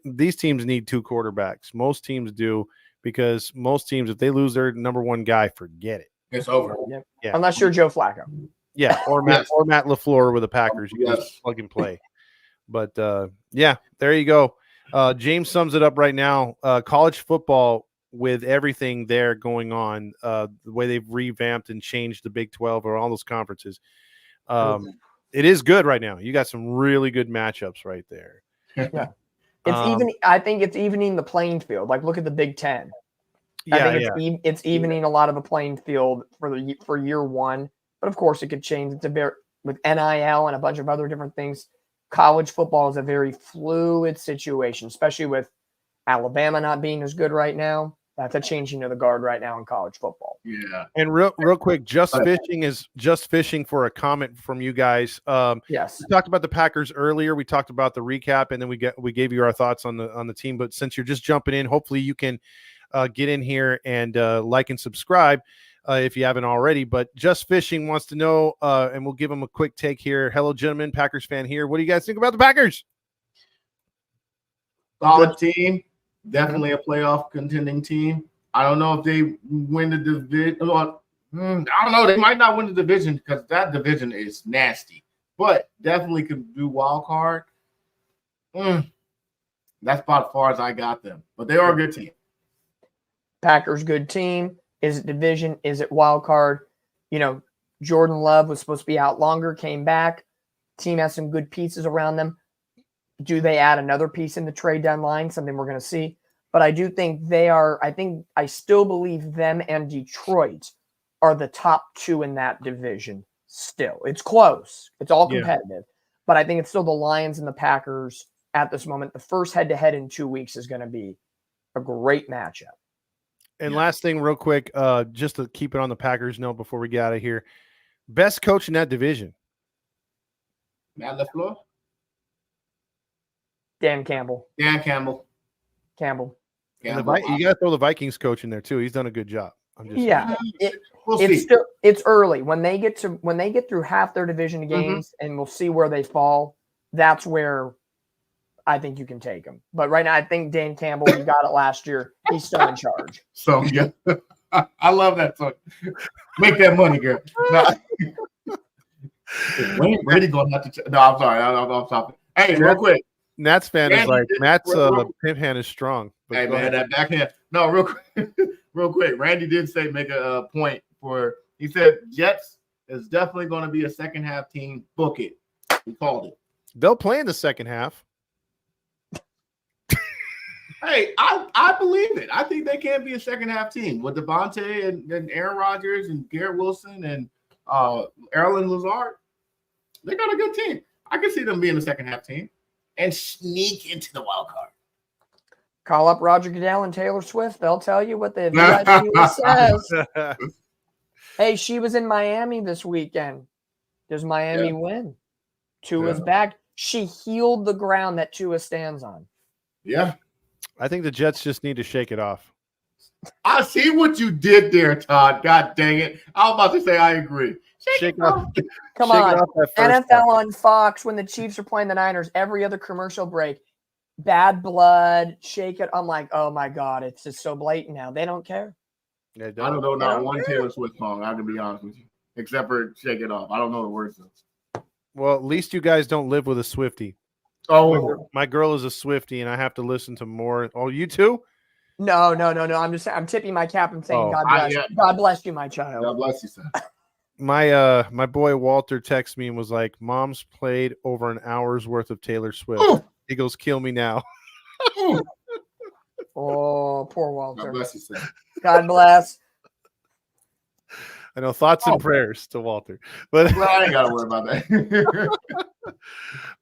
These teams need 2 quarterbacks. Most teams do, because most teams, if they lose their number 1 guy, forget it. It's over. Yep. Yeah. Unless you're Joe Flacco. Yeah, or Matt LaFleur with the Packers. You Yes. just plug and play. But yeah, there you go. James sums it up right now. College football, with everything there going on, the way they've revamped and changed the Big 12 or all those conferences, it is good right now. You got some really good matchups right there. Yeah. I think it's evening the playing field. Like, look at the Big Ten. It's evening a lot of the playing field for year one. But of course, it could change. With NIL and a bunch of other different things. College football is a very fluid situation, especially with Alabama not being as good right now. That's a changing of the guard right now in college football. Yeah. And real quick, Just Fishing for a comment from you guys. Yes. We talked about the Packers earlier. We talked about the recap, and then we gave you our thoughts on the team. But since you're just jumping in, hopefully you can get in here and like and subscribe if you haven't already. But Just Fishing wants to know, and we'll give him a quick take here. Hello, gentlemen, Packers fan here. What do you guys think about the Packers? Solid team. Definitely a playoff contending team. I don't know if they win the division. I don't know. They might not win the division because that division is nasty. But definitely could do wild card. That's about as far as I got them. But they are a good team. Packers, good team. Is it division? Is it wild card? Jordan Love was supposed to be out longer, came back. Team has some good pieces around them. Do they add another piece in the trade deadline? Something we're going to see. But I do think I still believe them and Detroit are the top 2 in that division still. It's close. It's all competitive. Yeah. But I think it's still the Lions and the Packers at this moment. The first head-to-head in 2 weeks is going to be a great matchup. And last thing real quick, just to keep it on the Packers note before we get out of here. Best coach in that division? Matt LaFleur? Dan Campbell. Dan Campbell. Campbell. You got to throw the Vikings coach in there, too. He's done a good job. I'm just Yeah, We'll it's see. still it's early. When they get through half their division Mm-hmm. games, and we'll see where they fall. That's where I think you can take them. But right now, I think Dan Campbell, he got it last year. He's still in charge. So yeah, I love that song. Make that money, girl. No. Wayne Brady going to have to. No, I'm sorry. I'm stopping. Hey, real quick. Nats fan is Randy like did- Matt's real- pimp hand is strong. But Hey go man, ahead. that backhand. No, real quick, real quick. Randy did say make a point for. He said Jets is definitely going to be a second half team. Book it. He called it. They'll play in the second half. Hey, I believe it. I think they can be a second half team with Devontae and Aaron Rodgers and Garrett Wilson and Erlen Lazard. They got a good team. I can see them being a second half team and sneak into the wild card. Call up Roger Goodell and Taylor Swift. They'll tell you what the VIP says. Hey, she was in Miami this weekend. Does Miami win? Tua's back. She healed the ground that Tua stands on. Yeah. I think the Jets just need to shake it off. I see what you did there, Todd. God dang it. I was about to say I agree. Shake it off. Come Shake it on. off that first NFL on Fox when the Chiefs are playing the Niners, every other commercial break. Bad blood, shake it. I'm like, oh my God, it's just so blatant now. They don't care. Yeah, I don't know They not don't one care. Taylor Swift song, I can be honest with you. Except for Shake It Off. I don't know the words though. Well, at least you guys don't live with a Swiftie. Oh, My girl is a Swiftie, and I have to listen to more. Oh, you too? No. I'm tipping my cap and saying, Oh, God bless, God bless you, my child. God bless you, son. My boy Walter texted me and was like, "Mom's played over an hour's worth of Taylor Swift." Ooh. He goes, "Kill me now." Ooh. Oh, poor God Walter. bless you, son. God bless. I know thoughts and prayers to Walter. But Well, I ain't got to worry about that.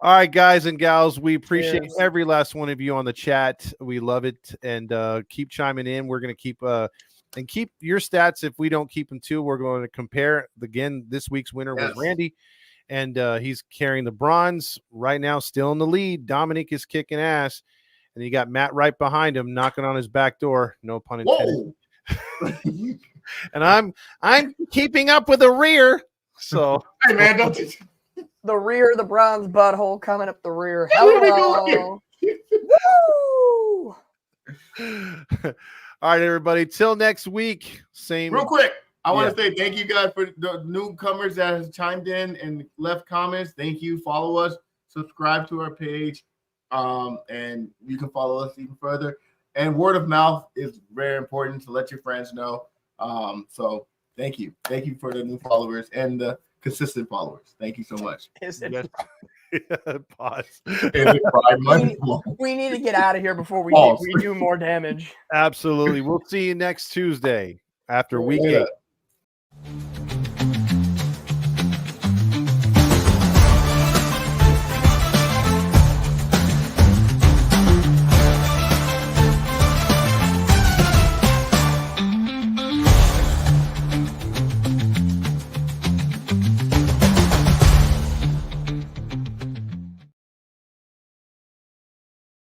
all right, guys and gals, we appreciate Cheers. every last one of you on the chat. We love it, and keep chiming in. We're going to keep and keep your stats. If we don't keep them too, we're going to compare. Again, this week's winner was Yes. Randy, and he's carrying the bronze right now, still in the lead. Dominic is kicking ass, and you got Matt right behind him, knocking on his back door. No pun intended. Whoa. And I'm keeping up with the rear. So Hey, man, don't you? The rear, the bronze butthole coming up the rear. What are we doing Hello. Woo! all right, everybody. Till next week. Same. Real quick, I want to say thank you guys for the newcomers that has chimed in and left comments. Thank you. Follow us, subscribe to our page, and you can follow us even further. And word of mouth is very important to let your friends know. So thank you. Thank you for the new followers and the consistent followers. Thank you so much. Is it- Yes. Pause. Is it Pride Month? We need to get out of here before we Pause. do more damage. Absolutely. We'll see you next Tuesday after week Yeah. 8.